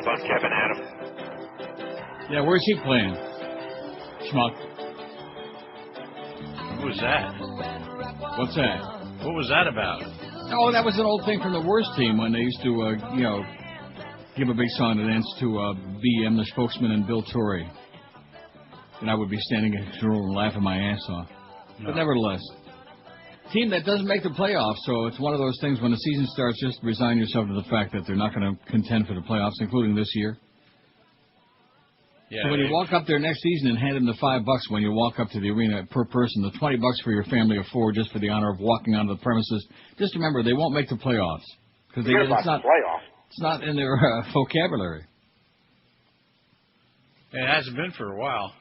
about Kevin Adams? Yeah, where's he playing? Schmuck. Who was that? What's that? What was that about? Oh, that was an old thing from the worst team when they used to, give a big song and dance to BM, the spokesman, and Bill Torrey. And I would be standing in the room laughing my ass off. No. But nevertheless, team that doesn't make the playoffs, so it's one of those things when the season starts, just resign yourself to the fact that they're not going to contend for the playoffs, including this year. Yeah, so when you walk up there next season and hand them the $5 when you walk up to the arena per person, the $20 for your family of four just for the honor of walking onto the premises, just remember they won't make the playoffs. Because it's not in their vocabulary. It hasn't been for a while.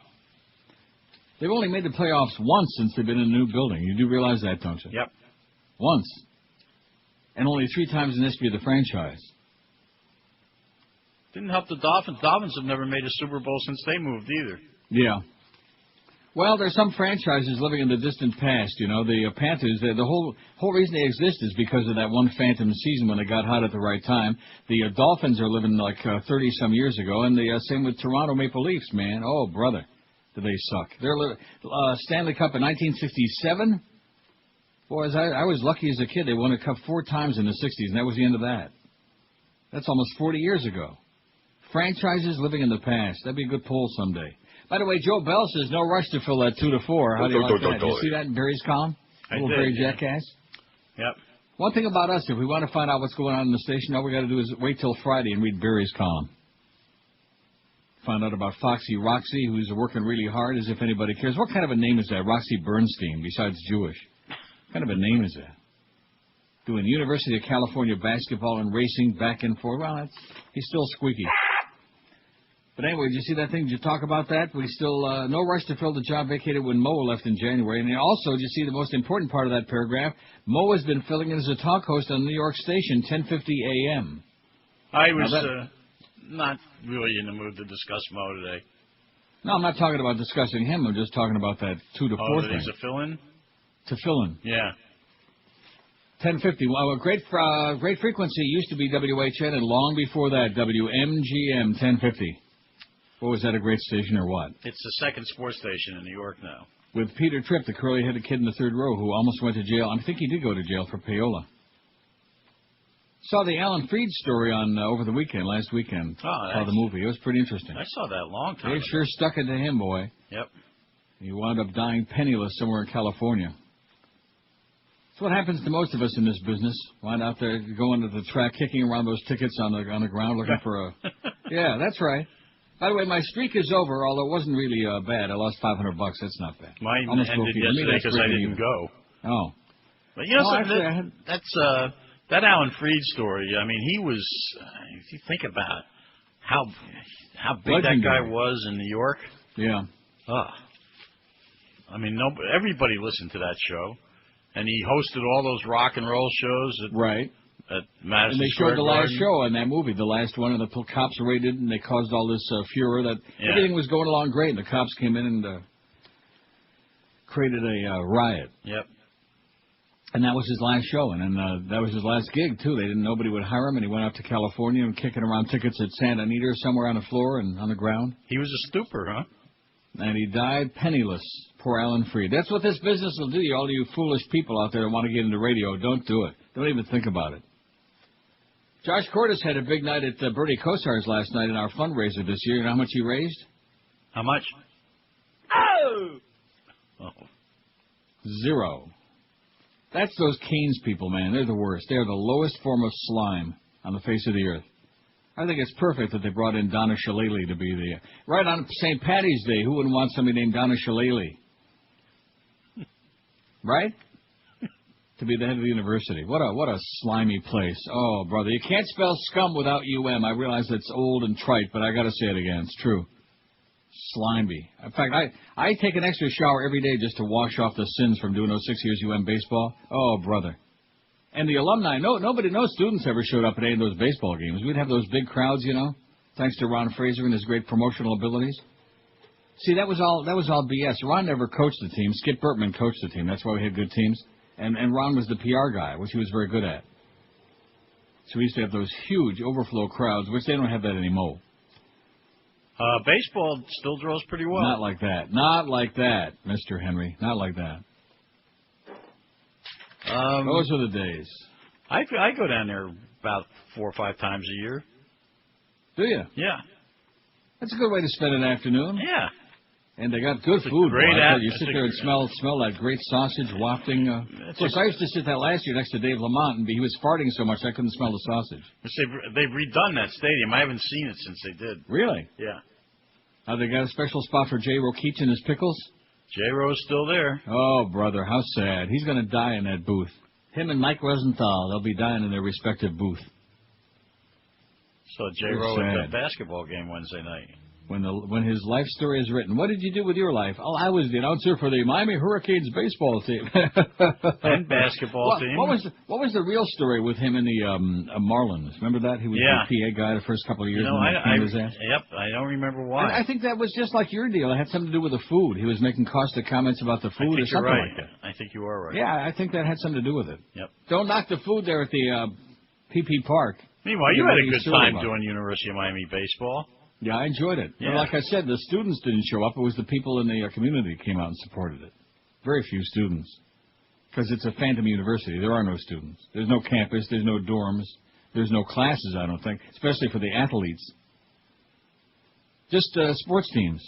They've only made the playoffs once since they've been in a new building. You do realize that, don't you? Yep. Once. And only 3 times in the history of the franchise. Didn't help the Dolphins. Dolphins have never made a Super Bowl since they moved either. Yeah. Well, there's some franchises living in the distant past. You know, the Panthers, the whole reason they exist is because of that one phantom season when they got hot at the right time. The Dolphins are living like 30-some years ago, and the same with Toronto Maple Leafs, man. Oh, brother, do they suck. They're Stanley Cup in 1967. Boys, I was lucky as a kid. They won a cup 4 times in the 60s, and that was the end of that. That's almost 40 years ago. Franchises living in the past. That'd be a good poll someday. By the way, Joe Bell says no rush to fill that 2 to 4. How do you like that? Did you see that in Barry's column? Little Barry Jackass? Yep. One thing about us, if we want to find out what's going on in the station, all we got to do is wait till Friday and read Barry's column. Find out about Foxy Roxy, who's working really hard, as if anybody cares. What kind of a name is that? Roxy Bernstein, besides Jewish. What kind of a name is that? Doing University of California basketball and racing back and forth. Well, he's still squeaky. But anyway, did you see that thing? Did you talk about that? We still, no rush to fill the job vacated when Mo left in January. And also, did you see the most important part of that paragraph? Mo has been filling in as a talk host on New York Station, 10:50 a.m. I was not really in the mood to discuss Mo today. No, I'm not talking about discussing him. I'm just talking about that 2 to 4 thing. Oh, he's a fill-in? To fill in. Yeah. 10:50. Well, great frequency used to be WHN, and long before that, WMGM 10:50. What was that, a great station or what? It's the second sports station in New York now. With Peter Tripp, the curly-headed kid in the third row who almost went to jail. I think he did go to jail for payola. Saw the Alan Freed story on over the weekend, last weekend. Saw the movie. It was pretty interesting. I saw that a long time ago. They sure stuck it to him, boy. Yep. He wound up dying penniless somewhere in California. That's what happens to most of us in this business. Wind out there going to the track, kicking around those tickets on the ground, looking for a... Yeah, that's right. By the way, my streak is over, although it wasn't really bad. I lost $500. That's not bad. Mine ended yesterday because I didn't go. Oh. But you know something? That Alan Freed story, I mean, he was, if you think about how big that guy was in New York. Yeah. I mean, everybody listened to that show. And he hosted all those rock and roll shows at Madison And they showed the last show in that movie, the last one, and the cops raided, and they caused all this furor that everything was going along great, and the cops came in and created a riot. Yep. And that was his last show, and then that was his last gig, too. Nobody would hire him, and he went out to California and kicking around tickets at Santa Anita or somewhere on the floor and on the ground. He was a stooper, huh? And he died penniless. Poor Alan Freed. That's what this business will do you, all you foolish people out there that want to get into radio. Don't do it. Don't even think about it. Josh Cordes had a big night at Bertie Kosar's last night in our fundraiser this year. You know how much he raised? How much? Oh. 0. That's those Keynes people, man. They're the worst. They're the lowest form of slime on the face of the earth. I think it's perfect that they brought in Donna Shalala to be the... Right on St. Patty's Day, who wouldn't want somebody named Donna Shalala? Right? To be the head of the university. What a slimy place. Oh, brother, you can't spell scum without UM. I realize that's old and trite, but I got to say it again. It's true. Slimy. In fact, I take an extra shower every day just to wash off the sins from doing those 6 years UM baseball. Oh, brother. And the alumni, no students ever showed up at any of those baseball games. We'd have those big crowds, you know, thanks to Ron Fraser and his great promotional abilities. See, that was all BS. Ron never coached the team. Skip Bertman coached the team. That's why we had good teams. And Ron was the PR guy, which he was very good at. So we used to have those huge overflow crowds, which they don't have that anymore. Baseball still draws pretty well. Not like that. Not like that, Mr. Henry. Not like that. Those are the days. I go down there about 4 or 5 times a year. Do you? Yeah. That's a good way to spend an afternoon. Yeah. And they got good food. Great you sit there and smell that great sausage wafting. Of course, I used to sit that last year next to Dave Lamont, and he was farting so much I couldn't smell the sausage. They've redone that stadium. I haven't seen it since they did. Really? Yeah. They got a special spot for J. Rokeach and his pickles? J. Ro's still there. Oh, brother, how sad. He's going to die in that booth. Him and Mike Rosenthal, they'll be dying in their respective booth. So J. Ro at the basketball game Wednesday night. When his life story is written, what did you do with your life? Oh, I was the announcer for the Miami Hurricanes baseball team. And basketball team. What was the real story with him and the Marlins? Remember that? He was the PA guy the first couple of years. I don't remember why. I think that was just like your deal. It had something to do with the food. He was making caustic comments about the food or something like that. I think you are right. Yeah, I think that had something to do with it. Yep. Don't knock the food there at the PP Park. Meanwhile, you had a good time doing University of Miami baseball. Yeah, I enjoyed it. Yeah. But like I said, the students didn't show up. It was the people in the community who came out and supported it. Very few students. Because it's a phantom university. There are no students. There's no campus. There's no dorms. There's no classes, I don't think, especially for the athletes. Just sports teams.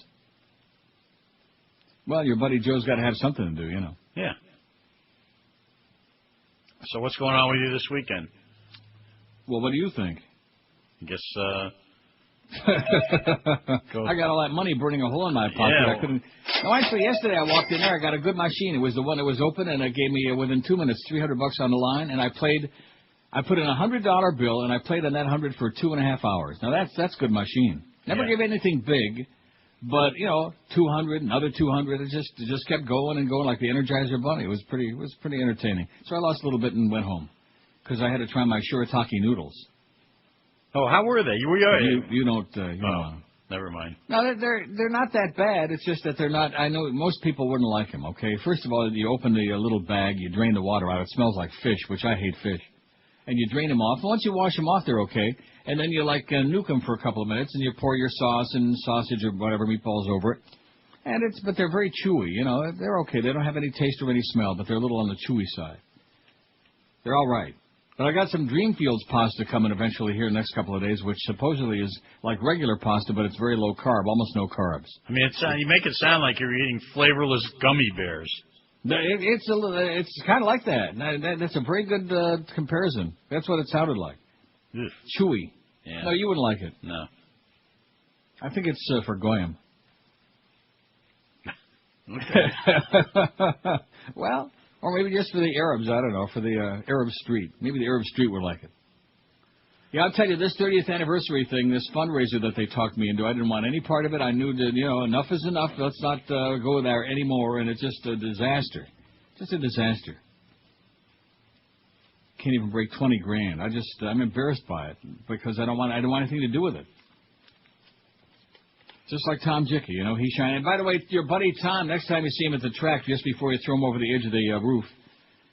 Well, your buddy Joe's got to have something to do, you know. Yeah. So what's going on with you this weekend? Well, what do you think? I guess... I got all that money burning a hole in my pocket. Yeah. I couldn't. No, actually, yesterday I walked in there. I got a good machine. It was the one that was open, and it gave me within 2 minutes $300 on the line. And I played. I put in $100 bill, and I played on that 100 for 2.5 hours. Now that's good machine. Never gave anything big, but 200, another 200. It just kept going and going like the Energizer Bunny. It was pretty entertaining. So I lost a little bit and went home because I had to try my shirataki noodles. Oh, how were they? You don't. Never mind. No, they're not that bad. It's just that they're not. I know most people wouldn't like them. Okay, first of all, you open the little bag, you drain the water out. It smells like fish, which I hate fish. And you drain them off. Once you wash them off, they're okay. And then you nuke them for a couple of minutes, and you pour your sauce and sausage or whatever meatballs over it. But they're very chewy. They're okay. They don't have any taste or any smell, but they're a little on the chewy side. They're all right. But I got some Dreamfields pasta coming eventually here in the next couple of days, which supposedly is like regular pasta, but it's very low carb, almost no carbs. I mean, you make it sound like you're eating flavorless gummy bears. It's kind of like that. That's a very good comparison. That's what it sounded like. Ugh. Chewy. Yeah. No, you wouldn't like it. No. I think it's for Goyim. Okay. Well... Or maybe just for the Arabs, I don't know, for the Arab Street. Maybe the Arab Street would like it. Yeah, I'll tell you, this 30th anniversary thing, this fundraiser that they talked me into, I didn't want any part of it. I knew that, enough is enough. Let's not go there anymore, and it's just a disaster. Just a disaster. Can't even break 20 grand. I'm embarrassed by it because I don't want anything to do with it. Just like Tom Jicha, he's shining. And by the way, your buddy Tom, next time you see him at the track, just before you throw him over the edge of the roof,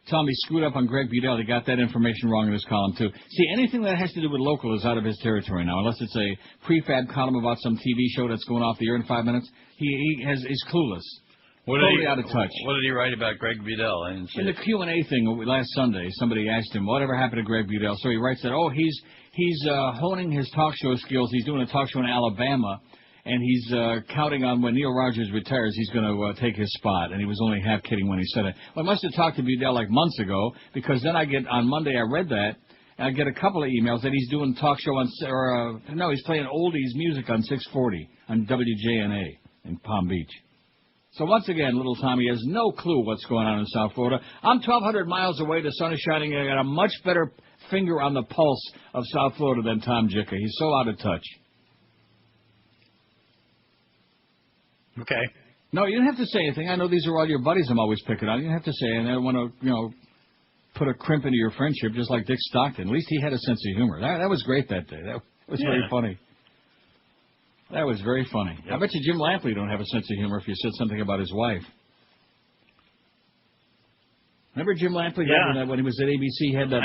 tell him he screwed up on Greg Budell. He got that information wrong in his column, too. See, anything that has to do with local is out of his territory now, unless it's a prefab column about some TV show that's going off the air in 5 minutes. He's clueless. Totally out of touch. What did he write about Greg Budell? In the Q&A thing last Sunday, somebody asked him, whatever happened to Greg Budell? So he writes that, he's honing his talk show skills. He's doing a talk show in Alabama. And he's counting on when Neil Rogers retires, he's going to take his spot. And he was only half kidding when he said it. Well, I must have talked to Budell like months ago, because then on Monday I read that, and I get a couple of emails that he's doing a talk show he's playing oldies music on 640 on WJNA in Palm Beach. So once again, little Tommy has no clue what's going on in South Florida. I'm 1,200 miles away, the sun is shining, and I got a much better finger on the pulse of South Florida than Tom Jicha. He's so out of touch. Okay. No, you didn't have to say anything. I know these are all your buddies I'm always picking on. You didn't have to say anything. I don't want to, put a crimp into your friendship just like Dick Stockton. At least he had a sense of humor. That was great that day. That was very funny. That was very funny. Yep. I bet you Jim Lampley don't have a sense of humor if you said something about his wife. Remember Jim Lampley? Yeah. When he was at ABC, he had that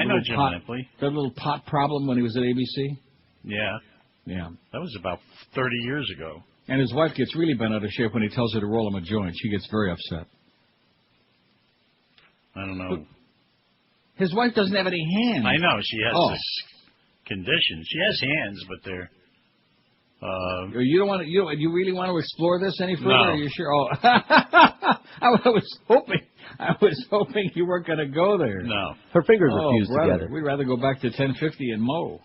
little pot problem when he was at ABC. Yeah. Yeah. That was about 30 years ago. And his wife gets really bent out of shape when he tells her to roll him a joint. She gets very upset. I don't know. His wife doesn't have any hands. I know. She has this condition. She has hands, but they're... You don't want to. You really want to explore this any further? No. Are you sure? Oh, I was hoping you weren't going to go there. No. Her fingers are fused together. We'd rather go back to 1050 and mow.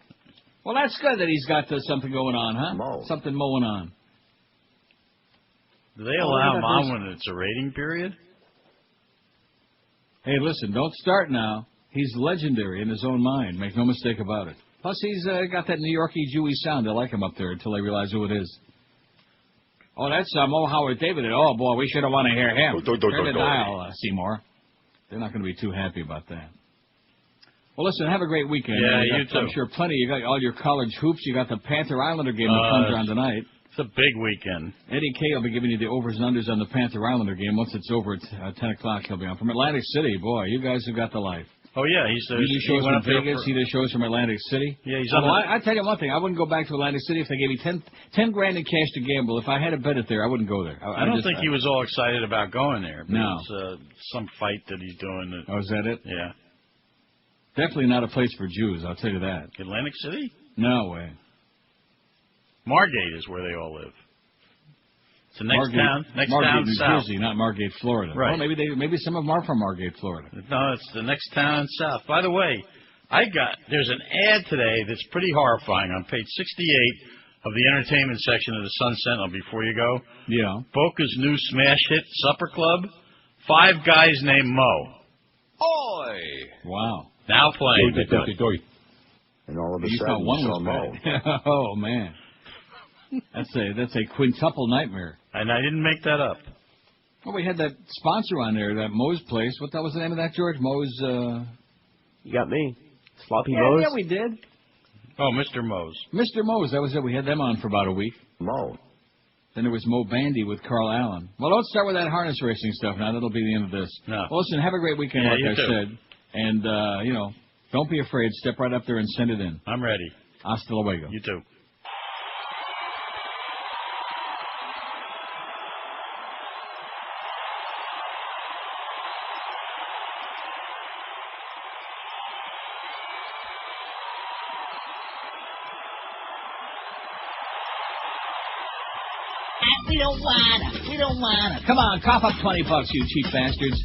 Well, that's good that he's got something going on, huh? Mow. Something mowing on. Do they allow Mom when it's a rating period? Hey, listen, don't start now. He's legendary in his own mind. Make no mistake about it. Plus, he's got that New Yorkie Jewy sound. They like him up there until they realize who it is. Oh, that's Mo Howard David. Oh, boy, we should have want to hear him. Turn the dial, Seymour. They're not going to be too happy about that. Well, listen, have a great weekend. Yeah, you too. I'm sure plenty. You got all your college hoops. You got the Panther Islander game that comes on tonight. It's a big weekend. Eddie Kay will be giving you the overs and unders on the Panther Islander game. Once it's over at 10 o'clock, he'll be on. From Atlantic City, boy, you guys have got the life. Oh, yeah. He shows from Vegas. He does shows from Atlantic City. Yeah, he's on. I tell you one thing. I wouldn't go back to Atlantic City if they gave me 10 grand in cash to gamble. If I had to bet it there, I wouldn't go there. I don't think he was all excited about going there. But no. It's some fight that he's doing. Oh, is that it? Yeah. Definitely not a place for Jews, I'll tell you that. Atlantic City? No way. Margate is where they all live. It's the next Margate, town New south. Jersey, not Margate, Florida. Right. Well, maybe some of them are from Margate, Florida. No, it's the next town south. By the way, there's an ad today that's pretty horrifying on page 68 of the entertainment section of the Sun Sentinel before you go. Yeah. Boca's new smash hit, Supper Club. 5 guys named Mo. Oi! Wow. Now playing. And all of a you sudden, one saw was Mo. bad. Oh, man. That's a quintuple nightmare. And I didn't make that up. Well, we had that sponsor on there, that Moe's Place. What was the name of that, George? Moe's, You got me. Sloppy Moe's? Yeah, we did. Oh, Mr. Moe's. Mr. Moe's, that was it. We had them on for about a week. Mo. Then there was Mo Bandy with Carl Allen. Well, don't start with that harness racing stuff now. That'll be the end of this. No. Well, listen, have a great weekend, like I said. And, don't be afraid. Step right up there and send it in. I'm ready. Hasta luego. You too. We don't wanna. Come on, cough up $20, you cheap bastards.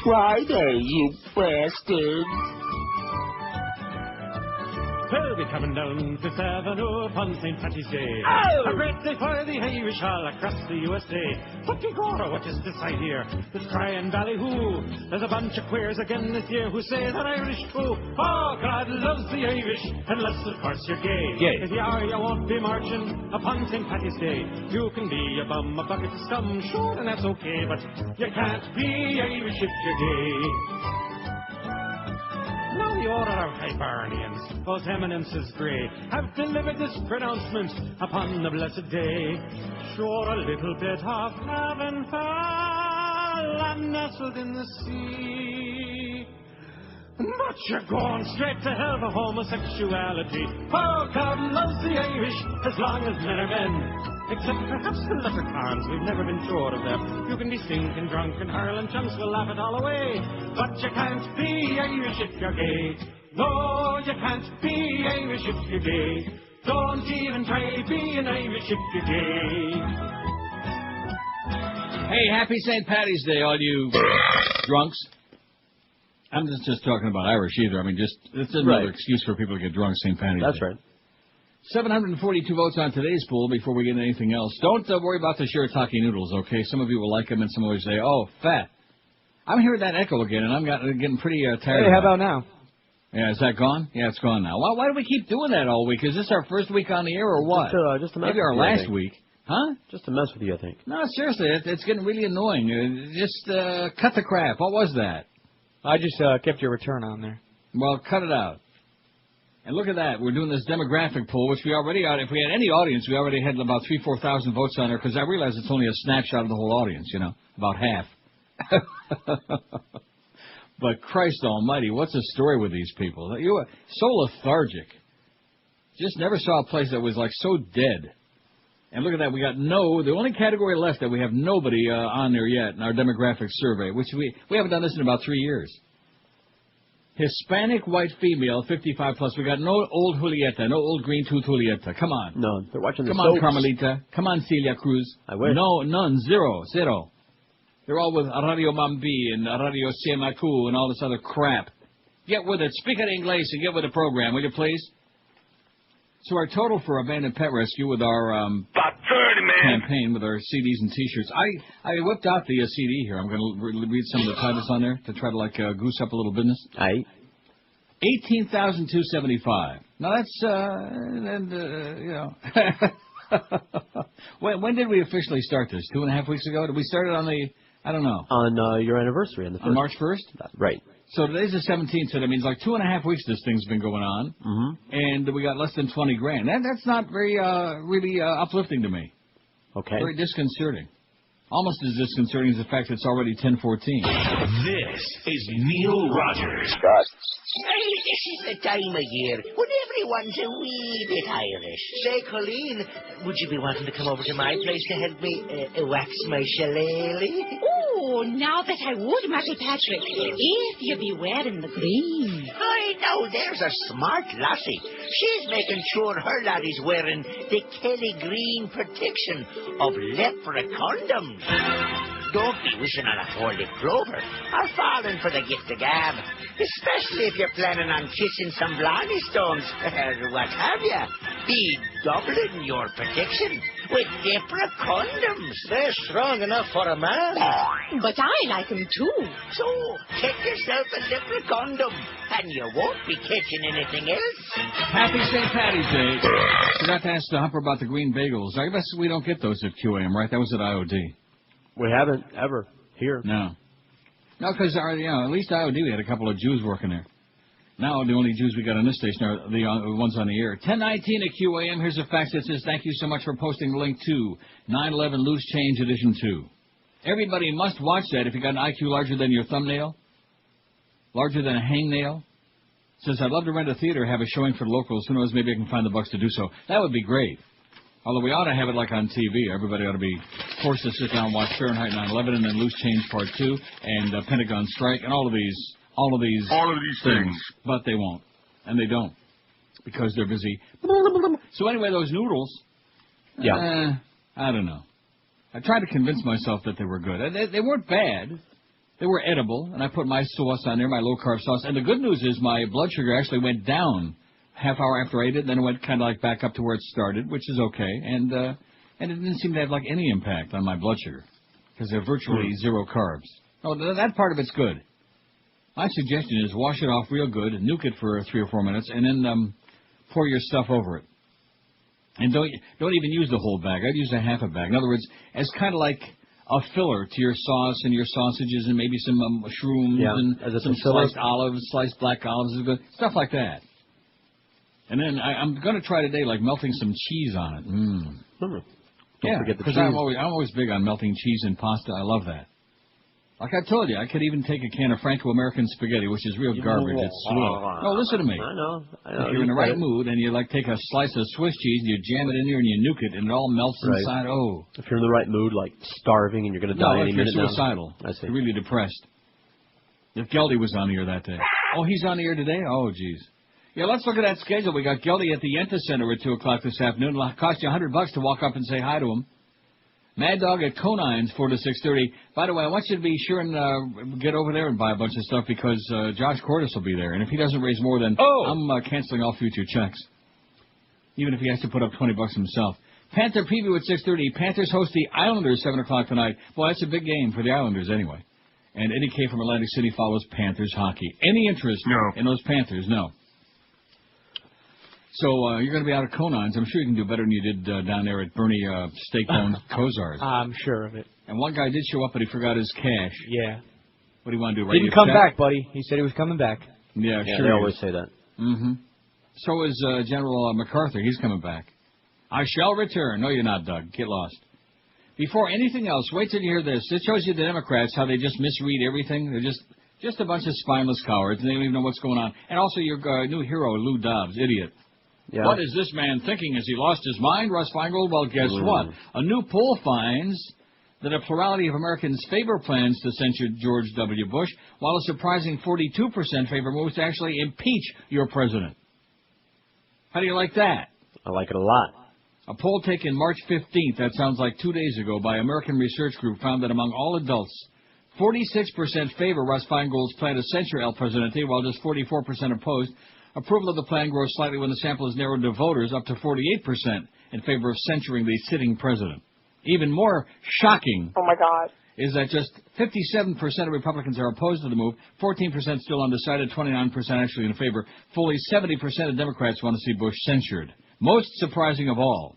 Friday, you bastard! We'll be coming down Fifth Avenue upon St. Patty's Day. Oh! A great day for the Irish all across the USA. What is this I hear? This crying ballyhoo. There's a bunch of queers again this year who say they're Irish too. Oh, God loves the Irish, unless of course you're gay. If you are, you won't be marching upon St. Patty's Day. You can be a bum, a bucket of scum, sure, and that's okay, but you can't be Irish if you're gay. Now the order of Hibernians, those eminences grey, have delivered this pronouncement upon the blessed day. Sure, a little bit of heaven fell and nestled in the sea. But you're going straight to hell for homosexuality. Oh, God loves the Irish as long as men are men. Except perhaps the leprechauns, we've never been sure of them. You can be stinking drunk and hurling chunks, we'll laugh it all away. But you can't be Irish if you're gay. No, you can't be Irish if you're gay. Don't even try being Irish if you're gay. Hey, happy St. Patty's Day, all you drunks. I'm just talking about Irish either. I mean, it's another excuse for people to get drunk St. Patty's Day. That's right. 742 votes on today's poll before we get into anything else. Don't worry about the shirataki noodles, okay? Some of you will like them and some of you say, oh, fat. I'm hearing that echo again, and I'm getting pretty tired. Hey, how about now? Yeah, is that gone? Yeah, it's gone now. Why do we keep doing that all week? Is this our first week on the air or what? Just to mess Maybe with our you, last week. Huh? Just to mess with you, I think. No, seriously, it's getting really annoying. Just cut the crap. What was that? I just kept your return on there. Well, cut it out. And look at that. We're doing this demographic poll, which we already had. If we had any audience, we already had about 3,000-4,000 votes on there, because I realize it's only a snapshot of the whole audience, about half. But Christ almighty, what's the story with these people? You are so lethargic. Just never saw a place that was like so dead. And look at that. We got the only category left that we have nobody on there yet in our demographic survey, which we haven't done this in about 3 years. Hispanic white female, 55 plus. We got no old Julieta, no old green tooth Julieta. Come on. No, they're watching the Come on, soaps. Carmelita. Come on, Celia Cruz. I wish. No, none. Zero. They're all with Radio Mambi and Radio Siemaku and all this other crap. Get with it. Speak it English and get with the program, will you please? So our total for Abandoned Pet Rescue with our about 30, man. campaign with our CDs and T-shirts. I whipped out the CD here. I'm going to read some of the titles on there to try to goose up a little business. Aye. 18,275. Now that's when did we officially start this? 2.5 weeks ago? Did we start it on the? I don't know. On your anniversary on the 1st. On March 1st? Right. So today's the 17th, so that means like 2.5 weeks this thing's been going on, and we got less than 20 grand. That's not very really uplifting to me. Okay. Very disconcerting. Almost as disconcerting as the fact that it's already 10:14. This is Neil Rogers. Hey, this is the time of year when everyone's a wee bit Irish. Say, Colleen, would you be wanting to come over to my place to help me wax my shillelagh? Oh, now that I would, Matty Patrick, if you be wearing the green. I know, there's a smart lassie. She's making sure her laddie's wearing the Kelly Green protection of leopard condoms. Don't be wishing on a four-leaf clover or falling for the gift of gab, especially if you're planning on kissing some blarney stones or what have you. Be doubling your protection with different condoms. They're strong enough for a man. But I like them too. So, get yourself a different condom, and you won't be catching anything else. Happy St. Patty's Day. Forgot to ask the Humper about the green bagels. I guess we don't get those at QAM, right? That was at IOD. We haven't ever here. No, because at least IOD we had a couple of Jews working there. Now the only Jews we got on this station are the ones on the air. 1019 at QAM. Here's a fax that says, thank you so much for posting the link to 9/11 Loose Change Edition 2. Everybody must watch that if you got an IQ larger than your thumbnail, larger than a hangnail. Says, I'd love to rent a theater, have a showing for the locals. Who knows, maybe I can find the bucks to do so. That would be great. Although we ought to have it like on TV. Everybody ought to be forced to sit down and watch Fahrenheit 9/11 and then Loose Change Part 2 and Pentagon Strike and all of these things. But they won't. And they don't. Because they're busy. So anyway, those noodles. Yeah. I don't know. I tried to convince myself that they were good. They weren't bad. They were edible. And I put my sauce on there, my low-carb sauce. And the good news is my blood sugar actually went down half hour after I ate it, then it went kind of like back up to where it started, which is okay, and it didn't seem to have like any impact on my blood sugar because they're virtually zero carbs. Oh, that part of it's good. My suggestion is wash it off real good, nuke it for 3 or 4 minutes, and then pour your stuff over it. And don't even use the whole bag. I'd use a half a bag. In other words, as kind of like a filler to your sauce and your sausages and maybe some mushrooms and some sliced olives, sliced black olives is good, stuff like that. And then I'm going to try today, like melting some cheese on it. Don't forget the cheese. Because I'm always big on melting cheese in pasta. I love that. Like I told you, I could even take a can of Franco-American spaghetti, which is real garbage. It's slow. No, listen to me. I know. If you're in the right mood and you like take a slice of Swiss cheese and you jam it in there and you nuke it and it all melts inside. Oh. If you're in the right mood, like starving and you're going to die any minute now. No, if you're suicidal. I see. You're really depressed. If Geldy was on the air that day. Oh, he's on the air today? Oh, geez. Yeah, let's look at that schedule. We got Geldy at the Yenta Center at 2 o'clock this afternoon. It'll cost you $100 to walk up and say hi to him. Mad Dog at Conines, 4 to 6:30. By the way, I want you to be sure and get over there and buy a bunch of stuff because Josh Cordes will be there. And if he doesn't raise more than, I'm canceling all future checks. Even if he has to put up $20 himself. Panther preview at 6:30. Panthers host the Islanders 7 o'clock tonight. Well, that's a big game for the Islanders anyway. And Eddie K. from Atlantic City follows Panthers hockey. Any interest in those Panthers? No. So you're going to be out of Conons. I'm sure you can do better than you did down there at Bernie Steakbone Kozar's. I'm sure of it. And one guy did show up, but he forgot his cash. Yeah. What do you want to do? Didn't come back, buddy. He said he was coming back. Yeah, sure. They always say that. Mm-hmm. So is General MacArthur. He's coming back. I shall return. No, you're not, Doug. Get lost. Before anything else, wait till you hear this. It shows you the Democrats, how they just misread everything. They're just a bunch of spineless cowards, and they don't even know what's going on. And also your new hero, Lou Dobbs, idiot. Yeah. What is this man thinking? Has he lost his mind, Russ Feingold? Well, guess what? A new poll finds that a plurality of Americans favor plans to censure George W. Bush, while a surprising 42% favor moves to actually impeach your president. How do you like that? I like it a lot. A poll taken March 15th, that sounds like 2 days ago, by American Research Group found that among all adults, 46% favor Russ Feingold's plan to censure El Presidente, while just 44% opposed. Approval of the plan grows slightly when the sample is narrowed to voters, up to 48% in favor of censuring the sitting president. Even more shocking is that just 57% of Republicans are opposed to the move, 14% still undecided, 29% actually in favor. Fully 70% of Democrats want to see Bush censured. Most surprising of all,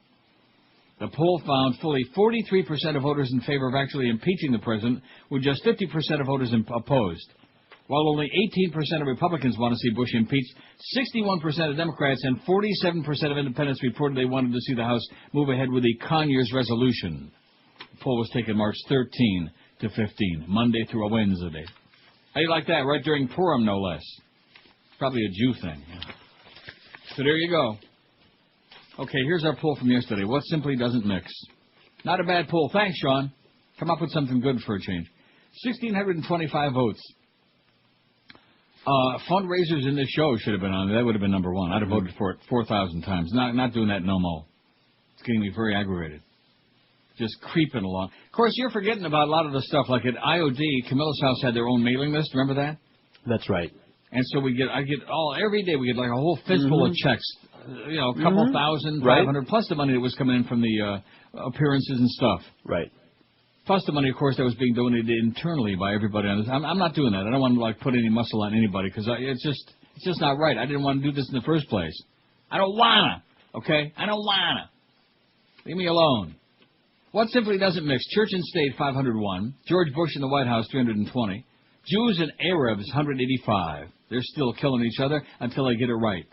the poll found fully 43% of voters in favor of actually impeaching the president, with just 50% of voters opposed. While only 18% of Republicans want to see Bush impeached, 61% of Democrats and 47% of independents reported they wanted to see the House move ahead with the Conyers resolution. The poll was taken March 13 to 15, Monday through a Wednesday. How do you like that? Right during Purim, no less. Probably a Jew thing. So there you go. Okay, here's our poll from yesterday. What simply doesn't mix? Not a bad poll. Thanks, Sean. Come up with something good for a change. 1,625 votes. Fundraisers in this show should have been on. That would have been number one. I'd have voted for it 4,000 times. Not doing that no more. It's getting me very aggravated. Just creeping along. Of course, you're forgetting about a lot of the stuff. Like at IOD, Camilla's House had their own mailing list. Remember that? That's right. And so every day we get like a whole fistful of checks. You know, a couple thousand, 500, plus the money that was coming in from the appearances and stuff. Right. Plus the money, of course, that was being donated internally by everybody on this. I'm not doing that. I don't want to put any muscle on anybody because it's just not right. I didn't want to do this in the first place. I don't wanna. Okay, I don't wanna. Leave me alone. What simply doesn't mix? Church and state 501. George Bush in the White House 320. Jews and Arabs 185. They're still killing each other until they get it right.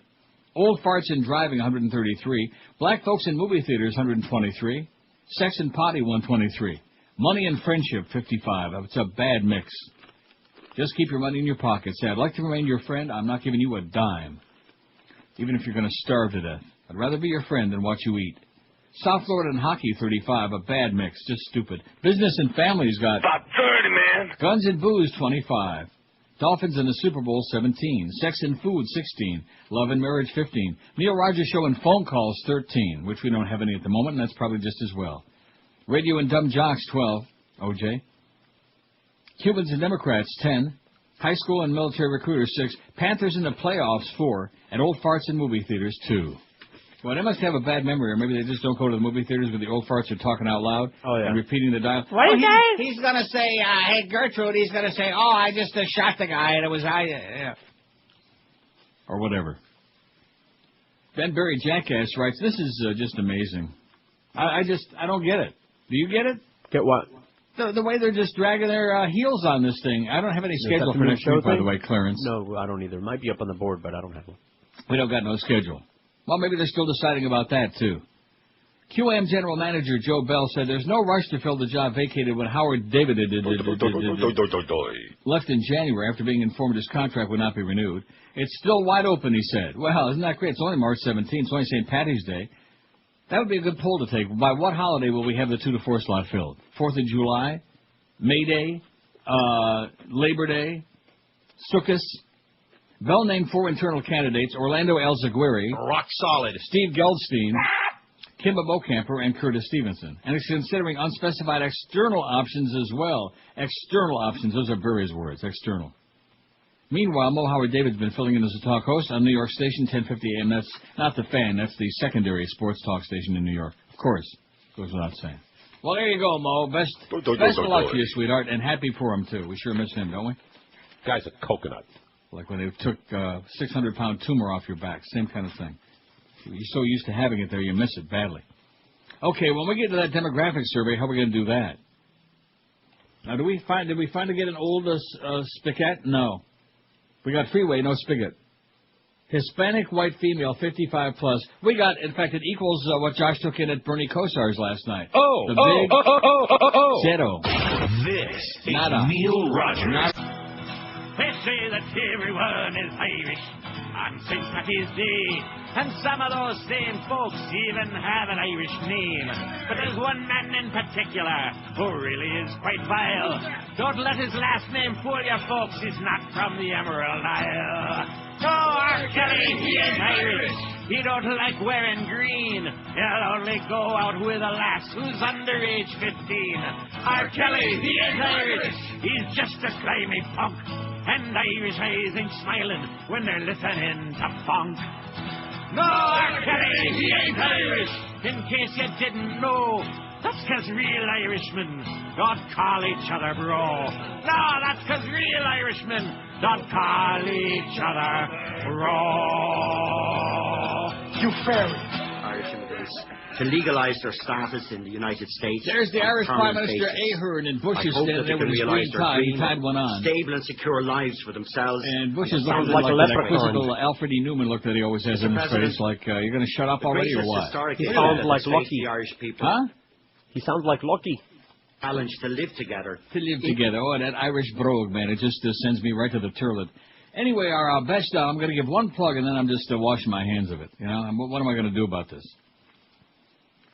Old farts in driving 133. Black folks in movie theaters 123. Sex and potty 123. Money and friendship, 55. It's a bad mix. Just keep your money in your pocket. Say, I'd like to remain your friend. I'm not giving you a dime. Even if you're going to starve to death. I'd rather be your friend than watch you eat. South Florida and hockey, 35. A bad mix. Just stupid. Business and families got... About 30, man. Guns and booze, 25. Dolphins in the Super Bowl, 17. Sex and food, 16. Love and marriage, 15. Neil Rogers Show and phone calls, 13. Which we don't have any at the moment, and that's probably just as well. Radio and dumb jocks, 12. OJ. Cubans and Democrats, 10. High school and military recruiters, 6. Panthers in the playoffs, 4. And old farts in movie theaters, 2. Well, they must have a bad memory, or maybe they just don't go to the movie theaters where the old farts are talking out loud and repeating the dialogue. What is that? He's going to say, hey, Gertrude, he's going to say, oh, I just shot the guy, and it was I. Yeah. Or whatever. Ben Berry Jackass writes, this is just amazing. I don't get it. Do you get it? Get what? The way they're just dragging their heels on this thing. I don't have any schedule for next week, by the way, Clarence. No, I don't either. It might be up on the board, but I don't have one. We don't got no schedule. Well, maybe they're still deciding about that, too. QAM General Manager Joe Bell said there's no rush to fill the job vacated when Howard David left in January after being informed his contract would not be renewed. It's still wide open, he said. Well, isn't that great? It's only March 17th. It's only St. Patty's Day. That would be a good poll to take. By what holiday will we have the 2 to 4 slot filled? 4th of July? May Day? Labor Day? Sukkot? Bell named 4 internal candidates: Orlando El-Zaguiri, rock solid, Steve Geldstein, Kimba Bocamper, and Curtis Stevenson. And is considering unspecified external options as well. External options, those are Berry's words, external. Meanwhile, Mo Howard David's been filling in as a talk host on New York Station, 1050 AM. That's not the Fan, that's the secondary sports talk station in New York. Of course, goes without saying. Well, there you go, Mo. Best of luck to you, sweetheart, and happy for him, too. We sure miss him, don't we? Guy's a coconut. Like when they took 600-pound tumor off your back. Same kind of thing. You're so used to having it there, you miss it badly. Okay, when we get to that demographic survey, how are we going to do that? Now, did we finally get an old spigot? No. We got freeway, no spigot. Hispanic white female, 55 plus. We got, in fact, it equals what Josh took in at Bernie Kosar's last night. Zero. This is Neil Rogers. They say that everyone is Irish on St. Patty's Day, and some of those same folks even have an Irish name. But there's one man in particular who really is quite vile. Don't let his last name fool you, folks. He's not from the Emerald Isle. No, R. Kelly, he ain't Irish. He don't like wearing green. He'll only go out with a lass who's under age 15. R. Kelly, he ain't Irish. He's just a slimy punk. And Irish eyes ain't smiling when they're listening to funk. No, R. Kelly, he ain't Irish. In case you didn't know, that's 'cause real Irishmen don't call each other bro. No, that's 'cause real Irishmen don't call each other bro. You fairy. Irish immigrants to legalize their status in the United States. There's the Irish Prime Minister Ahern, and Bush is standing there with his green tie. He tied one on. Stable and secure lives for themselves. And Bush is looking like that quizzical Alfred E. Newman look that he always has in his face, like, you're going to shut up already or what? He sounds like Lucky. Irish people. Huh? He sounds like Lucky. Challenge to live together. To live together. Oh, that Irish brogue, man, it just sends me right to the toilet. Anyway, our best, I'm going to give one plug, and then I'm just washing my hands of it. You know, what am I going to do about this?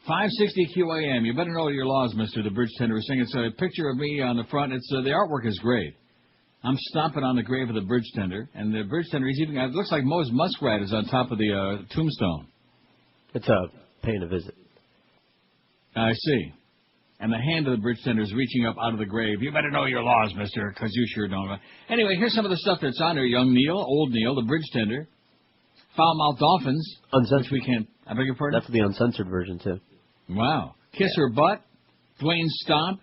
560 QAM. You better know your laws, Mr. The Bridge Tender is saying. It's a picture of me on the front. It's the artwork is great. I'm stomping on the grave of the Bridge Tender, and the Bridge Tender, he's even, it looks like Mose Muskrat is on top of the tombstone. It's a paying a visit. I see. And the hand of the Bridge Tender is reaching up out of the grave. You better know your laws, mister, because you sure don't. Anyway, here's some of the stuff that's on there. Young Neil, Old Neil, the Bridge Tender, Foul-Mouthed Dolphins, uncensored. Which we can't. I beg your pardon? That's the uncensored version, too. Wow. Kiss Her Butt, Dwayne Stomp.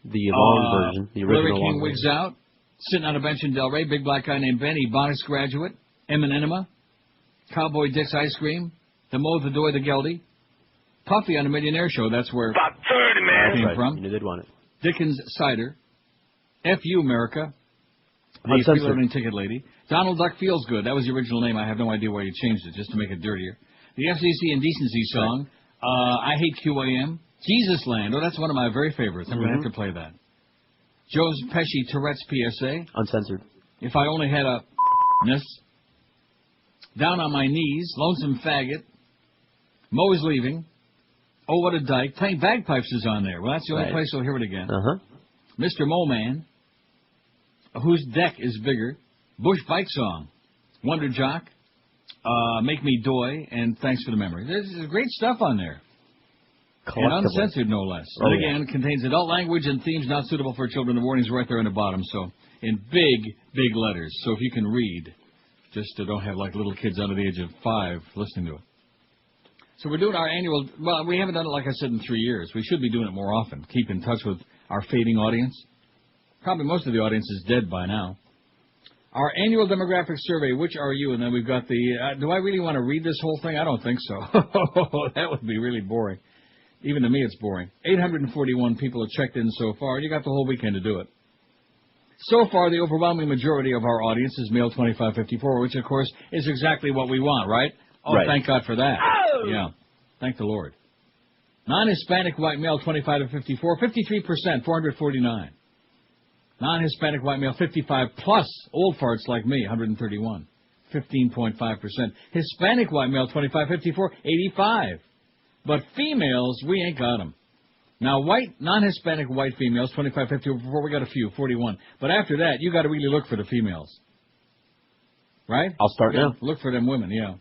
The long version, the original Larry King long Wigs version. Out, Sitting on a Bench in Delray, Big Black Guy Named Ben, Ebonics Graduate, Enema, Cowboy Dick's Ice Cream, The Mo, the Doy, the Geldy, Puffy on the Millionaire Show, that's where About 30, man. came Right. from. You knew they'd want it. Dickens Cider, F.U. America, the Uncensored. Free-Loading Ticket Lady, Donald Duck Feels Good, that was the original name, I have no idea why you changed it, just to make it dirtier. The FCC Indecency Song, I Hate QAM, Jesus Land, oh, that's one of my very favorites, I'm going to have to play that. Joe's Pesci Tourette's PSA, Uncensored. If I Only Had a Ness, Down on My Knees, Lonesome Faggot, Mo's Leaving, Oh What a Dyke, Playing Bagpipes is on there. Well, that's the only Right. place you'll hear it again. Uh-huh. Mr. Moman, Whose Deck is Bigger, Bush Bike Song, Wonder Jock, Make Me Doy, and Thanks for the Memory. There's great stuff on there. And uncensored, no less. Oh, and again, contains adult language and themes not suitable for children. The warning's right there in the bottom, so in big, big letters. So if you can read, just don't have like little kids under the age of 5 listening to it. So we're doing our annual, well, we haven't done it, like I said, in 3 years. We should be doing it more often. Keep in touch with our fading audience. Probably most of the audience is dead by now. Our annual demographic survey, which are you? And then we've got the, do I really want to read this whole thing? I don't think so. That would be really boring. Even to me, it's boring. 841 people have checked in so far. You got the whole weekend to do it. So far, the overwhelming majority of our audience is male 25-54, which, of course, is exactly what we want, right? Oh, right. Thank God for that. Oh! Yeah. Thank the Lord. Non-Hispanic white male 25-54, 53%, 449. Non-Hispanic white male 55 plus, old farts like me, 131, 15.5%. Hispanic white male 25-54, 85. But females, we ain't got them. Now, white, non-Hispanic white females, 25-54, we got a few, 41. But after that, you got to really look for the females. Right? I'll start now. Look for them women, yeah.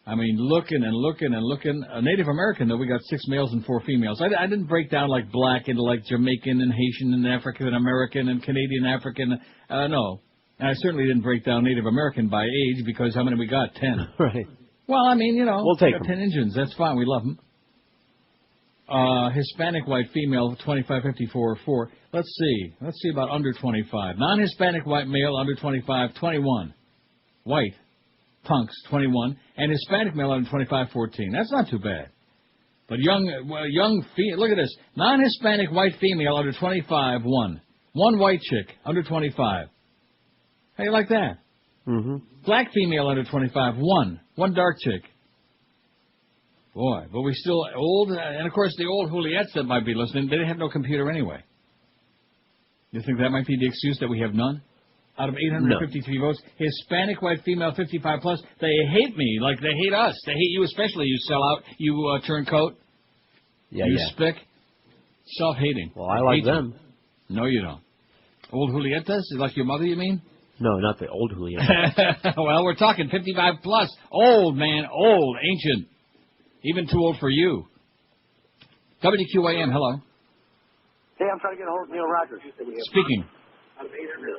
I mean, looking and looking and looking. Native American, though, we got 6 males and 4 females. I didn't break down like black into like Jamaican and Haitian and African American and Canadian African. No. And I certainly didn't break down Native American by age because how many we got? 10. Right. Well, I mean, you know, we'll take 10 engines. That's fine. We love them. Hispanic white female 2554.4. Let's see about under 25. Non-Hispanic white male under 25 21. White punks 21, and Hispanic male under 25 14. That's not too bad. But young look at this. Non-Hispanic white female under 25 1. One white chick under 25. How you like that? Mm-hmm. Black female under 25 1. One dark chick. Boy, but we still old, and of course the old Juliettes that might be listening, they have no computer anyway. You think that might be the excuse that we have none? Out of 853 votes, Hispanic white female 55 plus, they hate me like they hate us. They hate you especially, you sellout, you turncoat. Yeah, you spick. Self-hating. Well, I like them. No, you don't. Old Julietas? Like your mother, you mean? No, not the old Julieta. Well, we're talking 55 plus. Old, man. Old. Ancient. Even too old for you. WQAM, hello. Hey, I'm trying to get a hold of Neil Rogers. Speaking.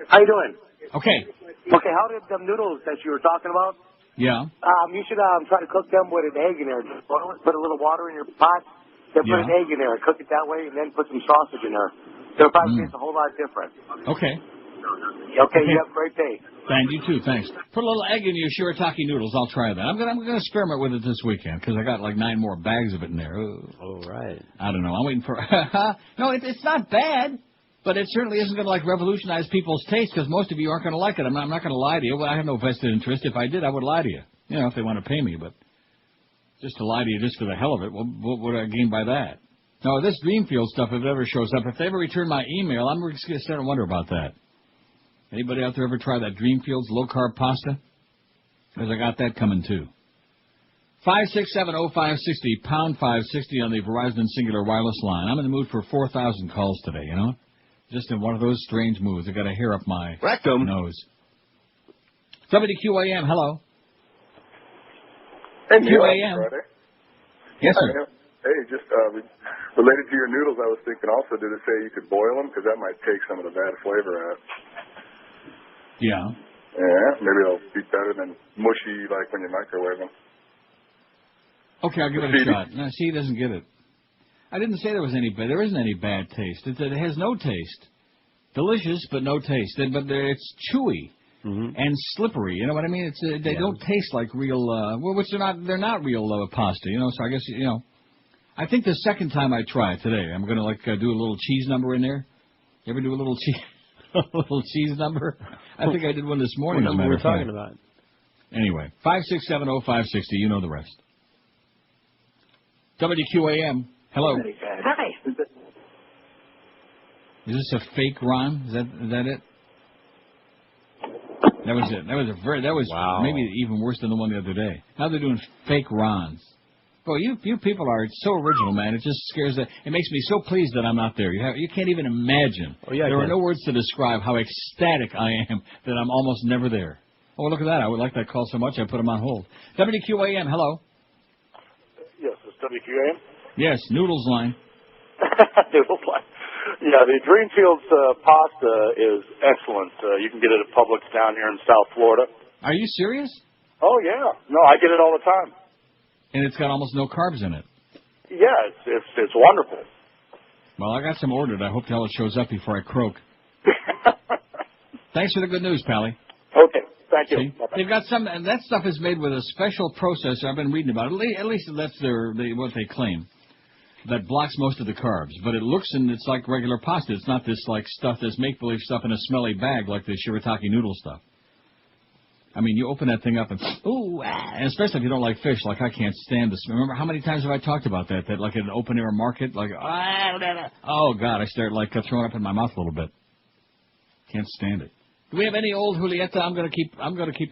How you doing? Okay. Okay, how did them noodles that you were talking about? Yeah. You should try to cook them with an egg in there. Just put a little water in your pot, then put an egg in there, cook it that way, and then put some sausage in there. It'll probably taste a whole lot different. Okay. Okay, you have a great day. Thank you, too. Thanks. Put a little egg in your shirataki noodles. I'll try that. I'm gonna experiment with it this weekend because I got like 9 more bags of it in there. Ooh. Oh, right. I don't know. I'm waiting for... No, it's not bad, but it certainly isn't going to like revolutionize people's taste because most of you aren't going to like it. I'm not going to lie to you. Well, I have no vested interest. If I did, I would lie to you. You know, if they want to pay me, but just to lie to you just for the hell of it, what would I gain by that? No, this Dreamfield stuff, if it ever shows up, if they ever return my email, I'm going to start to wonder about that. Anybody out there ever try that Dreamfield's low-carb pasta? Because I got that coming, too. 5670560, pound 560 on the Verizon Singular Wireless line. I'm in the mood for 4,000 calls today, you know? Just in one of those strange moves. I got a hair up my nose. WQAM, hello. Hey, QAM. Yes, sir. Hey, just related to your noodles, I was thinking also, did it say you could boil them? Because that might take some of the bad flavor out. Yeah. Yeah, maybe it'll be better than mushy like when you microwave them. Okay, I'll give it a shot. No, see, he doesn't get it. I didn't say there was any bad. There isn't any bad taste. It has no taste. Delicious, but no taste. But it's chewy and slippery. You know what I mean? They don't taste like real. Which they're not real pasta. You know. So I guess I think the second time I try it today, I'm going to do a little cheese number in there. You ever do a little cheese number? I think I did one this morning. What number we're talking about? Anyway, 5670560. You know the rest. WQAM. Hello. Hi. Is this a fake Ron? Is that it? That was it. That was wow. Maybe even worse than the one the other day. Now they're doing fake Rons. Boy, you people are so original, man. It just scares it makes me so pleased that I'm not there. You can't even imagine. Oh, yeah, there are no words to describe how ecstatic I am that I'm almost never there. Oh, look at that. I would like that call so much I put him on hold. WQAM, hello. Yes, it's WQAM. Yes, Noodles line. Noodles line. Yeah, the Dreamfield's pasta is excellent. You can get it at Publix down here in South Florida. Are you serious? Oh, yeah. No, I get it all the time. And it's got almost no carbs in it. Yeah, it's wonderful. Well, I got some ordered. I hope it shows up before I croak. Thanks for the good news, Pally. Okay, thank you. They've got some, and that stuff is made with a special processor. I've been reading about it. At least that's what they claim. That blocks most of the carbs, but it looks and it's like regular pasta. It's not this like stuff, this make-believe stuff in a smelly bag like the shirataki noodle stuff. I mean, you open that thing up and and especially if you don't like fish, like I can't stand this. Remember how many times have I talked about that? That like in an open air market, like oh God, I start like throwing up in my mouth a little bit. Can't stand it. Do we have any old Julieta? I'm gonna keep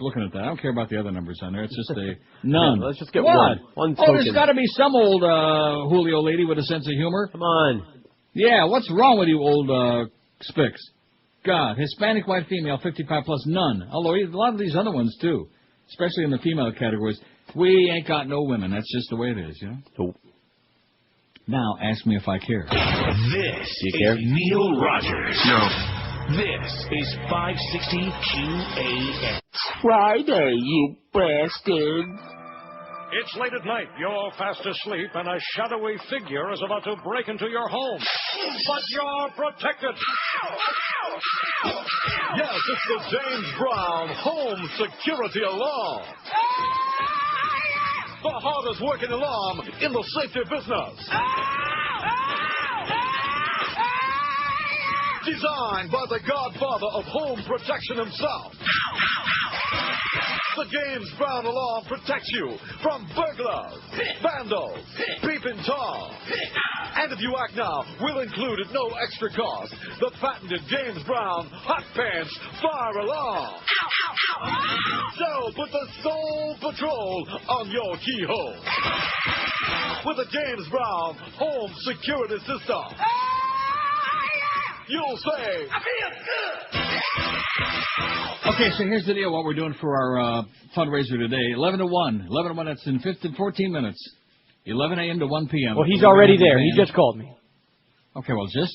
looking at that. I don't care about the other numbers on there. It's just none. Yeah, let's just get one. One token. There's got to be some old Julio lady with a sense of humor. Come on. Yeah, what's wrong with you, old Spicks? God, Hispanic white female, 55 plus, none. Although a lot of these other ones too, especially in the female categories. We ain't got no women. That's just the way it is, you know. Nope. Now ask me if I care. This is Neil Rogers. No. This is 560 QAM. Friday, you bastards. It's late at night, you're fast asleep, and a shadowy figure is about to break into your home. But you're protected. Yes, it's the James Brown Home Security Alarm. The hardest working alarm in the safety business. Designed by the godfather of home protection himself. The James Brown alarm protects you from burglars, vandals, peeping Tom. And if you act now, we'll include at no extra cost the patented James Brown Hot Pants Fire Alarm. So put the Soul Patrol on your keyhole with a James Brown Home Security System. You'll say, I feel good. Okay, so here's the deal, what we're doing for our fundraiser today. 11 to 1. 11 to 1, that's in 14 minutes. 11 a.m. to 1 p.m. Well, he's already there. He just called me. Okay, well, just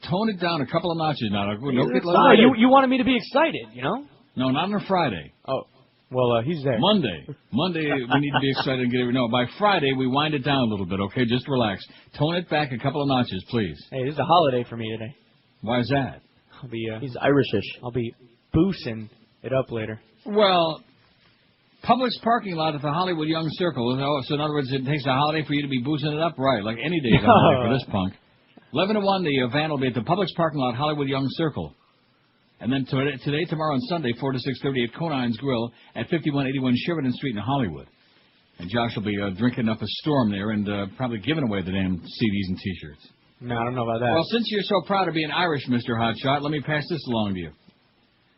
tone it down a couple of notches now. You wanted me to be excited, you know? No, not on a Friday. Oh, well, he's there. Monday, we need to be excited and get it. No, by Friday, we wind it down a little bit, okay? Just relax. Tone it back a couple of notches, please. Hey, this is a holiday for me today. Why is that? I'll be, he's Irishish. I'll be boosting it up later. Well, Publix parking lot at the Hollywood Young Circle. So in other words, it takes a holiday for you to be boosting it up? Right, like any day is a holiday for this punk. 11 to 1, the van will be at the Publix parking lot, Hollywood Young Circle. And then today, tomorrow, and Sunday, 4 to 6:30 at Conine's Grill at 5181 Sheridan Street in Hollywood. And Josh will be drinking up a storm there and probably giving away the damn CDs and T-shirts. No, I don't know about that. Well, since you're so proud of being Irish, Mr. Hotshot, let me pass this along to you.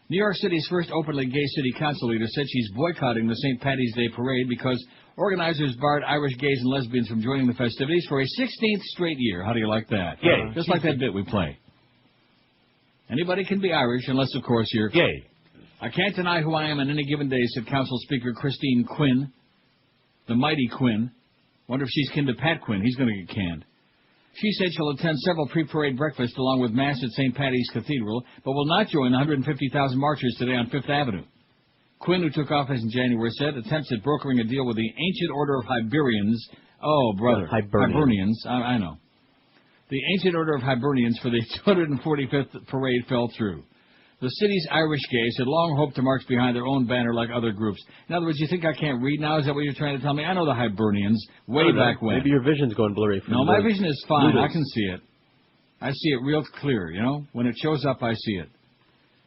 New York City's first openly gay city council leader said she's boycotting the St. Patty's Day parade because organizers barred Irish gays and lesbians from joining the festivities for a 16th straight year. How do you like that? Gay. Just like that bit we play. Anybody can be Irish unless, of course, you're gay. I can't deny who I am on any given day, said Council Speaker Christine Quinn, the mighty Quinn. Wonder if she's kin to Pat Quinn. He's going to get canned. She said she'll attend several pre-parade breakfasts along with Mass at St. Patty's Cathedral, but will not join the 150,000 marchers today on Fifth Avenue. Quinn, who took office in January, said attempts at brokering a deal with the Ancient Order of Hibernians. Oh, brother. Hibernians. I know. The Ancient Order of Hibernians for the 245th parade fell through. The city's Irish gays had long hoped to march behind their own banner like other groups. In other words, you think I can't read now? Is that what you're trying to tell me? I know the Hibernians way back when. Maybe your vision's going blurry. No, my vision is fine. Noodles. I can see it. I see it real clear, you know? When it shows up, I see it.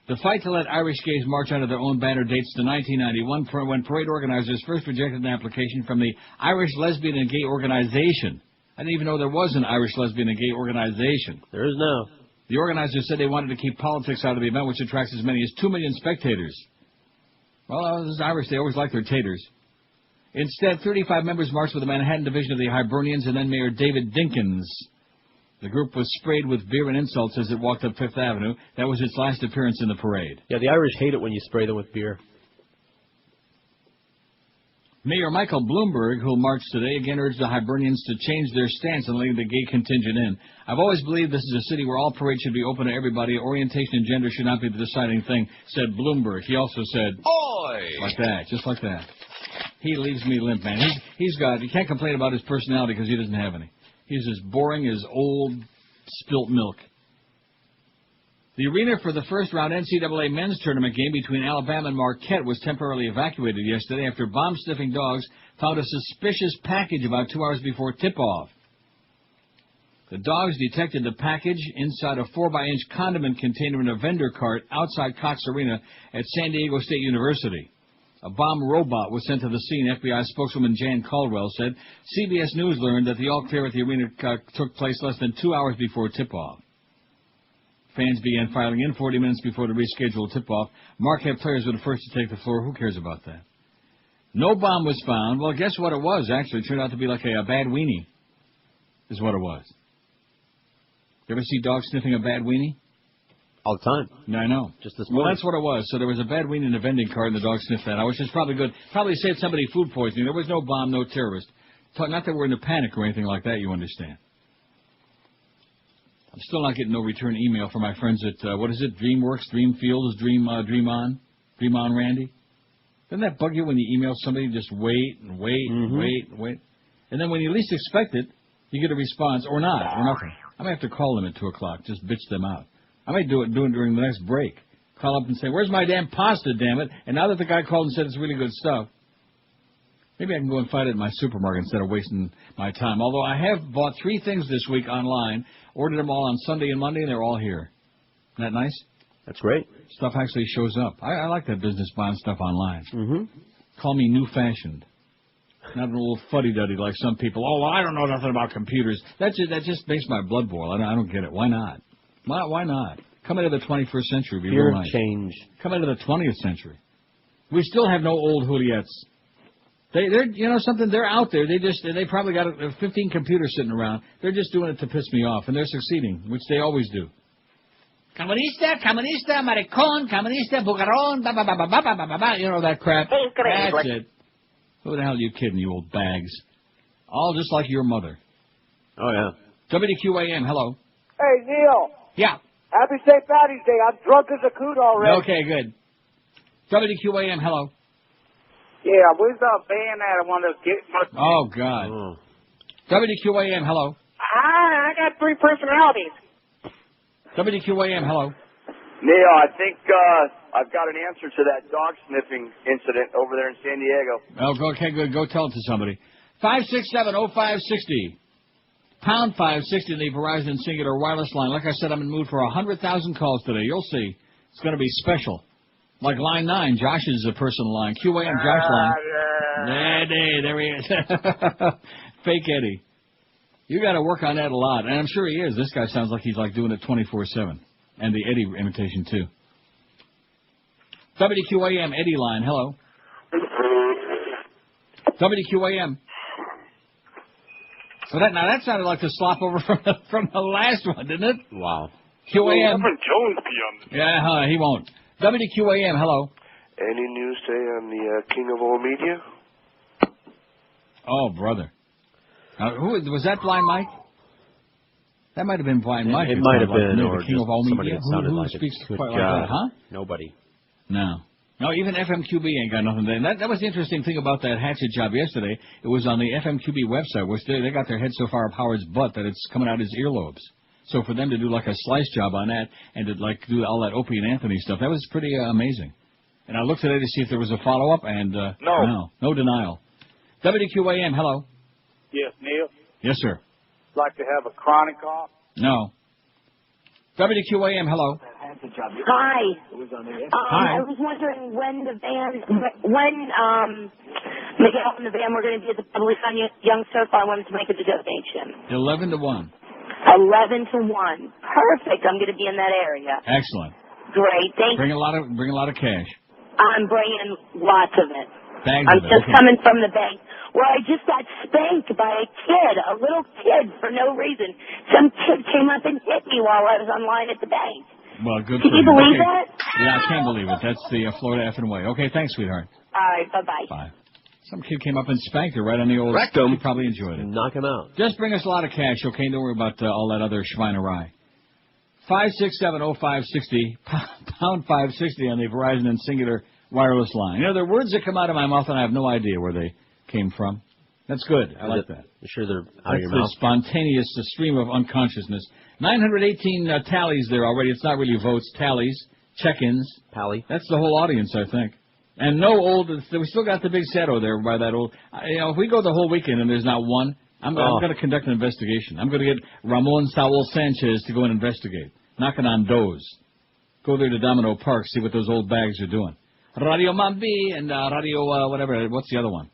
The fight to let Irish gays march under their own banner dates to 1991 when parade organizers first rejected an application from the Irish Lesbian and Gay Organization. I didn't even know there was an Irish Lesbian and Gay Organization. There is now. The organizers said they wanted to keep politics out of the event, which attracts as many as 2 million spectators. Well, this is Irish. They always like their taters. Instead, 35 members marched with the Manhattan Division of the Hibernians and then Mayor David Dinkins. The group was sprayed with beer and insults as it walked up Fifth Avenue. That was its last appearance in the parade. Yeah, the Irish hate it when you spray them with beer. Mayor Michael Bloomberg, who will march today, again urged the Hibernians to change their stance on letting the gay contingent in. I've always believed this is a city where all parades should be open to everybody. Orientation and gender should not be the deciding thing, said Bloomberg. He also said, oi! Like that, just like that. He leaves me limp, man. You can't complain about his personality because he doesn't have any. He's as boring as old spilt milk. The arena for the first-round NCAA men's tournament game between Alabama and Marquette was temporarily evacuated yesterday after bomb-sniffing dogs found a suspicious package about 2 hours before tip-off. The dogs detected the package inside a 4-by-inch condiment container in a vendor cart outside Cox Arena at San Diego State University. A bomb robot was sent to the scene, FBI spokeswoman Jan Caldwell said. CBS News learned that the all-clear at the arena took place less than 2 hours before tip-off. Fans began filing in 40 minutes before the rescheduled tip-off. Marquette players were the first to take the floor. Who cares about that? No bomb was found. Well, guess what it was, actually? It turned out to be like a bad weenie, is what it was. You ever see dogs sniffing a bad weenie? All the time. Yeah, I know. Just this morning. Well, that's what it was. So there was a bad weenie in a vending cart, and the dog sniffed that out, which is probably good. Probably saved somebody food poisoning. There was no bomb, no terrorist. Not that we're in a panic or anything like that, you understand. I'm still not getting no return email from my friends at, what is it, DreamWorks, Dreamfields, Dream On Randy? Doesn't that bug you when you email somebody? Just wait and wait and wait and wait. And then when you least expect it, you get a response or not, or nothing. I might have to call them at 2 o'clock, just bitch them out. I might do it during the next break. Call up and say, where's my damn pasta, damn it? And now that the guy called and said it's really good stuff, maybe I can go and find it in my supermarket instead of wasting my time. Although I have bought 3 things this week online, ordered them all on Sunday and Monday, and they're all here. Isn't that nice? That's great. Stuff actually shows up. I like that business buying stuff online. Mm-hmm. Call me new-fashioned. Not an old fuddy-duddy like some people. Oh, well, I don't know nothing about computers. That just makes my blood boil. I don't get it. Why not? Why not? Come into the 21st century. Be real nice. Change. Come into the 20th century. We still have no old Juliettes. They're you know something. They're out there. They probably got 15 computers sitting around. They're just doing it to piss me off, and they're succeeding, which they always do. Comunista, maricón, comunista, bugarón, ba ba ba ba ba ba ba ba. You know that crap. That's it. Who the hell are you kidding, you old bags? All just like your mother. Oh, yeah. WQAM, hello. Hey, Neil. Yeah. Happy St. Patty's Day. I'm drunk as a coot already. Okay, good. WQAM, hello. Yeah, where's the band at? I want to get my... Oh, God. Oh. WQAM, hello. I got 3 personalities. WQAM, hello. Neil, I think I've got an answer to that dog sniffing incident over there in San Diego. Oh, okay, good. Go tell it to somebody. 567-0560. Pound 560 in the Verizon Singular Wireless line. Like I said, I'm in the mood for 100,000 calls today. You'll see. It's going to be special. Like line 9, Josh's personal line. QAM, Josh line. There he is. Fake Eddie. You got to work on that a lot, and I'm sure he is. This guy sounds like he's like doing it 24/7. And the Eddie imitation, too. WQAM, Eddie line, hello. WQAM. So that sounded like the slop over from the last one, didn't it? Wow. QAM. Jones be on the... Yeah, he won't. WQAM, hello. Any news today on the King of All Media? Oh, brother. Who was that, Blind Mike? That might have been Blind Mike. It might have been, or the King of All somebody Media. that sounded Who like speaks it. quite like that, huh? Nobody. No, even FMQB ain't got nothing there. That was the interesting thing about that hatchet job yesterday. It was on the FMQB website, which they got their head so far up Howard's butt that it's coming out his earlobes. So for them to do like a slice job on that and to like do all that Opie and Anthony stuff, that was pretty amazing. And I looked today to see if there was a follow-up, and no denial. WQAM, hello. Yes, Neil. Yes, sir. Like to have a chronic off? No. WQAM, hello. Hi. Hi. I was wondering when Miguel and the van were going to be at the Public on Young Surf. I wanted to make a donation. 11 to 1. 11 to 1. Perfect. I'm going to be in that area. Excellent. Great. Thank you. Bring a lot of cash. I'm bringing lots of it. Bags I'm of it. just Okay. coming from the bank. Well, I just got spanked by a little kid, for no reason. Some kid came up and hit me while I was online at the bank. Well, good Can for you you. believe Okay. that? Yeah, I can't believe it. That's the Florida effing way. Okay, thanks, sweetheart. All right, bye-bye. Bye. Some kid came up and spanked her right on the old... Wrecked him. He probably enjoyed it. Knock him out. Just bring us a lot of cash, okay? Don't worry about all that other schweinerei. 567-0560, pound 560 on the Verizon and Singular Wireless line. You know, there are words that come out of my mouth, and I have no idea where they came from. That's good. I like that. You sure they're out of your mouth? That's the spontaneous stream of unconsciousness. 918 tallies there already. It's not really votes. Tallies. Check-ins. Tally. That's the whole audience, I think. And no old... We still got the big shadow there by that old... if we go the whole weekend and there's not one, I'm going to conduct an investigation. I'm going to get Ramon Saul Sanchez to go and investigate. Knocking on doors. Go there to Domino Park, see what those old bags are doing. Radio Mambi and Radio... whatever. What's the other one?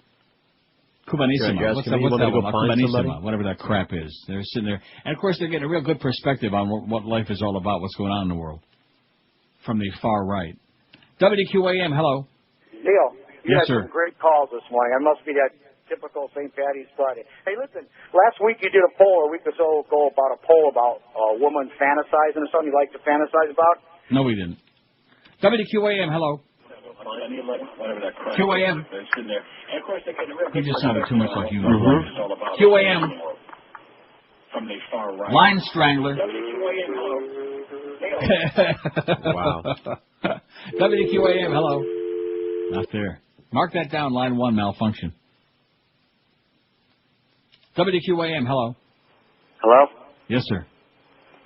Cubanissima. What's that one? Cubanissima, whatever that crap is. They're sitting there. And, of course, they're getting a real good perspective on what life is all about, what's going on in the world. From the far right. WQAM, hello. Neil, you yes, had sir. some great calls this morning. I must be that typical St. Patty's Friday. Hey, listen, last week you did a poll, or a week or so ago, about a poll about a woman fantasizing or something you like to fantasize about. No, we didn't. WQAM, hello. QAM. He just sounded too much like you. QAM. Line strangler. Wow. WQAM, hello. Not there. Mark that down, line 1, malfunction. WQAM, hello. Hello? Yes, sir.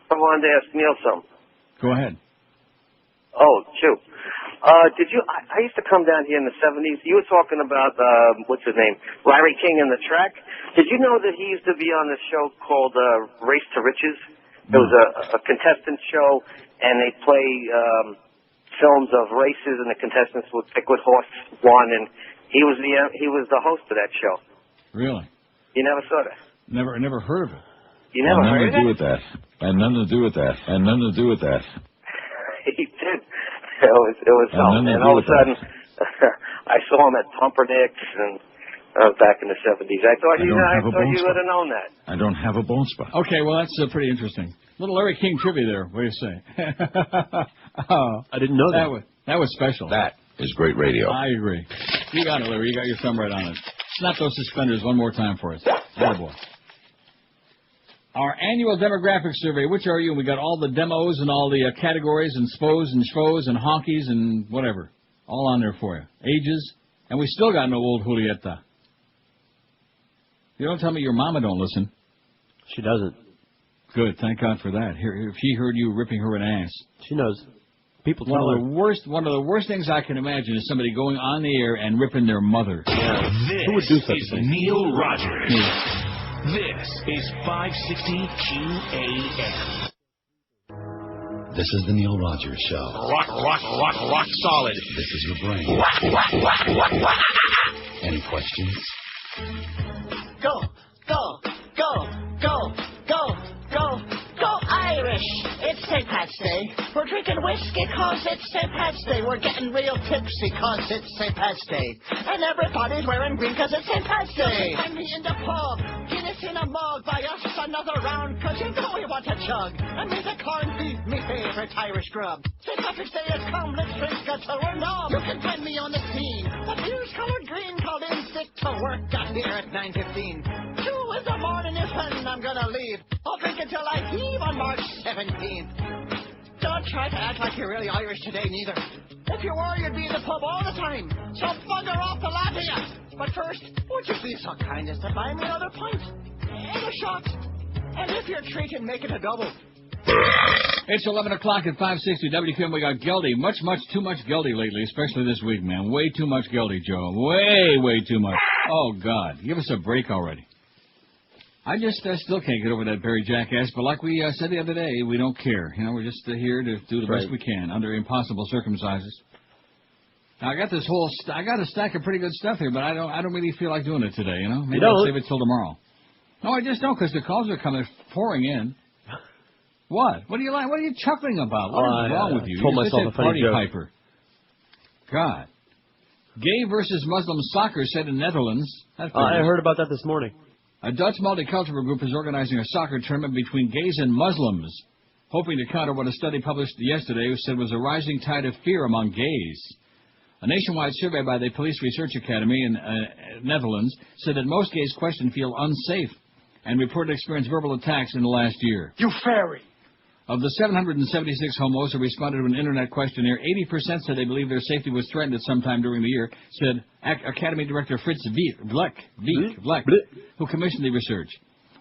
I wanted to ask Neil something. Go ahead. Oh, shoot. I used to come down here in the 70s. You were talking about, what's his name? Larry King and the track. Did you know that he used to be on this show called Race to Riches? It was a contestant show, and they play films of races, and the contestants would pick what horse won, and he was the host of that show. Really? You never saw that? Never heard of it. You never heard of it? Nothing to do with that. And nothing to do with that. And nothing to do with that. He did. It was something. And all of a sudden, I saw him at Pumpernicks, and back in the 70s. I thought you would have known that. I don't have a bone spot. Okay, well, that's pretty interesting. Little Larry King trivia there. What do you say? I didn't know that. That was special. That is great radio. I agree. You got it, Larry. You got your thumb right on it. Snap those suspenders one more time for us. Attaboy. Our annual demographic survey, which are you? We got all the demos and all the categories and spos and schvos and honkies and whatever. All on there for you. Ages. And we still got no old Julieta. You don't tell me your mama don't listen. She doesn't. Good. Thank God for that. If she heard you ripping her an ass. She knows. People tell one her. of the worst things I can imagine is somebody going on the air and ripping their mother. This Who would do such is a thing? Neil Rogers. This is 560 QAM. This is the Neil Rogers Show. Rock solid. This is your brain. Any questions? Go, go, go, go, go, go, go Irish! It's St. Pat's Day. We're drinking whiskey 'cause it's St. Pat's Day. We're getting real tipsy 'cause it's St. Pat's Day. And everybody's wearing green 'cause it's St. Pat's Day. Find me in the pub. Guinness in a mug. Buy us another round 'cause you know we want to chug. And me the corned beef, me favorite Irish grub. St. Patrick's Day has come. Let's drink until we're numb. You can find me on the scene. The beer's colored green. Called in sick to work. Got here at 9:15. 2 in the morning is when I'm gonna leave. I'll drink until I heave on March 17th. Don't try to act like you're really Irish today, neither. If you were, you'd be in the pub all the time. So bugger off the lot of you. But first, would you be so kind as to buy me another pint? And a shot. And if you're treating, make it a double. It's 11 o'clock at 560 WQAM. We got Geldy. Much too much Geldy lately, especially this week, man. Way too much Geldy, Joe. Way too much. Oh, God. Give us a break already. I still can't get over that Barry jackass, but like we said the other day, we don't care. You know, we're just here to do the best we can under impossible circumstances. Now, I got a stack of pretty good stuff here, but I don't really feel like doing it today, you know? Maybe I'll save it till tomorrow. No, I just don't, because the calls are pouring in. What? What are you chuckling about? What is wrong with you? Told You're myself just a funny joke. piper. God. Gay versus Muslim soccer set in Netherlands. I heard about that this morning. A Dutch multicultural group is organizing a soccer tournament between gays and Muslims, hoping to counter what a study published yesterday said was a rising tide of fear among gays. A nationwide survey by the Police Research Academy in Netherlands said that most gays questioned feel unsafe and reported experienced verbal attacks in the last year. You fairy! Of the 776 homos who responded to an internet questionnaire, 80% said they believe their safety was threatened at some time during the year, said Academy Director Fritz Vleck, who commissioned the research.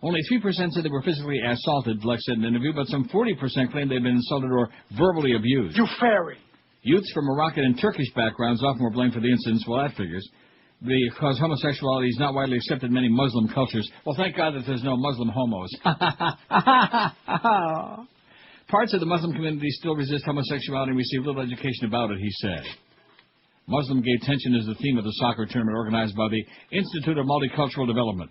Only 3% said they were physically assaulted, Vleck said in an interview, but some 40% claimed they'd been insulted or verbally abused. You fairy! Youths from Moroccan and Turkish backgrounds often were blamed for the incidents. Well, that figures. Because homosexuality is not widely accepted in many Muslim cultures. Well, thank God that there's no Muslim homos. Parts of the Muslim community still resist homosexuality and receive little education about it, he said. Muslim-gay tension is the theme of the soccer tournament organized by the Institute of Multicultural Development.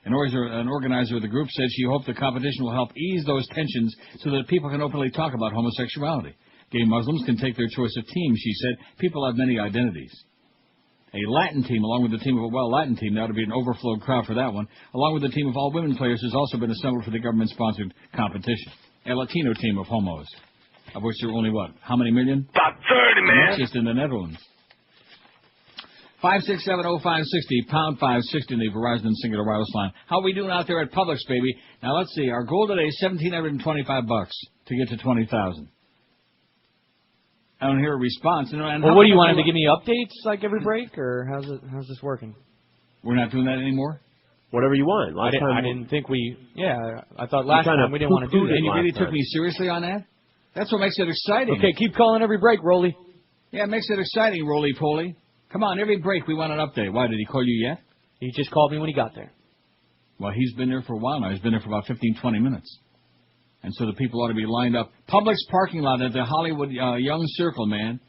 An organizer of the group said she hoped the competition will help ease those tensions so that people can openly talk about homosexuality. Gay Muslims can take their choice of teams, she said. People have many identities. A Latin team, along with the team of a Latin team, now to be an overflowed crowd for that one, along with the team of all women players, has also been assembled for the government-sponsored competition. A Latino team of homos, of which there are only, how many million? About 30, man. That's just in the Netherlands. 5670560, pound 560 in the Verizon and Singular Wireless line. How are we doing out there at Publix, baby? Now, let's see. Our goal today is $1,725 to get to 20,000. I don't hear a response. And well, what do you want him to give me updates like every break, or how's this working? We're not doing that anymore? Whatever you want. I didn't think we... Yeah, I thought last time we didn't want to do that. And you really took me seriously on that? That's what makes it exciting. Okay, keep calling every break, Rolly. Yeah, it makes it exciting, Roly-Poly. Come on, every break we want an update. Why, did he call you yet? He just called me when he got there. Well, he's been there for a while now. He's been there for about 15, 20 minutes. And so the people ought to be lined up. Publix parking lot at the Hollywood Young Circle, man.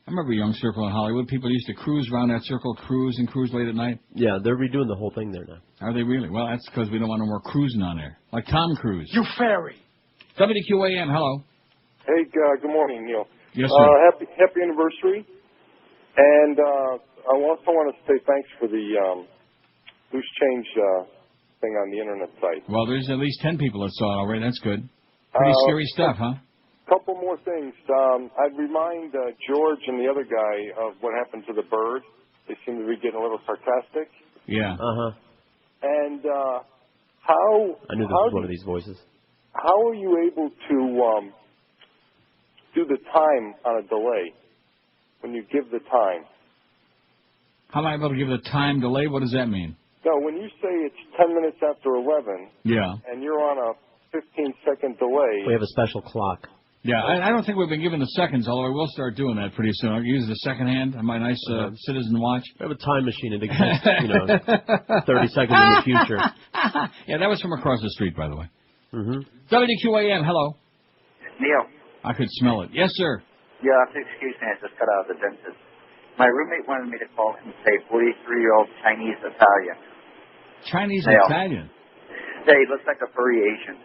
I remember Young Circle in Hollywood. People used to cruise around that circle, cruise late at night. Yeah, they're redoing the whole thing there now. Are they really? Well, that's because we don't want no more cruising on there. Like Tom Cruise. You fairy. WQAM, hello. Hey, good morning, Neil. Yes, sir. Happy anniversary. And I also want to say thanks for the loose change thing on the internet site. Well, there's at least 10 people that saw it already. That's good. Pretty scary stuff, huh? Couple more things. I'd remind George and the other guy of what happened to the bird. They seem to be getting a little sarcastic. Yeah. Uh-huh. And how... I knew this was one of these voices. How are you able to do the time on a delay when you give the time? How am I able to give the time delay? What does that mean? No, when you say it's 10 minutes after 11, yeah, and you're on a 15-second delay... We have a special clock. Yeah, I don't think we've been given the seconds, although I will start doing that pretty soon. I'll use the second hand on my nice citizen watch. We have a time machine in the 30 seconds in the future. Yeah, that was from across the street, by the way. Mm-hmm. WQAM, hello. Neil. I could smell it. Yes, sir. Yeah, excuse me, I just got out of the dentist. My roommate wanted me to call him and say 43-year-old Chinese Italian. Chinese male. Italian? Yeah, he looks like a furry Asian.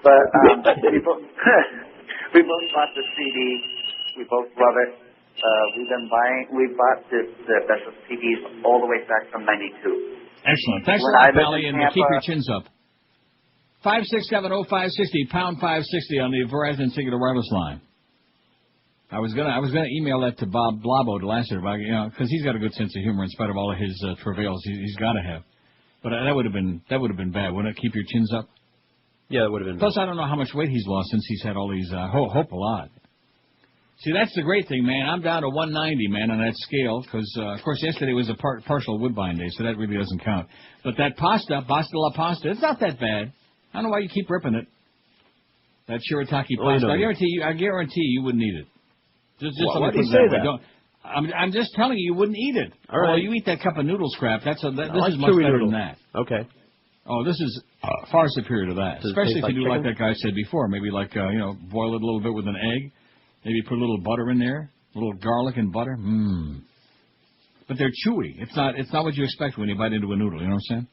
But we both bought the CD. We both love it. We bought the CDs all the way back from '92. Excellent. Thanks a lot, Pally, and keep your chins up. 5670560 pound 560 on the Verizon Singular Wireless line. I was gonna email that to Bob Blabo to last year, because he's got a good sense of humor in spite of all of his travails. He's got to have. But that would have been bad. Wouldn't it? Keep your chins up. Yeah, it would have been. Plus, I don't know how much weight he's lost since he's had all these. Hope a lot. See, that's the great thing, man. I'm down to 190, man, on that scale, because, of course, yesterday was a partial Woodbine day, so that really doesn't count. But that pasta la pasta, it's not that bad. I don't know why you keep ripping it. That shirataki pasta. I guarantee you wouldn't eat it. Just why do you say that? I'm just telling you wouldn't eat it. All right. Well, you eat that cup of noodles crap. This is much better than that. Okay. Oh, this is far superior to that. Does Especially if you do chicken? like that guy said before. Maybe boil it a little bit with an egg. Maybe put a little butter in there, a little garlic and butter. But they're chewy. It's not what you expect when you bite into a noodle. You know what I'm saying?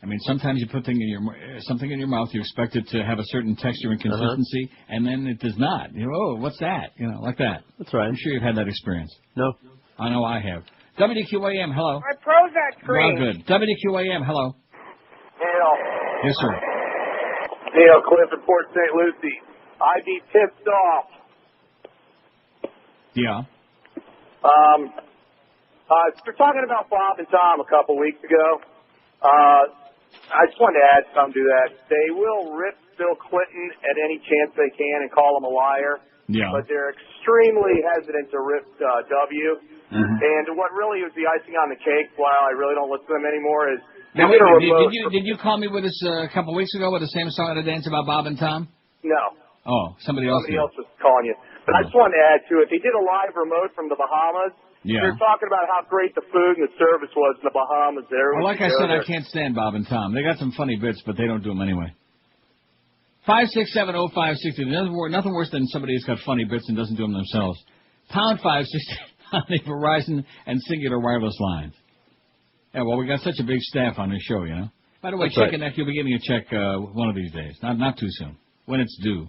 I mean, sometimes you put something in your mouth, you expect it to have a certain texture and consistency, and then it does not. Oh, what's that? Like that. That's right. I'm sure you've had that experience. No. I know I have. WQAM, hello. My Prozac cream. Well, good. WQAM, hello. Neil. Yes, sir. Neil, Cliff in Port St. Lucie. I'd be pissed off. Yeah. You're talking about Bob and Tom a couple weeks ago. I just wanted to add something to that. They will rip Bill Clinton at any chance they can and call him a liar. Yeah. But they're extremely hesitant to rip W. And what really was the icing on the cake, while I really don't listen to them anymore, is... Now, did you call me with us a couple weeks ago with the same song and dance about Bob and Tom? No. Oh, somebody else was calling you. But I just wanted to add to it. They did a live remote from the Bahamas. Yeah. They're talking about how great the food and the service was in the Bahamas. Well, like I said, I can't stand Bob and Tom. They got some funny bits, but they don't do them anyway. 5670560. Nothing worse than somebody who's got funny bits and doesn't do them themselves. Pound 560 on the Verizon and Singular Wireless lines. Yeah, well, we got such a big staff on this show, By the way, Chick and Neck, you'll be getting a check one of these days. Not too soon. When it's due.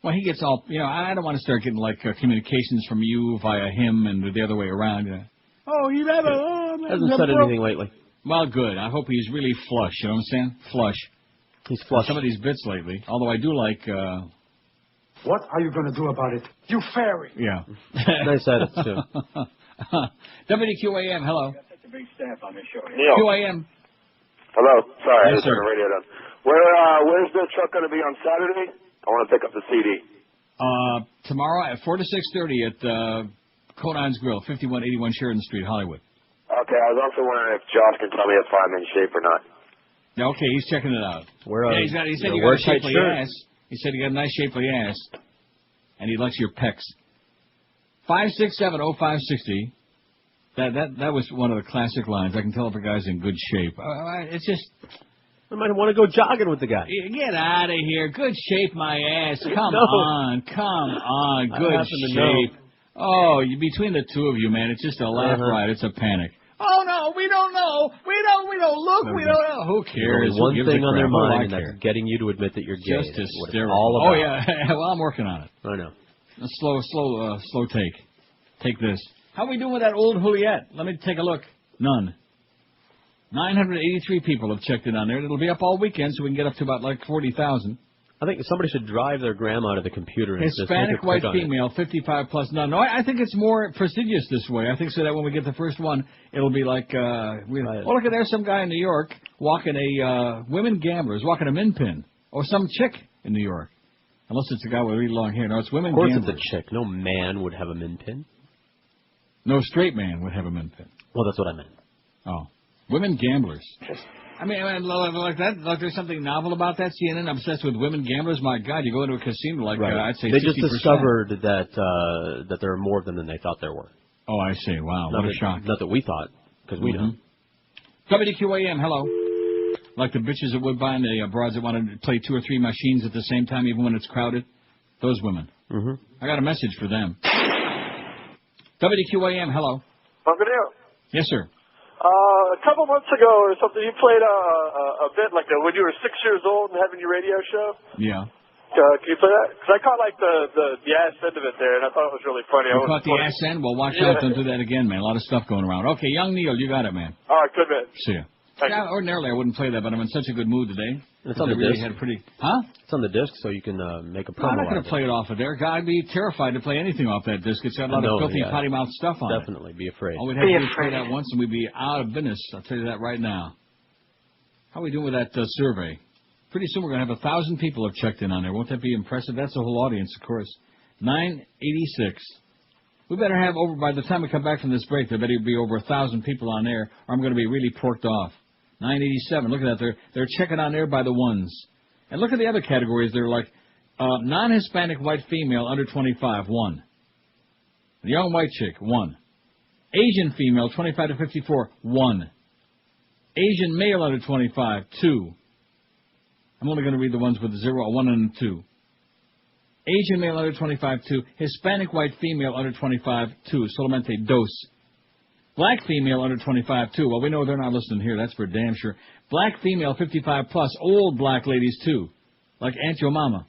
Well, he gets all, I don't want to start getting, communications from you via him and the other way around. Oh, he hasn't said anything lately. Well, good. I hope he's really flush, you know what I'm saying? Flush. He's flush. Some of these bits lately, although I do like... What are you going to do about it? You fairy. Yeah. Nice edits, too. WQAM, hello. Such a big staff on this show. Neil. QAM. Hello. Sorry, yes, I just turned the radio down. Where's the truck going to be on Saturday? I want to pick up the CD. Tomorrow at 4 to 6:30 at Conan's Grill, 5181 Sheridan Street, Hollywood. Okay, I was also wondering if Josh can tell me if I'm in shape or not. Yeah, okay, he's checking it out. He said you got a wear-tight shapely shirt. ass. He said you got a nice shapely ass, and he likes your pecs. 5670560. That was one of the classic lines. I can tell if a guy's in good shape. It's just. I might want to go jogging with the guy. Get out of here. Good shape, my ass. Come No. on. Good shape. Oh, between the two of you, man, it's just a laugh ride. It's a panic. Oh, no, we don't know. We don't look, we don't know. Who cares? There's one thing on their mind, and care? that's getting you to admit that you're gay. Just That's what it's hysterical. all about. Oh, yeah. Well, I'm working on it. I know. A slow take. Take this. How we doing with that old Juliet? Let me take a look. None. 983 people have checked in on there. It'll be up all weekend, so we can get up to about like 40,000. I think somebody should drive their grandma to the computer and Hispanic, white, female, 55 plus. No, I think it's more prestigious this way. I think so that when we get the first one, it'll be like, oh, look, there's some guy in New York walking women gamblers, walking a min pin. Or some chick in New York. Unless it's a guy with really long hair. No, it's women gamblers. Of course it's a chick. No man would have a min pin. No straight man would have a min pin. Well, that's what I meant. Oh. Women gamblers. I mean, like that. Like there's something novel about that. CNN obsessed with women gamblers. My God, you go into a casino like I'd say 60%. They just discovered that there are more of them than they thought there were. Oh, I see. Wow, what a shock. Not that we thought, because we don't. WQAM, hello. Like the bitches at Woodbine, the broads that want to play 2 or 3 machines at the same time, even when it's crowded. Those women. Mm-hmm. I got a message for them. WQAM, hello. Tom Jicha. Yes, sir. A couple months ago or something, you played a bit like when you were 6 years old and having your radio show. Yeah. Can you play that? Because I caught like the ass end of it there, and I thought it was really funny. You caught the ass end? Well, watch out. Don't do that again, man. A lot of stuff going around. Okay, young Neil, you got it, man. All right, good, man. See ya. Yeah, ordinarily, I wouldn't play that, but I'm in such a good mood today. It's on the really disc. Huh? It's on the disc, so you can make a promo. I'm not going to play it off of there. I'd be terrified to play anything off that disc. It's got a lot of filthy, potty mouth stuff on Definitely, be afraid. All we'd have to do is play that once, and we'd be out of business. I'll tell you that right now. How are we doing with that survey? Pretty soon we're going to have 1,000 people have checked in on there. Won't that be impressive? That's the whole audience, of course. 986. We better have over, by the time we come back from this break, there better be over 1,000 people on there, or I'm going to be really porked off. 987. Look at that. They're checking on there by the ones. And look at the other categories. They're like non-Hispanic white female under 25, 1. Young white chick, 1. Asian female, 25 to 54, 1. Asian male under 25, 2. I'm only going to read the ones with the 0, 1, and 2. Asian male under 25, 2. Hispanic white female under 25, 2. Solamente dos. Black female under 25, 2. Well, we know they're not listening here. That's for damn sure. Black female 55 plus. Old black ladies, 2. Like Aunt Your Mama.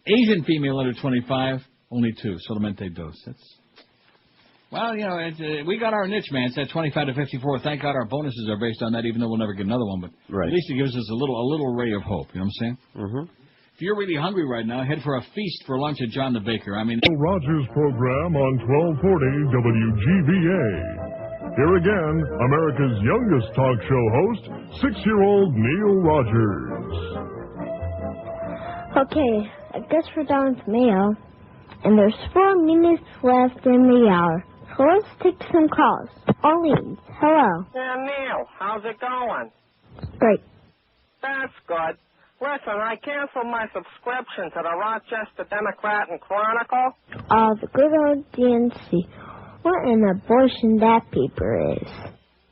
Asian female under 25, only 2. Solamente dos. Well, you know, we got our niche, man. It's at 25 to 54. Thank God our bonuses are based on that, even though we'll never get another one. But at least it gives us a little ray of hope. You know what I'm saying? Mm-hmm. If you're really hungry right now, head for a feast for lunch at John the Baker. I mean, Rogers program on 1240 WGVA. Here again, America's youngest talk show host, 6-year-old Neil Rogers. Okay, I guess we're done with mail, and there's 4 minutes left in the hour. So let's take some calls. Orleans, hello. Yeah, Neil, how's it going? Great. That's good. Listen, I canceled my subscription to the Rochester Democrat and Chronicle. The good old DNC. What an abortion that paper is.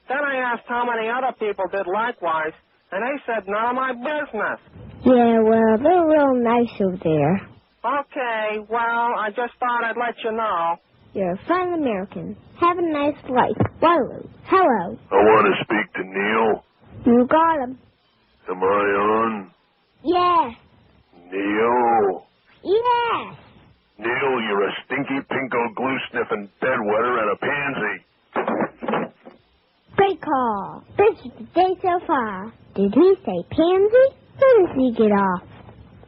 Then I asked how many other people did likewise, and they said none of my business. Yeah, well, they're real nice over there. Okay, well, I just thought I'd let you know. You're a fine American. Have a nice life. Waterloo, hello. I want to speak to Neil. You got him. Am I on? Yes. Neil. Yes. Neil, you're a stinky, pinko, glue-sniffing bedwetter and a pansy. Great call. Best of the day so far. Did he say pansy? Where does he get off?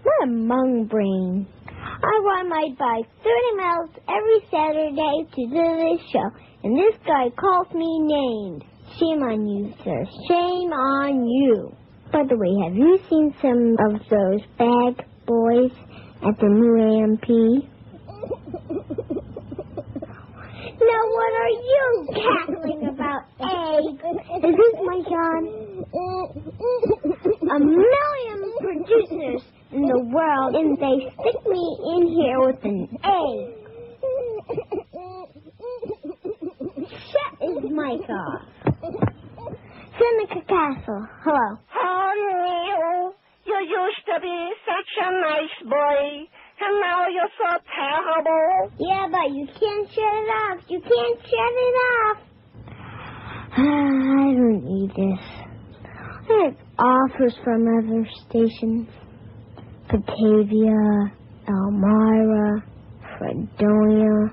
What a mung brain. I might buy 30 miles every Saturday to do this show, and this guy calls me names. Shame on you, sir. Shame on you. By the way, have you seen some of those bag boys at the new AMP. Now what are you cackling about, eggs? Is this my son? 1,000,000 producers in the world, and they stick me in here with an egg. Shut his mic off. Seneca Castle, hello. Oh, Neil, you used to be such a nice boy, and now you're so terrible. Yeah, but you can't shut it off. You can't shut it off. I don't need this. I have offers from other stations. Batavia, Elmira, Fredonia.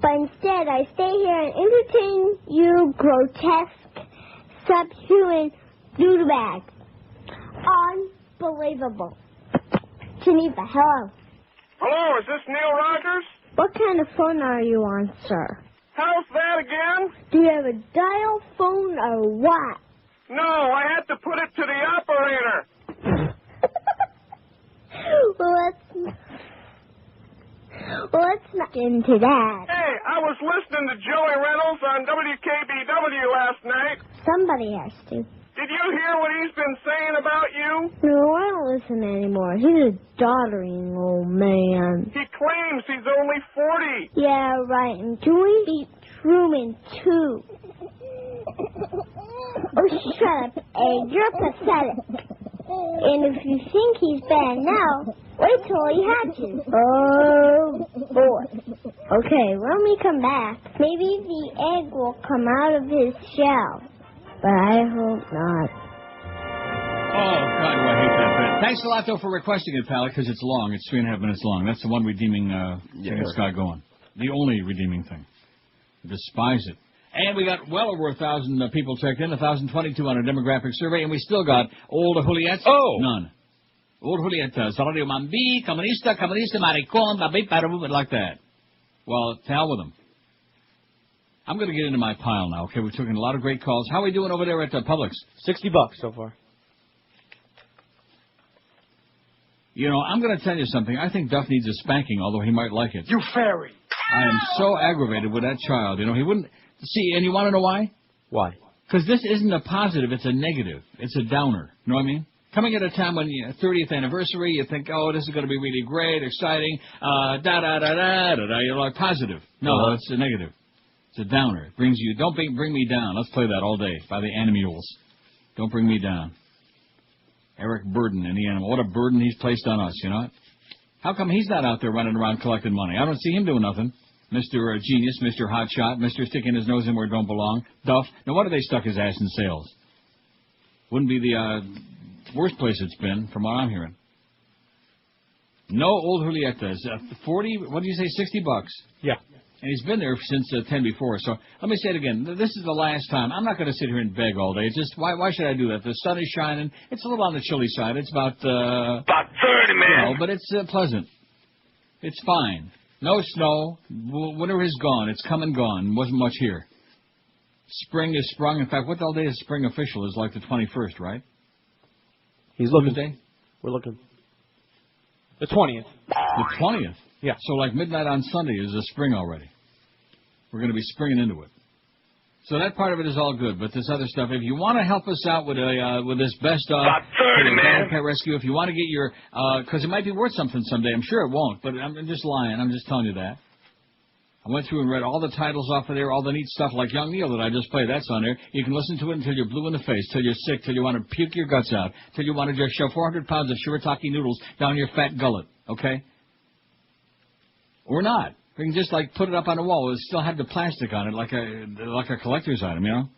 But instead, I stay here and entertain you grotesque, subhuman doodlebags. Unbelievable. Geneva, hello. Hello, is this Neil Rogers? What kind of phone are you on, sir? How's that again? Do you have a dial phone or what? No, I had to put it to the operator. Well, let's not get into that. Hey, I was listening to Joey Reynolds on WKBW last night. Somebody has to. Did you hear what he's been saying about you? No, I don't listen anymore. He's a doddering old man. He claims he's only 40. Yeah, right. And Dewey beat Truman, too. Oh, shut up, Egg. You're pathetic. And if you think he's bad now, wait till he had you. Oh, boy. Okay, when we come back, maybe the egg will come out of his shell. But I hope not. Oh, God, I hate that bit. Thanks a lot, though, for requesting it, pal, because it's long. It's 3.5 minutes long. That's the one redeeming thing that's got going. The only redeeming thing. I despise it. And we got well over 1,000 people checked in, 1,022 on our demographic survey, and we still got old Juliet. Oh! None. Old Julieta, Salario Mambi, Comunista, Maricón, Babi, Parabu, like that. Well, to hell with them. I'm going to get into my pile now, okay? We've taken a lot of great calls. How are we doing over there at Publix? $60 so far. You know, I'm going to tell you something. I think Duff needs a spanking, although he might like it. You fairy! I am so aggravated with that child. You know, he wouldn't... See, and you want to know why? Why? Because this isn't a positive, it's a negative. It's a downer. You know what I mean? Coming at a time when 30th anniversary, you think, oh, this is going to be really great, exciting, you're like positive. No, it's a negative. It's a downer. It brings you, don't bring me down. Let's play that all day by the Animals. Don't bring me down. Eric Burden and the Animal. What a burden he's placed on us, you know? How come he's not out there running around collecting money? I don't see him doing nothing. Mr. Genius, Mr. Hotshot, Mr. Sticking his nose in where it don't belong, Duff. No wonder they stuck his ass in sales. Wouldn't be the worst place it's been, from what I'm hearing. No old Julietas. 40, what did you say, $60? Yeah. And he's been there since 10 before. So let me say it again. This is the last time. I'm not going to sit here and beg all day. It's just, why should I do that? The sun is shining. It's a little on the chilly side. It's about 30, man. You know, but it's pleasant. It's fine. No snow. Winter is gone. It's come and gone. Wasn't much here. Spring is sprung. In fact, what all day is spring official? Is like the 21st, right? He's looking. Tuesday? We're looking. The 20th. The 20th? Yeah. So like midnight on Sunday is the spring already. We're going to be springing into it. So that part of it is all good, but this other stuff, if you want to help us out with this best about 30, man. Pet Rescue, if you want to get your, because it might be worth something someday. I'm sure it won't, but I'm just lying. I'm just telling you that. I went through and read all the titles off of there, all the neat stuff like Young Neil that I just played. That's on there. You can listen to it until you're blue in the face, till you're sick, till you want to puke your guts out, till you want to just shove 400 pounds of shirataki noodles down your fat gullet, okay? Or not. We can just like put it up on the wall. It'll still have the plastic on it, like a collector's item, you know,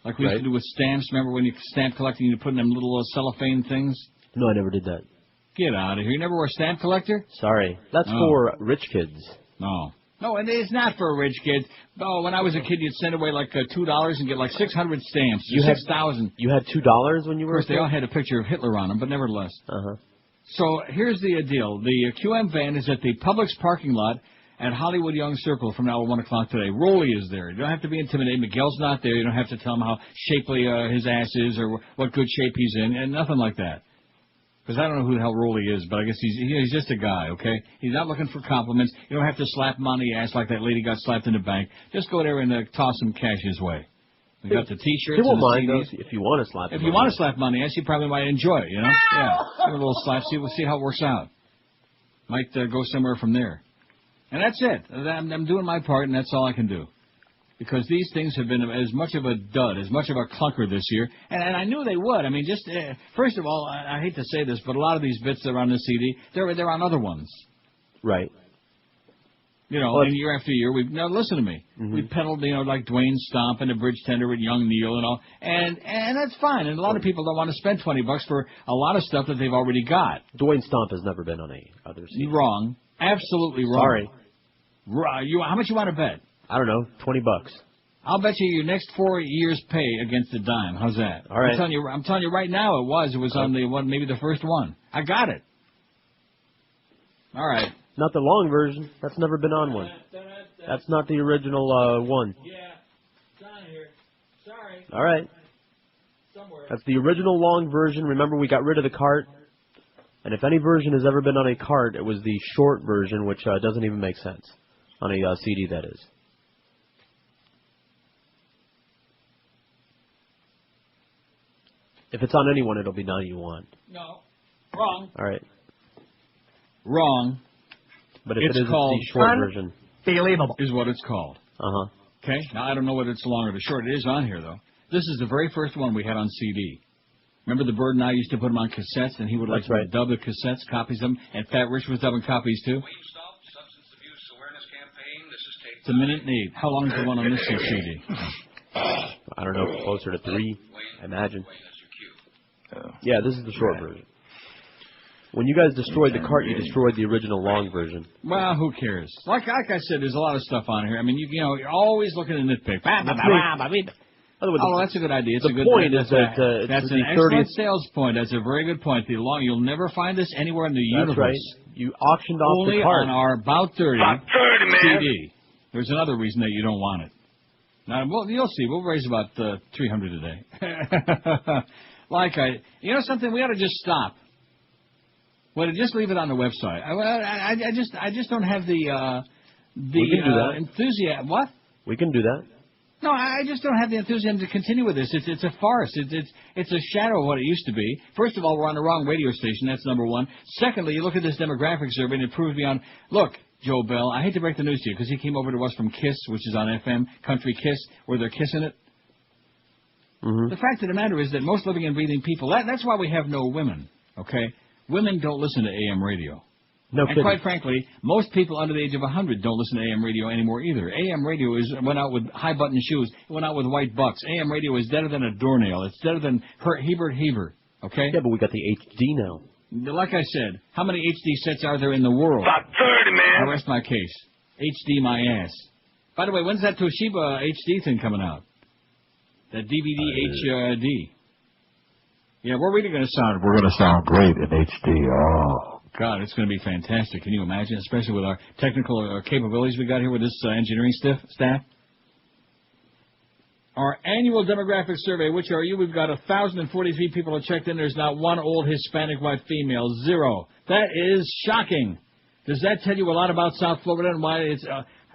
like we used to do with stamps. Remember when you stamp collecting, you put in them little cellophane things? No, I never did that. Get out of here! You never were a stamp collector? Sorry, that's for rich kids. No, and it's not for rich kids. Oh, when I was a kid, you'd send away like $2 and get like 600 stamps. You had 6,000. You had $2 when you were. Of course, they all had a picture of Hitler on them, but nevertheless. Uh-huh. So here's the deal: the QM van is at the Publix parking lot at Hollywood Young Circle from now at 1 o'clock today. Rolly is there. You don't have to be intimidated. Miguel's not there. You don't have to tell him how shapely his ass is or what good shape he's in, and nothing like that. Because I don't know who the hell Rolly is, but I guess he's just a guy, okay? He's not looking for compliments. You don't have to slap him on the ass like that lady got slapped in the bank. Just go there and toss some cash his way. We got the T-shirts. He won't and the mind CDs. those if you want to slap him. If you want to slap him on the ass, you probably might enjoy it, you know? Yeah. Give it a little slap. See how it works out. Might go somewhere from there. And that's it. I'm doing my part, and that's all I can do. Because these things have been as much of a dud, as much of a clunker this year. And I knew they would. I mean, just, first of all, I hate to say this, but a lot of these bits that are on the CD, they're on other ones. Right. You know, and year after year, now listen to me. Mm-hmm. We peddled, like Dwayne Stomp and the Bridge Tender with Young Neil and all. And that's fine. And a lot of people don't want to spend $20 for a lot of stuff that they've already got. Dwayne Stomp has never been on any other CD. Wrong. Absolutely wrong. Sorry. How much you want to bet? I don't know, $20. I'll bet you your next 4 years' pay against a dime. How's that? All right. I'm telling you right now, it was on the one, maybe the first one. I got it. All right. Not the long version. That's never been on one. That's not the original one. Yeah, it's on here. Sorry. All right. Somewhere. That's the original long version. Remember, we got rid of the cart. And if any version has ever been on a cart, it was the short version, which doesn't even make sense. On a CD, that is. If it's on anyone, it'll be 91. No. Wrong. All right. Wrong. But if it is the short version. Unbelievable. Is what it's called. Uh-huh. Okay? Now, I don't know whether it's long or the short. It is on here, though. This is the very first one we had on CD. Remember the Bird and I used to put them on cassettes, and he would like to dub the cassettes, copies them, and Fat Rich was dubbing copies, too? It's 1:08. How long is the one on this CD? I don't know, closer to 3, I imagine. Yeah, this is the short version. When you guys destroyed the cart, you destroyed the original long version. Well, who cares? Like I said, there's a lot of stuff on here. I mean, you're always looking to nitpick. Oh, that's a good idea. It's a good point is that that's an excellent sales point. That's a very good point. You'll never find this anywhere in the universe. That's right. You auctioned off only the cart. On our About 30 man. CD. There's another reason that you don't want it. Now, you'll see. We'll raise about 300 a day. You know something? We ought to just stop. Well, just leave it on the website. I just don't have the enthusiasm. What? We can do that. No, I just don't have the enthusiasm to continue with this. It's a farce. It's a shadow of what it used to be. First of all, we're on the wrong radio station. That's number one. Secondly, you look at this demographic survey and it proves beyond. Look, Joe Bell, I hate to break the news to you because he came over to us from KISS, which is on FM, Country KISS, where they're kissing it. Mm-hmm. The fact of the matter is that most living and breathing people, that's why we have no women, okay? Women don't listen to AM radio. No and kidding. Quite frankly, most people under the age of 100 don't listen to AM radio anymore either. AM radio went out with high-button shoes. It went out with white bucks. AM radio is deader than a doornail. It's deader than Hebert Heber, okay? Yeah, but we got the HD now. Like I said, how many HD sets are there in the world? About 30, man. I rest my case. HD my ass. By the way, when's that Toshiba HD thing coming out? That DVD HD. Yeah, we're really going to sound. We're going to sound great in HD. Oh. God, it's going to be fantastic. Can you imagine? Especially with our technical capabilities we got here with this engineering staff. Our annual demographic survey, which are you? We've got 1,043 people have checked in. There's not one old Hispanic white female. 0. That is shocking. Does that tell you a lot about South Florida and why it's...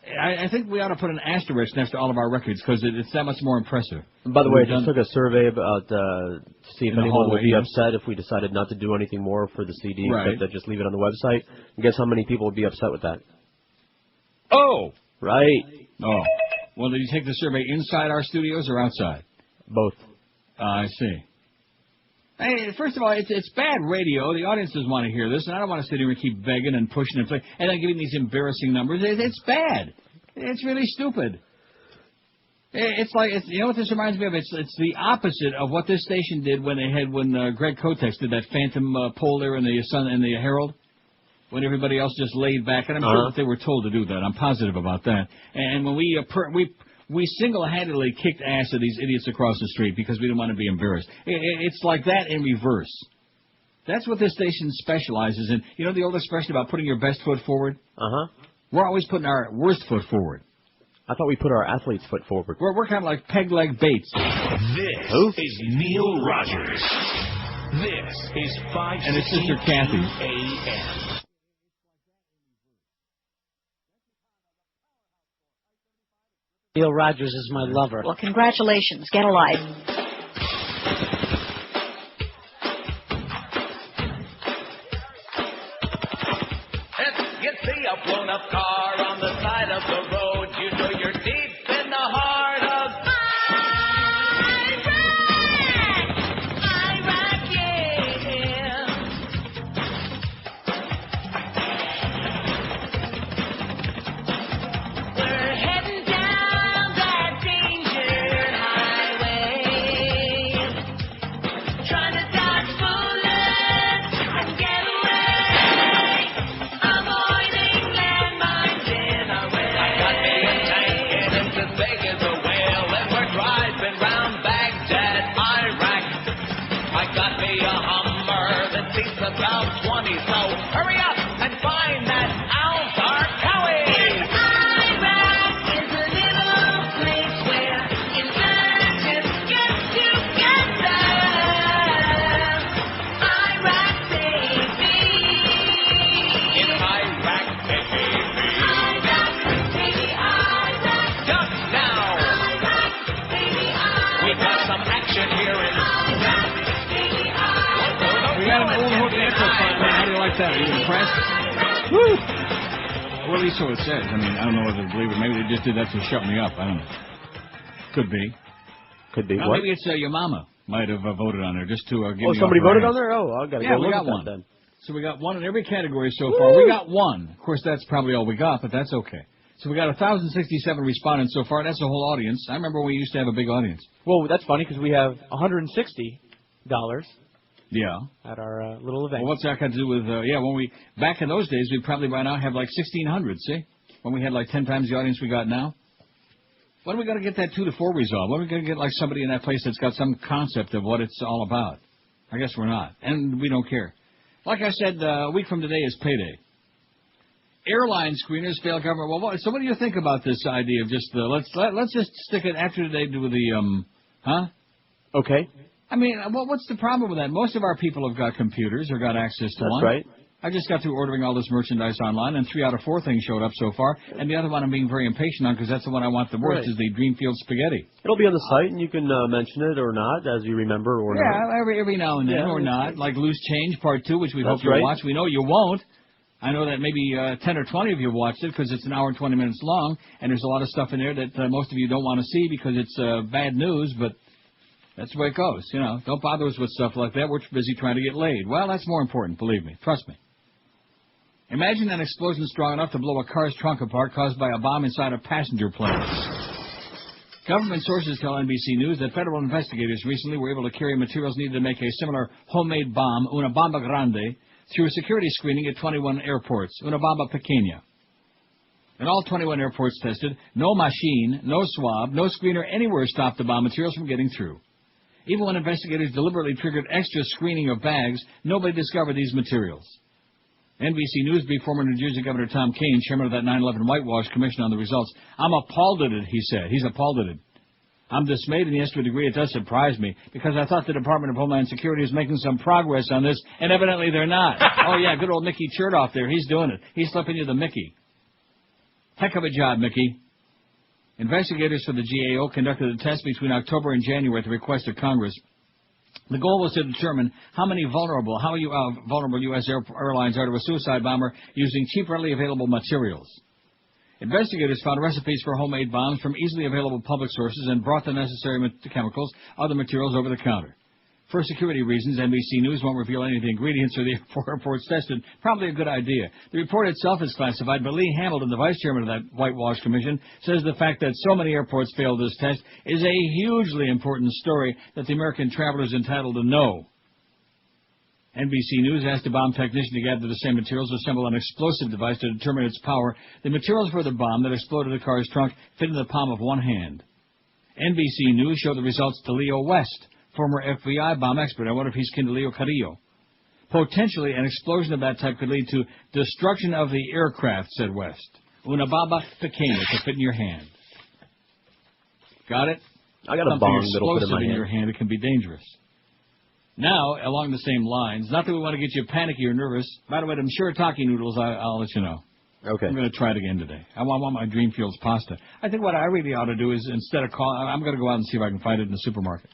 I think we ought to put an asterisk next to all of our records because it's that much more impressive. And by the way, I just took a survey about to see if anyone would be upset if we decided not to do anything more for the CD, but just leave it on the website. And guess how many people would be upset with that? Oh! Right. Oh. Well, did you take the survey inside our studios or outside? Both. I see. Hey, first of all, it's bad radio. The audience doesn't want to hear this, and I don't want to sit here and keep begging and pushing and then giving these embarrassing numbers. It's bad. It's really stupid. It's like you know what this reminds me of? It's the opposite of what this station did when Greg Kotex did that phantom poll there in the Sun and the Herald. When everybody else just laid back, and I'm sure that they were told to do that. I'm positive about that. And when we single-handedly kicked ass at these idiots across the street because we didn't want to be embarrassed. It's like that in reverse. That's what this station specializes in. You know the old expression about putting your best foot forward? Uh-huh. We're always putting our worst foot forward. I thought we put our athlete's foot forward. We're kind of like peg-leg baits. This is Neil Rogers. This is 560 and his sister Kathy. AM. Neil Rogers is my lover. Well, congratulations. Get a life. You see a blown-up car on the side of the road. You know you're deep in the heart of Iraq, yeah. We're heading down that danger highway, trying to dodge bullets and get away. Avoiding landmines in our way. I got me a tank and it's as big as a whale, and we're driving round Baghdad, Iraq. I got me a Hummer that seats about 20, so hurry up and find that Al-Zarqawi. Iraq is a little place where insurgents get together. Iraq, baby. In Iraq, baby. Iraq, baby, Iraq. Duck now. Iraq, baby, Iraq. We've got some action here in Iraq, baby, Iraq. We got an old hook echo finally. How do you like that? Are you impressed? Woo! Well, at least so it says. I mean, I don't know whether to believe it. Maybe they just did that to shut me up. I don't know. Could be. Could be. Well, What? maybe it's your mama might have voted on there just to give Oh, me somebody off her voted hands. on there? Oh, I got to Yeah, go we look got at that one. then. So we got one in every category so far. We got one. Of course, that's probably all we got, but that's okay. So we got 1,067 respondents so far. That's the whole audience. I remember when we used to have a big audience. Well, that's funny because we have $160 Yeah. at our little event. Well, what's that got to do with, when we, back in those days, we'd probably by now have like 1,600, see? When we had like 10 times the audience we got now. When are we going to get that 2 to 4 resolved? When are we going to get like somebody in that place that's got some concept of what it's all about? I guess we're not. And we don't care. Like I said, a week from today is payday. Airline screeners fail government. Well, so what do you think about this idea of just let's just stick it after today to the Okay. I mean, what's the problem with that? Most of our people have got computers or got access to That's one. right. I just got through ordering all this merchandise online, and 3 out of 4 things showed up so far. And the other one I'm being very impatient on because that's the one I want the worst Right. is the Dreamfield spaghetti. It'll be on the site, and you can mention it or not, as you remember, or not. Yeah, every now and then, Yeah, or not. Like Loose Change Part 2, which we That's hope you'll right. watch. We know you won't. I know that maybe 10 or 20 of you watched it because it's an hour and 20 minutes long, and there's a lot of stuff in there that most of you don't want to see because it's bad news, but that's the way it goes. You know, don't bother us with stuff like that. We're too busy trying to get laid. Well, that's more important, believe me. Trust me. Imagine an explosion strong enough to blow a car's trunk apart caused by a bomb inside a passenger plane. Government sources tell NBC News that federal investigators recently were able to carry materials needed to make a similar homemade bomb, una bomba grande, through security screening at 21 airports, una bomba pequeña. In all 21 airports tested, no machine, no swab, no screener anywhere stopped the bomb materials from getting through. Even when investigators deliberately triggered extra screening of bags, nobody discovered these materials. NBC News briefed former New Jersey Governor Tom Kane, chairman of that 9/11 Whitewash Commission, on the results. I'm appalled at it, he said. He's appalled at it. I'm dismayed, and yes, to a degree it does surprise me, because I thought the Department of Homeland Security was making some progress on this, and evidently they're not. Oh, yeah, good old Mickey Chertoff there. He's doing it. He's slipping you the Mickey. Heck of a job, Mickey. Investigators for the GAO conducted a test between October and January at the request of Congress. The goal was to determine how many vulnerable U.S. airlines are to a suicide bomber using cheap, readily available materials. Investigators found recipes for homemade bombs from easily available public sources and brought the necessary chemicals, other materials over the counter. For security reasons, NBC News won't reveal any of the ingredients or the airports tested. Probably a good idea. The report itself is classified, but Lee Hamilton, the vice chairman of that Whitewash Commission, says the fact that so many airports failed this test is a hugely important story that the American traveler is entitled to know. NBC News asked a bomb technician to gather the same materials to assemble an explosive device to determine its power. The materials for the bomb that exploded the car's trunk fit in the palm of one hand. NBC News showed the results to Leo West, former FBI bomb expert. I wonder if he's kin to Leo Carrillo. Potentially, an explosion of that type could lead to destruction of the aircraft, said West. Una baba pequeña to fit in your hand. Got it? I got a Something bomb that'll fit in explosive my in hand. your hand. It can be dangerous. Now, along the same lines, not that we want to get you panicky or nervous. By the way, them shirataki noodles, I'll let you know. Okay. I'm going to try it again today. I want my Dreamfields pasta. I think what I really ought to do is, instead of calling, I'm going to go out and see if I can find it in the supermarket.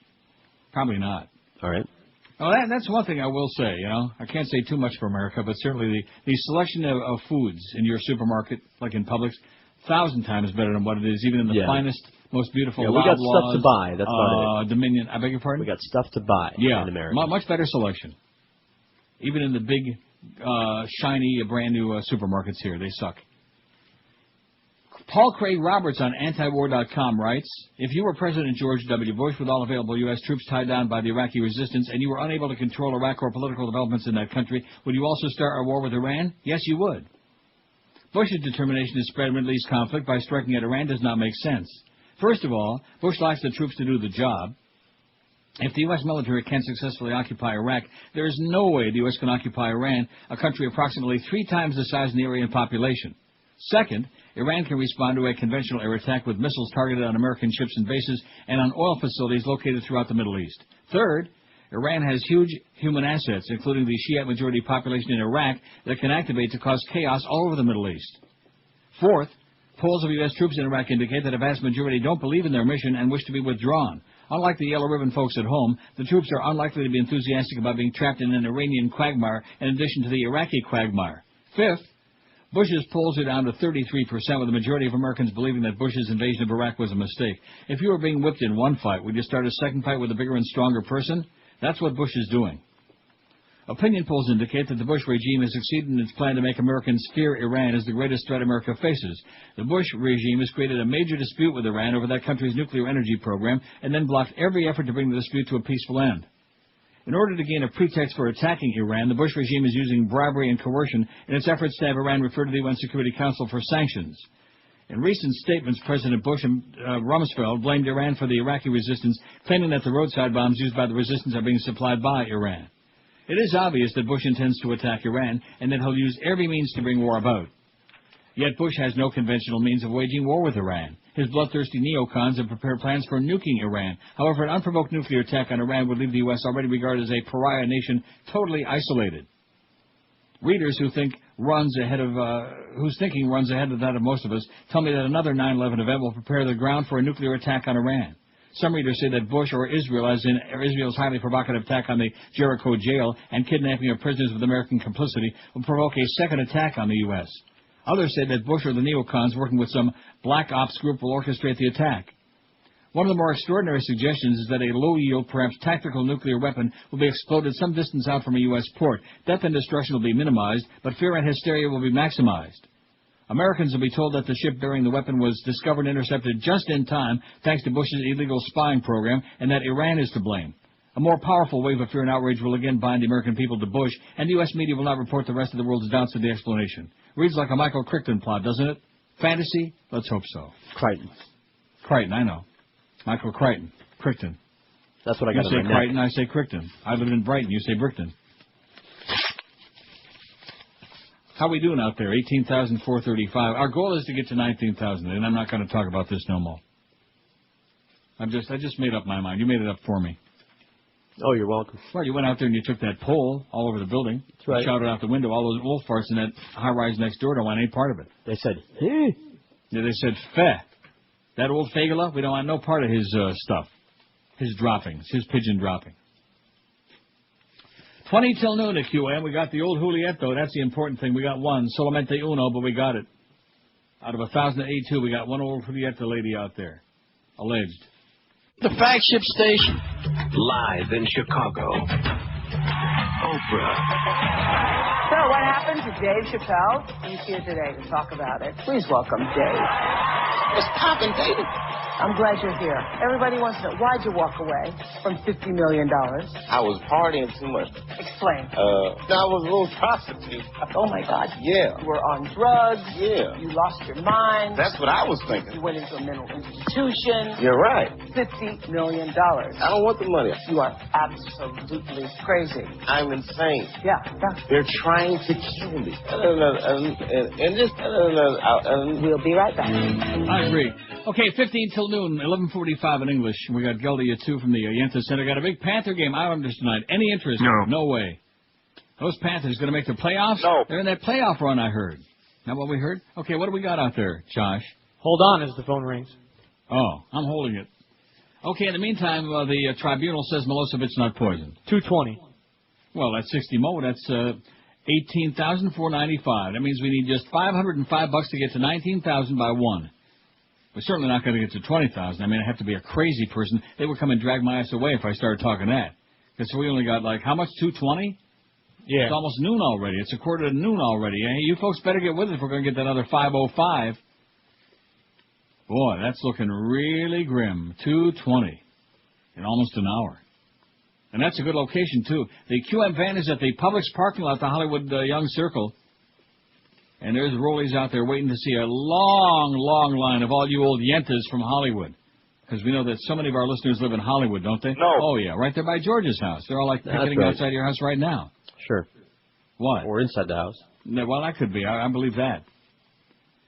Probably not. All right. Well, that's one thing I will say, I can't say too much for America, but certainly the selection of foods in your supermarket, like in Publix, 1,000 times better than what it is, even in the finest, most beautiful we got stuff to buy. That's about it. Dominion, I beg your pardon? We got stuff to buy in America. Much better selection. Even in the big, shiny, brand-new supermarkets here, they suck. Paul Craig Roberts on antiwar.com writes, if you were President George W. Bush with all available U.S. troops tied down by the Iraqi resistance and you were unable to control Iraq or political developments in that country, would you also start a war with Iran? Yes, you would. Bush's determination to spread Middle East conflict by striking at Iran does not make sense. First of all, Bush lacks the troops to do the job. If the U.S. military can successfully occupy Iraq, there is no way the U.S. can occupy Iran, a country approximately 3 times the size in the area and population. Second, Iran can respond to a conventional air attack with missiles targeted on American ships and bases and on oil facilities located throughout the Middle East. Third, Iran has huge human assets, including the Shiite majority population in Iraq, that can activate to cause chaos all over the Middle East. Fourth, polls of U.S. troops in Iraq indicate that a vast majority don't believe in their mission and wish to be withdrawn. Unlike the Yellow Ribbon folks at home, the troops are unlikely to be enthusiastic about being trapped in an Iranian quagmire in addition to the Iraqi quagmire. Fifth, Bush's polls are down to 33%, with the majority of Americans believing that Bush's invasion of Iraq was a mistake. If you were being whipped in one fight, would you start a second fight with a bigger and stronger person? That's what Bush is doing. Opinion polls indicate that the Bush regime has succeeded in its plan to make Americans fear Iran as the greatest threat America faces. The Bush regime has created a major dispute with Iran over that country's nuclear energy program and then blocked every effort to bring the dispute to a peaceful end. In order to gain a pretext for attacking Iran, the Bush regime is using bribery and coercion in its efforts to have Iran referred to the UN Security Council for sanctions. In recent statements, President Bush and Rumsfeld blamed Iran for the Iraqi resistance, claiming that the roadside bombs used by the resistance are being supplied by Iran. It is obvious that Bush intends to attack Iran and that he'll use every means to bring war about. Yet Bush has no conventional means of waging war with Iran. His bloodthirsty neocons have prepared plans for nuking Iran. However, an unprovoked nuclear attack on Iran would leave the U.S. already regarded as a pariah nation, totally isolated. Readers whose thinking runs ahead of that of most of us tell me that another 9/11 event will prepare the ground for a nuclear attack on Iran. Some readers say that Bush or Israel, as in Israel's highly provocative attack on the Jericho jail and kidnapping of prisoners with American complicity, will provoke a second attack on the U.S. Others say that Bush or the neocons working with some black ops group will orchestrate the attack. One of the more extraordinary suggestions is that a low-yield, perhaps tactical nuclear weapon will be exploded some distance out from a U.S. port. Death and destruction will be minimized, but fear and hysteria will be maximized. Americans will be told that the ship bearing the weapon was discovered and intercepted just in time thanks to Bush's illegal spying program, and that Iran is to blame. A more powerful wave of fear and outrage will again bind the American people to Bush, and the U.S. media will not report the rest of the world's doubts of the explanation. Reads like a Michael Crichton plot, doesn't it? Fantasy? Let's hope so. Crichton, I know. Michael Crichton. Crichton. That's what I got in my You say neck. Crichton, I say Crichton. I live in Brighton, you say Brickton. How we doing out there? 18,435. Our goal is to get to 19,000, and I'm not going to talk about this no more. I just made up my mind. You made it up for me. Oh, you're welcome. Well, you went out there and you took that pole all over the building. That's right. You shouted out the window. All those wolf farts in that high-rise next door don't want any part of it. They said, hey. Yeah, they said, feh. That old Fagala, we don't want no part of his stuff. His droppings, his pigeon dropping. 20 till noon at QAM. We got the old Juliet, though. That's the important thing. We got one. Solamente uno, but we got it. Out of 1,082, we got one old Julieta lady out there. Alleged. The flagship station. Live in Chicago. Oprah. So what happened to Dave Chappelle? He's here today to talk about it. Please welcome Dave. What's poppin', baby? I'm glad you're here. Everybody wants to know, why'd you walk away from $50 million? I was partying too much. Explain. I was a little prostitute. Oh, my God. Yeah. You were on drugs. Yeah. You lost your mind. That's what I was thinking. You went into a mental institution. You're right. $50 million. I don't want the money. You are absolutely crazy. I'm insane. Yeah. They're trying to kill me. And We'll be right back. I agree. Okay, 15 till noon, 11:45 in English. We got Geldy at 2 from the Yenta Center. Got a big Panther game Islanders tonight. Any interest? No. No way. Those Panthers going to make the playoffs? No. They're in that playoff run, I heard. Not what we heard? Okay, what do we got out there, Josh? Hold on as the phone rings. Oh, I'm holding it. Okay, in the meantime, the tribunal says Milosevic's not poisoned. 220. Well, that's 60 mo. That's $18,495. That means we need just $505 to get to 19,000 by 1. We're certainly not going to get to 20,000. I mean, I have to be a crazy person. They would come and drag my ass away if I started talking that. Because we only got, like, how much, 220? Yeah. It's almost noon already. It's a quarter to noon already. Hey, you folks better get with it if we're going to get that other 505. Boy, that's looking really grim. 220 in almost an hour. And that's a good location, too. The QM van is at the Publix parking lot, the Hollywood Young Circle. And there's rollies out there waiting to see a long, long line of all you old yentas from Hollywood. Because we know that so many of our listeners live in Hollywood, don't they? No. Oh, yeah, right there by George's house. They're all like picketing outside your house right now. Sure. What? Or inside the house. No, well, that could be. I believe that.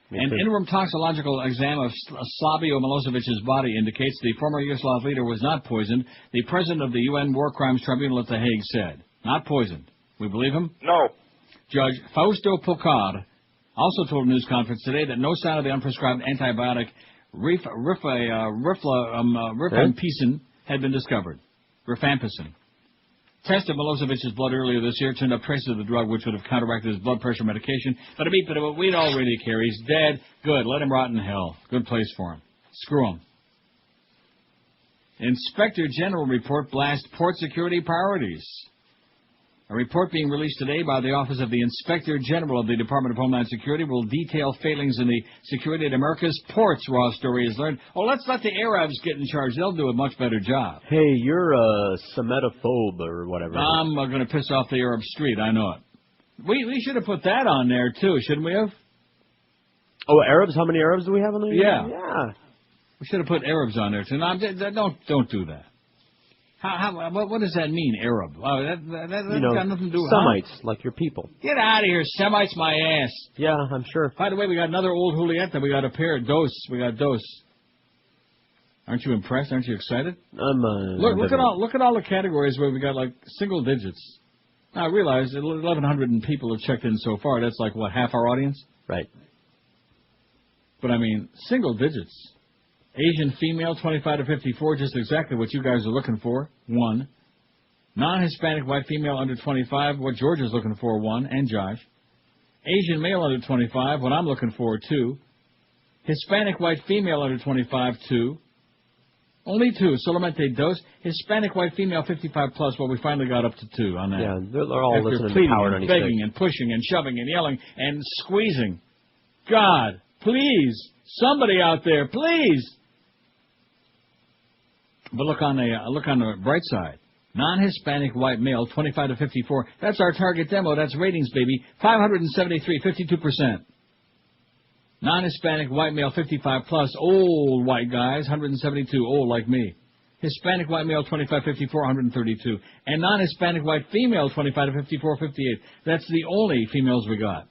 An interim toxicological exam of Slavio Milosevic's body indicates the former Yugoslav leader was not poisoned. The president of the UN War Crimes Tribunal at The Hague said. Not poisoned. We believe him? No. Judge Fausto Pocar also told a news conference today that no sign of the unprescribed antibiotic rifampicin had been discovered. Rifampicin. Test of Milosevic's blood earlier this year turned up traces of the drug which would have counteracted his blood pressure medication. But we don't really care. He's dead. Good. Let him rot in hell. Good place for him. Screw him. Inspector General report blasts port security priorities. A report being released today by the Office of the Inspector General of the Department of Homeland Security will detail failings in the security at America's ports, raw story has learned. Oh, let's let the Arabs get in charge. They'll do a much better job. Hey, you're a Semitophobe or whatever. I'm going to piss off the Arab street. I know it. We should have put that on there, too, shouldn't we have? Oh, Arabs? How many Arabs do we have on there? Yeah. Yeah. We should have put Arabs on there, too. No, don't do that. What does that mean, Arab? That got nothing to do with Semites, like your people. Get out of here, Semites, my ass. Yeah, I'm sure. By the way, we got another old Julieta. We got a pair of Dos. We got Dos. Aren't you impressed? Aren't you excited? Look at all the categories where we got like single digits. Now I realize 1,100 people have checked in so far. That's like what, half our audience? Right. But I mean, single digits. Asian female, 25 to 54, just exactly what you guys are looking for, 1. Non-Hispanic white female under 25, what George is looking for, 1, and Josh. Asian male under 25, what I'm looking for, 2. Hispanic white female under 25, 2. Only 2, solamente dos. Hispanic white female 55 plus, well, we finally got up to 2 on that. Yeah, they're all after listening pleading to Power and 96. begging and pushing and shoving and yelling and squeezing. God, please, somebody out there, please. But look on the bright side. Non-Hispanic white male, 25 to 54. That's our target demo. That's ratings, baby. 573, 52%. Non-Hispanic white male, 55 plus. Old white guys, 172. Old like me. Hispanic white male, 25 to 54, 132. And non-Hispanic white female, 25 to 54, 58. That's the only females we got.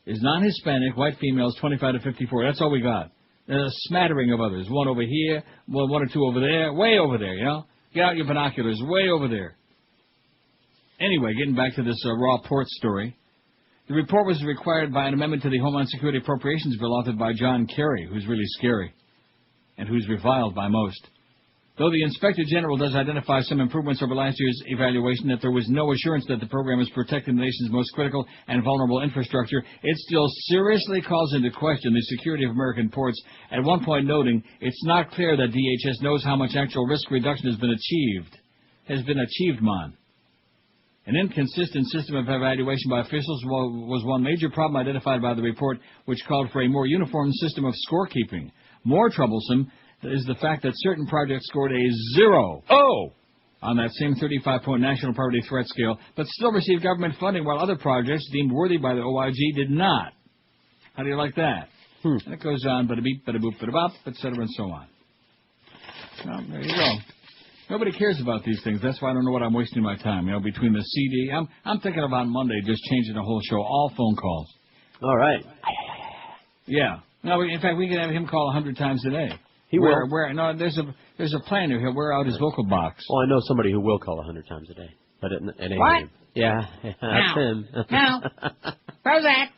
Is non-Hispanic white females, 25 to 54. That's all we got. There's a smattering of others. One over here, one or two over there, way over there, you know? Get out your binoculars, way over there. Anyway, getting back to this raw port story. The report was required by an amendment to the Homeland Security Appropriations Bill authored by John Kerry, who's really scary, and who's reviled by most. Though the Inspector General does identify some improvements over last year's evaluation, that there was no assurance that the program is protecting the nation's most critical and vulnerable infrastructure, it still seriously calls into question the security of American ports, at one point noting it's not clear that DHS knows how much actual risk reduction has been achieved, man. An inconsistent system of evaluation by officials was one major problem identified by the report, which called for a more uniform system of scorekeeping. More troublesome is the fact that certain projects scored a 0 on that same 35-point national priority threat scale, but still received government funding, while other projects deemed worthy by the OIG did not. How do you like that? And it goes on, bada-beep, bada-boop, bada-bop, etc., and so on. Well, there you go. Nobody cares about these things. That's why I don't know what I'm wasting my time. You know, between the CD, I'm thinking about Monday just changing the whole show, all phone calls. All right. Yeah. No, in fact, we can have him call 100 times a day. He will. No, there's a plan here. He'll wear out his vocal box. Well, I know somebody who will call 100 times a day, but it ain't What? him. Yeah, that's him. No. Prozac.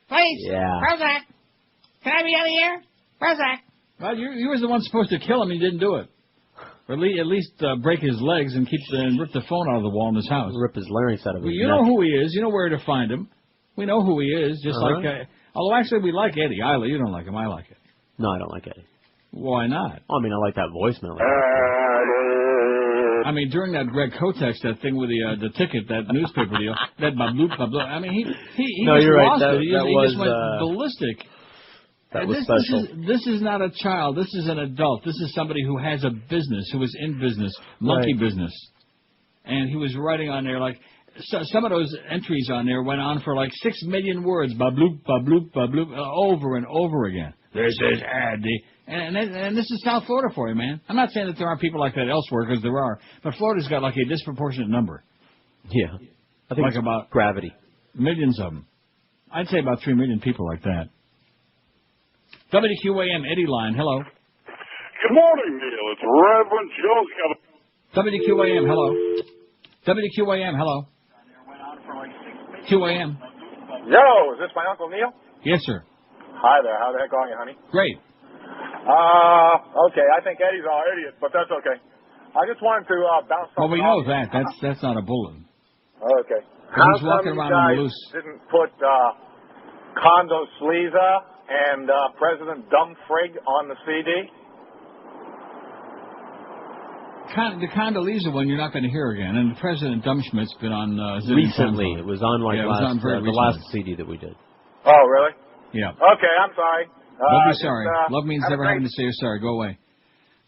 Please. Yeah. Prozac. Can I be out of here? Prozac. Well, you was the one supposed to kill him. He didn't do it. Or at least break his legs and rip the phone out of the wall in his house. Rip his larynx out of his You neck. know who he is. You know where to find him. We know who he is. Just like, although actually we like Eddie. You don't like him. I like it. No, I don't like Eddie. Why not? I mean, I like that voicemail. I mean, during that Greg Kotex, that thing with the ticket, that newspaper deal, that babloop, babloop. I mean, he No, just you're right. lost it. He That just was, went ballistic. That And was special. This is not a child. This is an adult. This is somebody who has a business, who is in business, monkey business. And he was writing on there like, some of those entries on there went on for like 6 million words, babloop, babloop, babloop, over and over again. This is Andy. And this is South Florida for you, man. I'm not saying that there aren't people like that elsewhere, because there are. But Florida's got like a disproportionate number. Yeah. I think like it's about gravity. Millions of them. I'd say about 3 million people like that. WQAM Eddie line, hello. Good morning, Neil. It's Reverend Jones. WQAM, hello. WQAM, hello. QAM. Yo, is this my Uncle Neil? Yes, sir. Hi there. How the heck are you, honey? Great. Okay. I think Eddie's all idiot, but that's okay. I just wanted to bounce something Well, we know off. that. That's not a bullet. Okay. But How he's come walking you around on the guys loose. didn't put Condo Sleaza and President Dumfrig on the CD? The Condoleezza one you're not going to hear again, and President Dumbschmidt's been on Recently. It was on like it was on very the last CD that we did. Oh, really? Yeah. Okay, I'm sorry. Don't be sorry. Love means have a never great- having to say you're sorry. Go away.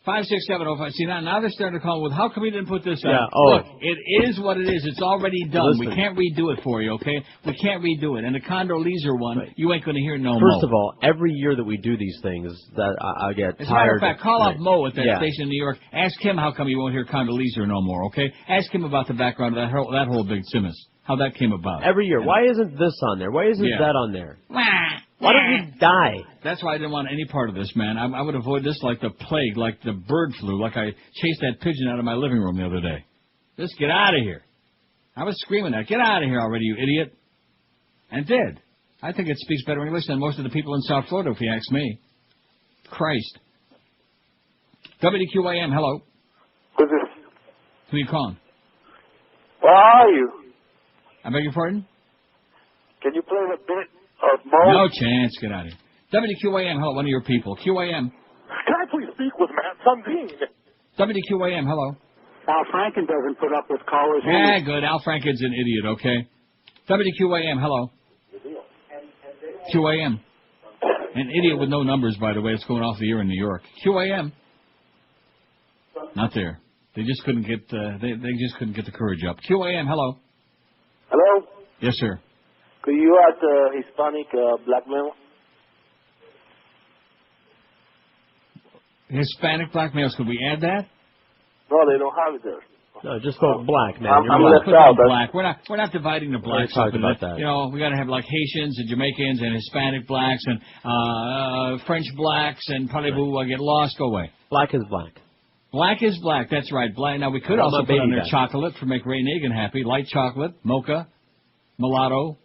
56705. See, now they're starting to call with, how come we didn't put this on? Yeah, oh. Look, it is what it is. It's already done. Listen. We can't redo it for you, okay? We can't redo it. And the Condoleezza one, you ain't going to hear no First Mo. of all, every year that we do these things, that I get As tired. a matter of fact, call up Mo at that Yeah. station in New York. Ask him how come you won't hear Condoleezza no more, okay? Ask him about the background of that whole big Simmons. How that came about. Every year. Why isn't this on there? Why isn't Yeah. that on there? Why don't you die? That's why I didn't want any part of this, man. I would avoid this like the plague, like the bird flu, like I chased that pigeon out of my living room the other day. Just get out of here. I was screaming that. Get out of here already, you idiot. And did. I think it speaks better English than most of the people in South Florida, if you ask me. Christ. WQAM, hello. Who's this? Who are you calling? Where are you? I beg your pardon? Can you play the bit of Mo? No chance. Get out of here. WQAM, hello, one of your people. QAM. Can I please speak with Matt Sundin? WQAM, hello. Al Franken doesn't put up with callers. Yeah, good. Al Franken's an idiot, okay? WQAM, hello. QAM. An idiot with no numbers, by the way. It's going off the air in New York. QAM. Not there. They just couldn't get. They just couldn't get the courage up. QAM. Hello. Hello. Yes, sir. Could you add Hispanic blackmail? Hispanic blackmails. Could we add that? No, they don't have it there. No, just go black, man. I'm You're left Put out. down black. We're not dividing the blacks talked up in about the- that. You know, we got to have like Haitians and Jamaicans and Hispanic blacks and French blacks and parlez-vous get lost. Go away. Black is black. Black is black. That's right. Black. Now we could I'm also a put on baby there guy. chocolate for make Ray Nagin happy. Light chocolate, mocha, mulatto,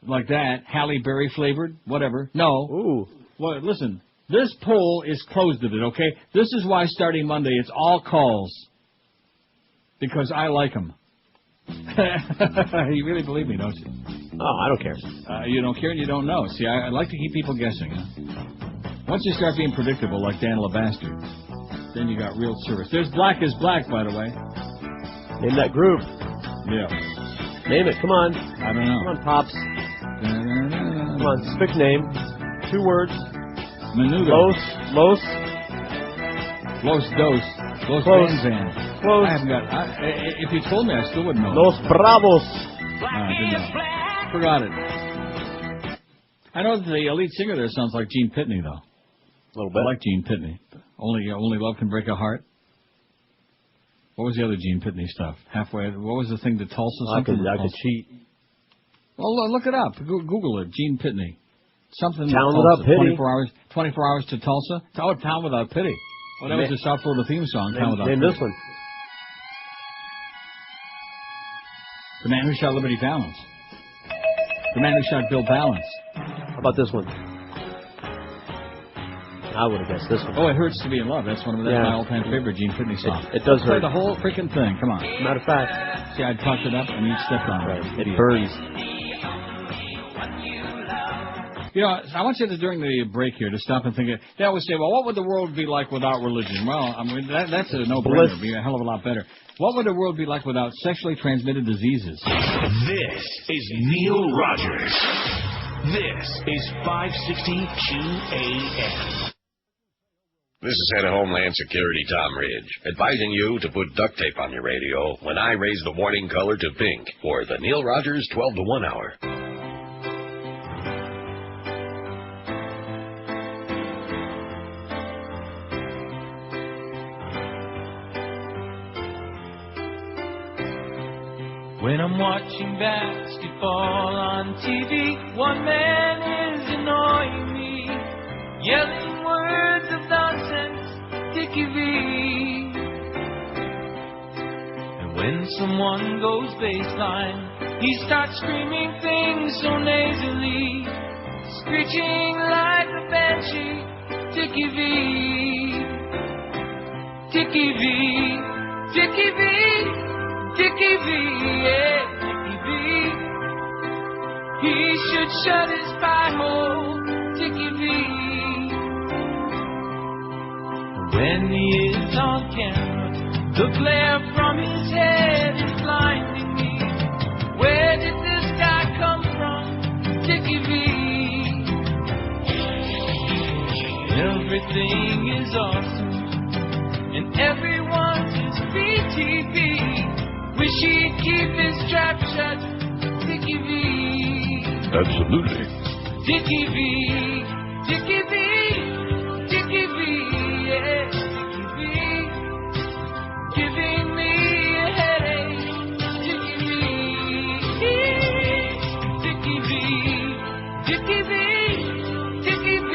like that. Halle Berry flavored, whatever. No. Ooh. Well, listen. This poll is closed of it. Okay. This is why starting Monday it's all calls because I like them. You really believe me, don't you? Oh, I don't care. You don't care and you don't know. See, I like to keep people guessing. Huh? Once you start being predictable, like Dan LeBastard, then you got real service. There's Black is Black, by the way. Name that group. Yeah. Name it. Come on. I don't know. Come on, Pops. Come on, spick name. 2 words. Menudo. Los Dos. Los Close. Van. Close. I haven't got. If you told me, I still wouldn't know. Los Bravos. I didn't know. Forgot it. I know that the lead singer there sounds like Gene Pitney, though. A little bit. I like Gene Pitney. Only love can break a heart. What was the other Gene Pitney stuff? Halfway. What was the thing that Tulsa? I could cheat. Well, look it up. Google it. Gene Pitney. Something Town Tulsa, Without Pity. 24 hours to Tulsa. Oh, Town Without Pity. Well, that was the South Florida theme song, Town Without Pity. Name this one. The Man Who Shot Liberty Valance. The Man Who Shot Bill Valance. How about this one? I would have guessed this one. Oh, It Hurts to Be in Love. That's one of my all-time favorite Gene Pitney songs. It does Play hurt. the whole freaking thing. Come on. Matter of fact. See, I talked it up and you stepped on it. It burns. You know, I want you to, during the break here, to stop and think. They always say, well, what would the world be like without religion? Well, I mean, that's a no-brainer. It would be a hell of a lot better. What would the world be like without sexually transmitted diseases? This is Neil Rogers. This is 560 QAM. This is Head of Homeland Security Tom Ridge, advising you to put duct tape on your radio when I raise the warning color to pink for the Neil Rogers 12 to 1 hour. When I'm watching basketball on TV, one man is annoying me, yelling words of nonsense, Dickie V. And when someone goes baseline, he starts screaming things so nasally, screeching like a banshee, Dickie V. Dickie V. Dickie V. Dickie V, yeah, Dickie V. He should shut his pie hole, Dickie V. When he is on camera, the glare from his head is blinding me. Where did this guy come from, Dickie V? Everything is awesome, and everyone's his BTV. Wish he'd keep his trap shut, Dickie V. Absolutely. Dickie V, Dickie V, Dickie V, yeah, Dickie V. Giving me a headache, Dickie V. Dickie V, Dickie V, Dickie V,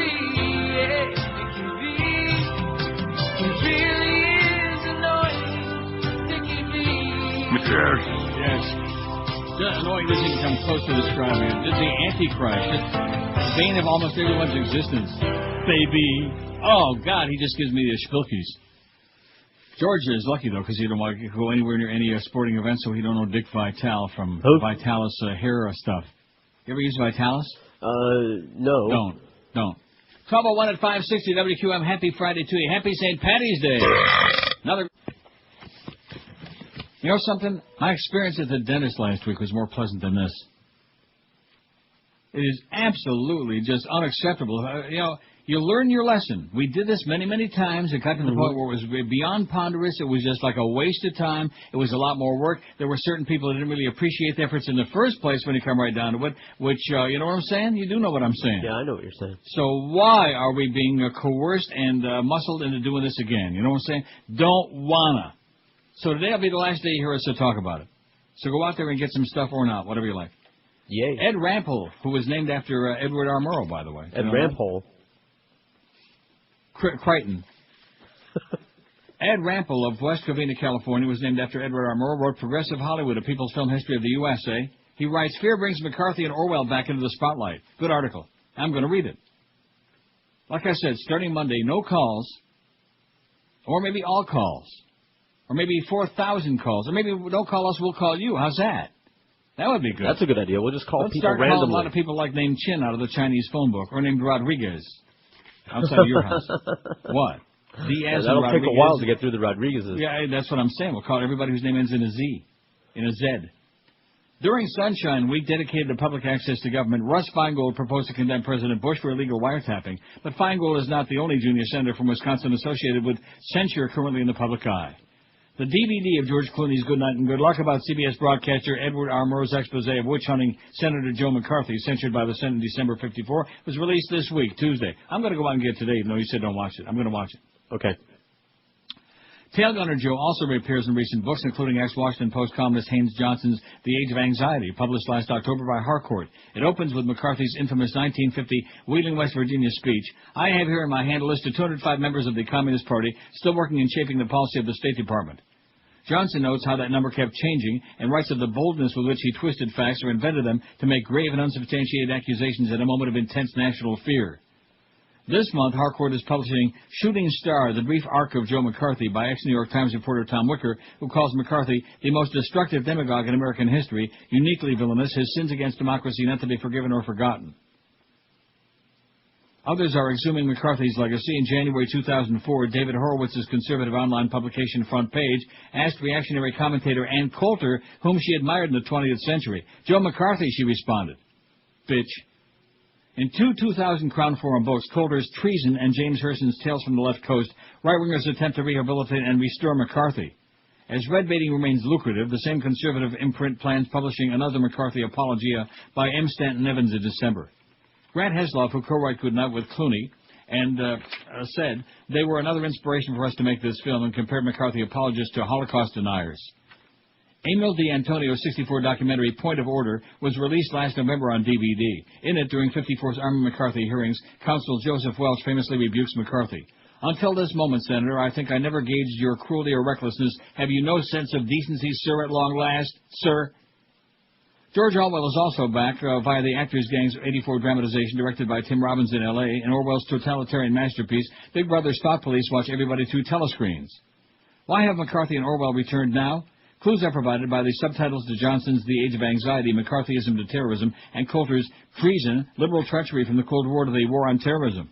yeah, Dickie V. He really is annoying, Dickie V. Yes. Just annoying doesn't even come close to describing it. Just the Antichrist. The bane of almost everyone's existence. Baby. Oh, God, he just gives me the spilkies. Georgia is lucky, though, because he don't want to go anywhere near any sporting events, so he don't know Dick Vitale from Vitalis hair stuff. You ever use Vitalis? No. Don't. 1201 at 560 WQAM. Happy Friday to you. Happy St. Patty's Day. Another... You know something? My experience at the dentist last week was more pleasant than this. It is absolutely just unacceptable. You learn your lesson. We did this many, many times. It got to the point where it was beyond ponderous. It was just like a waste of time. It was a lot more work. There were certain people that didn't really appreciate the efforts in the first place when you come right down to it, which, you know what I'm saying? You do know what I'm saying. Yeah, I know what you're saying. So why are we being coerced and muscled into doing this again? You know what I'm saying? Don't wanna. So today will be the last day you hear us talk about it. So go out there and get some stuff or not, whatever you like. Yay. Ed Rampole, who was named after Edward R. Murrow, by the way. Ed Rampole. Crichton. Ed Rampole of West Covina, California, was named after Edward R. Murrow, wrote Progressive Hollywood, A People's Film History of the USA. He writes, Fear brings McCarthy and Orwell back into the spotlight. Good article. I'm going to read it. Like I said, starting Monday, no calls, or maybe all calls. Or maybe 4,000 calls. Or maybe don't call us, we'll call you. How's that? That would be good. That's a good idea. We'll just call people start randomly. Calling a lot of people like named Chin out of the Chinese phone book. Or named Rodriguez outside of your house. What? Diaz That'll and take Rodriguez. a while to get through the Rodriguezes. Yeah, that's what I'm saying. We'll call everybody whose name ends in a Z. In a Z. During Sunshine Week dedicated to public access to government, Russ Feingold proposed to condemn President Bush for illegal wiretapping. But Feingold is not the only junior senator from Wisconsin associated with censure currently in the public eye. The DVD of George Clooney's Good Night and Good Luck about CBS broadcaster Edward R. Murrow's expose of witch-hunting Senator Joe McCarthy, censured by the Senate in December '54, was released this week, Tuesday. I'm going to go out and get it today, even though you said don't watch it. I'm going to watch it. Okay. Tail Gunner Joe also reappears in recent books, including ex-Washington Post columnist Haynes Johnson's The Age of Anxiety, published last October by Harcourt. It opens with McCarthy's infamous 1950 Wheeling, West Virginia speech. I have here in my hand a list of 205 members of the Communist Party still working in shaping the policy of the State Department. Johnson notes how that number kept changing and writes of the boldness with which he twisted facts or invented them to make grave and unsubstantiated accusations at a moment of intense national fear. This month, Harcourt is publishing Shooting Star, The Brief Arc of Joe McCarthy by ex-New York Times reporter Tom Wicker, who calls McCarthy the most destructive demagogue in American history, uniquely villainous, his sins against democracy not to be forgiven or forgotten. Others are exhuming McCarthy's legacy. In January 2004, David Horowitz's conservative online publication Front Page asked reactionary commentator Ann Coulter whom she admired in the 20th century. Joe McCarthy, she responded. Bitch. In two 2000 Crown Forum books, Coulter's Treason and James Hurston's Tales from the Left Coast, right-wingers attempt to rehabilitate and restore McCarthy. As red baiting remains lucrative, the same conservative imprint plans publishing another McCarthy apologia by M. Stanton Evans in December. Grant Heslov, who co-wrote Goodnight with Clooney, and said they were another inspiration for us to make this film and compared McCarthy apologists to Holocaust deniers. Emil D'Antonio's 64 documentary Point of Order was released last November on DVD. In it, during 54's Army McCarthy hearings, Counsel Joseph Welch famously rebukes McCarthy. Until this moment, Senator, I think I never gauged your cruelty or recklessness. Have you no sense of decency, sir, at long last, sir? George Orwell is also back via the Actors Gang's 84 dramatization directed by Tim Robbins in L.A. In Orwell's totalitarian masterpiece, Big Brother's thought police watch everybody through telescreens. Why have McCarthy and Orwell returned now? Clues are provided by the subtitles to Johnson's The Age of Anxiety, McCarthyism to Terrorism, and Coulter's Treason, Liberal Treachery from the Cold War to the War on Terrorism.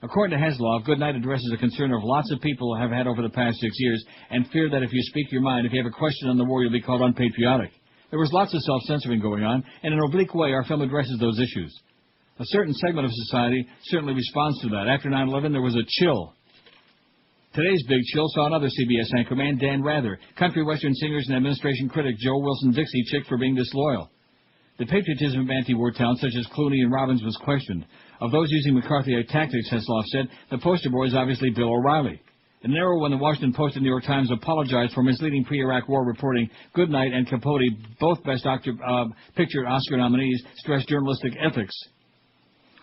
According to Heslov, Goodnight addresses a concern of lots of people have had over the past 6 years and fear that if you speak your mind, if you have a question on the war, you'll be called unpatriotic. There was lots of self-censoring going on, and in an oblique way, our film addresses those issues. A certain segment of society certainly responds to that. After 9/11, there was a chill. Today's big chill saw another CBS anchorman, Dan Rather, country western singers and administration critic Joe Wilson Dixie chick for being disloyal. The patriotism of anti-war talent such as Clooney and Robbins was questioned. Of those using McCarthy tactics, Heslov said, the poster boy is obviously Bill O'Reilly. In an era when the Washington Post and New York Times apologized for misleading pre-Iraq war reporting, Goodnight and Capote, both Best Picture Oscar nominees, stressed journalistic ethics.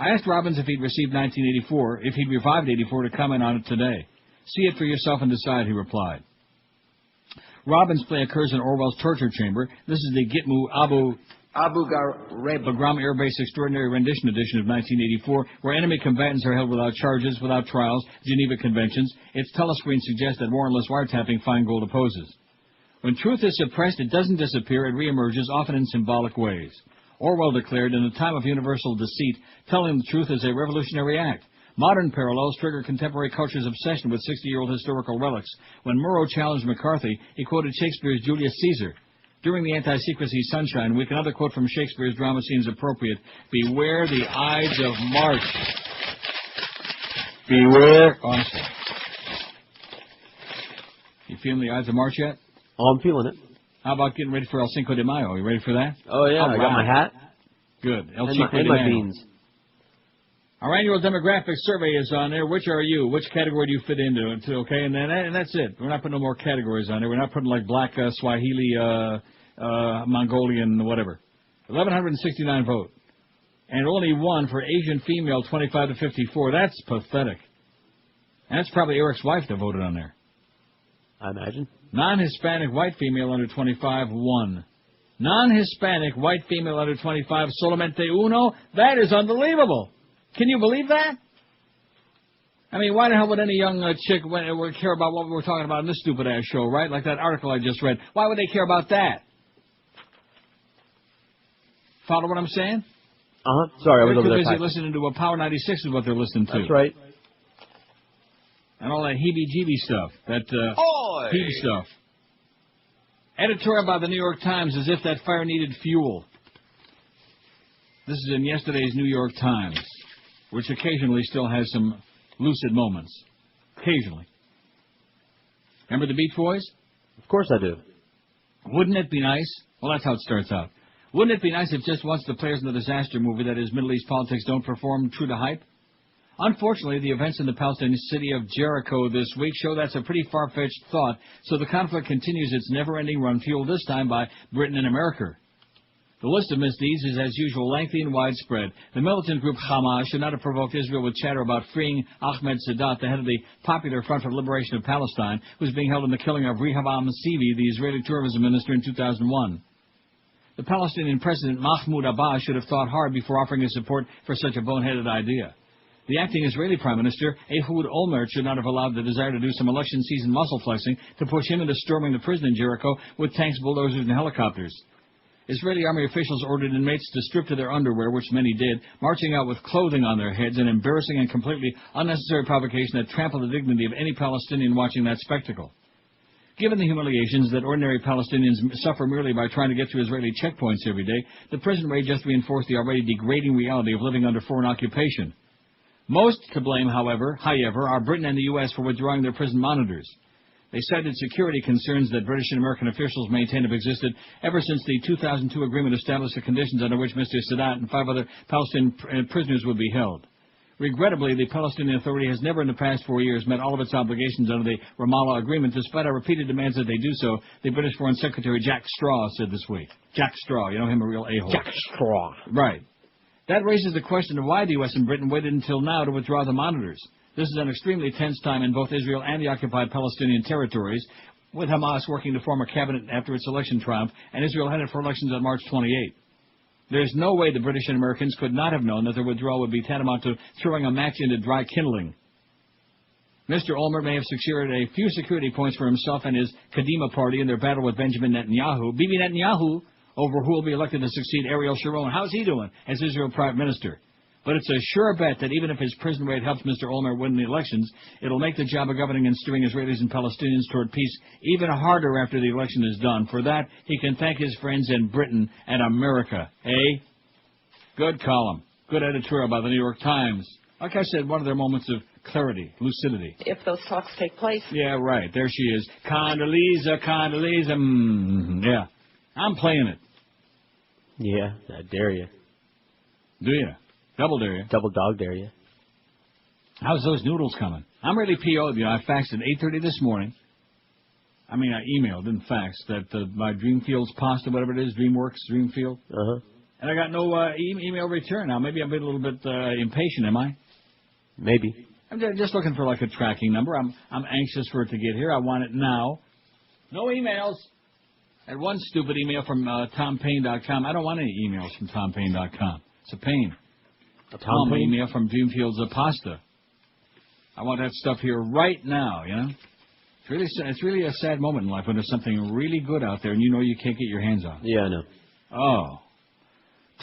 I asked Robbins if he'd revived 84, to comment on it today. See it for yourself and decide, he replied. Robbins' play occurs in Orwell's torture chamber. This is the Gitmo Abu Ghraib Bagram Air Base Extraordinary Rendition Edition of 1984, where enemy combatants are held without charges, without trials, Geneva Conventions. Its telescreen suggests that warrantless wiretapping Feingold opposes. When truth is suppressed, it doesn't disappear, it reemerges, often in symbolic ways. Orwell declared, in a time of universal deceit, telling the truth is a revolutionary act. Modern parallels trigger contemporary culture's obsession with 60-year-old historical relics. When Murrow challenged McCarthy, he quoted Shakespeare's Julius Caesar. During the Anti-Secrecy Sunshine Week, another quote from Shakespeare's drama seems appropriate. Beware the Ides of March. Beware. Honestly. You feeling the Ides of March yet? Oh, I'm feeling it. How about getting ready for El Cinco de Mayo? You ready for that? Oh, yeah. I got my hat. Good. El and Cinco de my Mayo. beans. Our annual demographic survey is on there. Which are you? Which category do you fit into? Okay, and that's it. We're not putting no more categories on there. We're not putting like black, Swahili, Mongolian, whatever. 1,169 vote. And only one for Asian female 25 to 54. That's pathetic. And that's probably Eric's wife that voted on there. I imagine. Non-Hispanic white female under 25, 1. Non-Hispanic white female under 25, solamente uno. That is unbelievable. Can you believe that? I mean, why the hell would any young chick care about what we're talking about in this stupid-ass show, right? Like that article I just read. Why would they care about that? Follow what I'm saying? Uh-huh. Sorry, I was over there. They're too busy listening to a Power 96 is what they're listening to. That's right. And all that heebie-jeebie stuff. That heeb stuff. Editorial by the New York Times as if that fire needed fuel. This is in yesterday's New York Times, which occasionally still has some lucid moments. Occasionally. Remember the Beach Boys? Of course I do. Wouldn't it be nice? Well, that's how it starts out. Wouldn't it be nice if just once the players in the disaster movie, that is Middle East politics, don't perform true to hype? Unfortunately, the events in the Palestinian city of Jericho this week show that's a pretty far-fetched thought, so the conflict continues its never-ending run, fueled this time by Britain and America. The list of misdeeds is, as usual, lengthy and widespread. The militant group Hamas should not have provoked Israel with chatter about freeing Ahmed Sadat, the head of the Popular Front for the Liberation of Palestine, who was being held in the killing of Rehavam Sivi, the Israeli tourism minister, in 2001. The Palestinian president Mahmoud Abbas should have thought hard before offering his support for such a boneheaded idea. The acting Israeli Prime Minister, Ehud Olmert, should not have allowed the desire to do some election season muscle flexing to push him into storming the prison in Jericho with tanks, bulldozers, and helicopters. Israeli army officials ordered inmates to strip to their underwear, which many did, marching out with clothing on their heads, an embarrassing and completely unnecessary provocation that trampled the dignity of any Palestinian watching that spectacle. Given the humiliations that ordinary Palestinians suffer merely by trying to get through Israeli checkpoints every day, the prison raid just reinforced the already degrading reality of living under foreign occupation. Most to blame, however, are Britain and the U.S. for withdrawing their prison monitors. They cited security concerns that British and American officials maintain have existed ever since the 2002 agreement established the conditions under which Mr. Sadat and 5 other Palestinian prisoners would be held. Regrettably, the Palestinian Authority has never in the past 4 years met all of its obligations under the Ramallah Agreement, despite our repeated demands that they do so, the British Foreign Secretary Jack Straw said this week. Jack Straw, you know him, a real a-hole. Jack Straw. Right. That raises the question of why the U.S. and Britain waited until now to withdraw the monitors. This is an extremely tense time in both Israel and the occupied Palestinian territories, with Hamas working to form a cabinet after its election triumph, and Israel headed for elections on March 28. There's no way the British and Americans could not have known that their withdrawal would be tantamount to throwing a match into dry kindling. Mr. Olmert may have secured a few security points for himself and his Kadima party in their battle with Benjamin Netanyahu, Bibi Netanyahu, over who will be elected to succeed Ariel Sharon. How's he doing as Israel Prime Minister? But it's a sure bet that even if his prison raid helps Mr. Olmert win the elections, it'll make the job of governing and steering Israelis and Palestinians toward peace even harder after the election is done. For that, he can thank his friends in Britain and America. Eh? Good column. Good editorial by the New York Times. Like I said, one of their moments of clarity, lucidity. If those talks take place. Yeah, right. There she is. Condoleezza. Yeah. I'm playing it. Yeah, I dare you. Do you? Double dare you. Double dog dare you. How's those noodles coming? I'm really PO'd. I faxed at 8:30 this morning. I mean, I emailed, didn't fax, that my Dreamfield's pasta, whatever it is, DreamWorks, Dreamfield. Uh-huh. And I got no email return. Now, maybe I'm being a little bit impatient, am I? Maybe. I'm just looking for, like, a tracking number. I'm anxious for it to get here. I want it now. No emails. I had one stupid email from TomPayne.com. I don't want any emails from TomPayne.com. It's a pain. A Tom email from Dreamfield's pasta. I want that stuff here right now, you know? It's really a sad moment in life when there's something really good out there and you know you can't get your hands on it. Yeah, I know. Oh.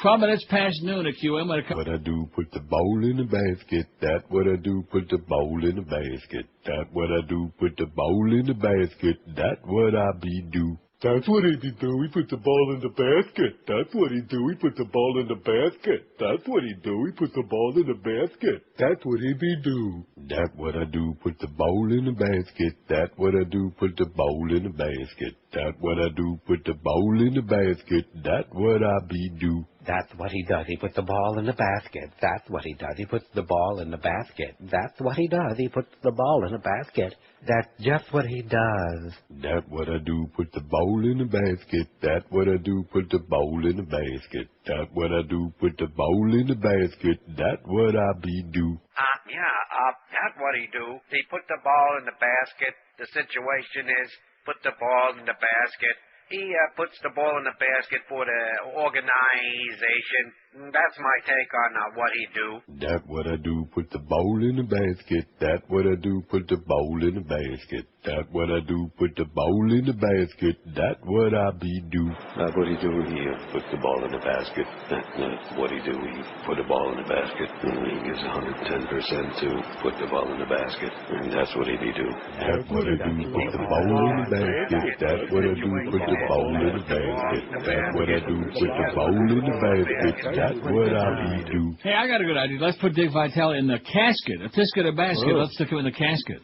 12 minutes past noon at QM. What I do, put the bowl in the basket. That what I do, put the bowl in the basket. That what I do, put the bowl in the basket. That what I be do. That's what he do. He put the ball in the basket. That's what he do. He put the ball in the basket. That's what he do. He put the ball in the basket. That's what he be do. That what I do. Put the bowl in the basket. That what I do. Put the bowl in the basket. That what I do. Put the bowl in the basket. That what I be do. That's what he does. He puts the ball in the basket. That's what he does. He puts the ball in the basket. That's what he does. He puts the ball in the basket. That's just what he does. That what I do. Put the bowl in the basket. That what I do. Put the bowl in the basket. That what I do. Put the bowl in the basket. That what I be do. That's what he do. He put the ball in the basket. The situation is put the ball in the basket. He puts the ball in the basket for the organization. That's my take on what he do. That what I do. Put the bowl in the basket. That what I do. Put the bowl in the basket. That what I do. Put the bowl in the basket. That what I be do. That what he do. He put the ball in the basket. That's what he do. He put the ball in the basket. And he gives 110% to put the ball in the basket. And that's what he be do. That what I do. Put the bowl in the basket. That what I do. Put the bowl in the basket. That what I do. Put the bowl in the basket. That's what I be do. Hey, I got a good idea. Let's put Dick Vitale in the casket. A tisket, a basket. Let's stick him in the casket.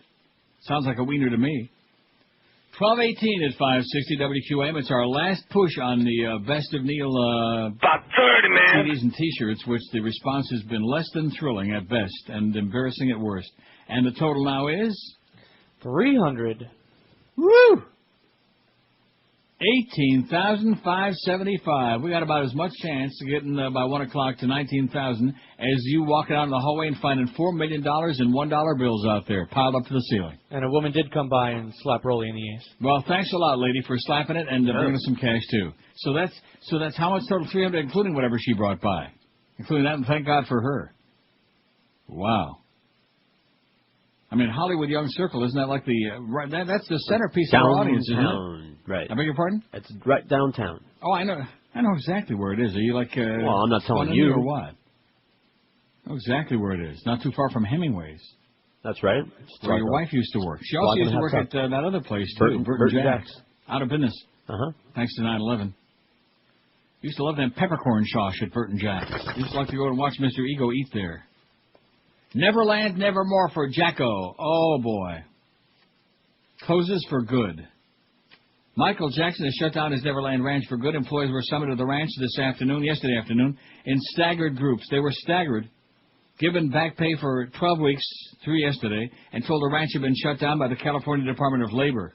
Sounds like a wiener to me. 12:18 at 560 WQAM. It's our last push on the Best of Neil about 30, man. CDs and T-shirts, which the response has been less than thrilling at best and embarrassing at worst. And the total now is 300. Woo! 18,575. We got about as much chance to getting by 1 o'clock to 19,000 as you walking out in the hallway and finding $4 million in $1 bills out there piled up to the ceiling. And a woman did come by and slap Rolly in the ass. Well, thanks a lot, lady, for slapping it and bringing us some cash too. So that's how much total? 300, including whatever she brought by, including that. And thank God for her. Wow. I mean, Hollywood Young Circle, isn't that like the that's the centerpiece of our audience, isn't it? Right. I beg your pardon? It's right downtown. Oh, I know exactly where it is. Are you like? Well, I'm not telling you or what. I know exactly where it is. Not too far from Hemingway's. That's right. Where your wife used to work. She also used to work at that other place too, Burton Jack's. Out of business. Thanks to 9/11. Used to love them peppercorn sauce at Burton Jack's. Used to like to go and watch Mr. Ego eat there. Neverland, Nevermore for Jacko. Oh, boy. Closes for good. Michael Jackson has shut down his Neverland Ranch for good. Employees were summoned to the ranch yesterday afternoon, in staggered groups. They were staggered, given back pay for 12 weeks through yesterday, and told the ranch had been shut down by the California Department of Labor.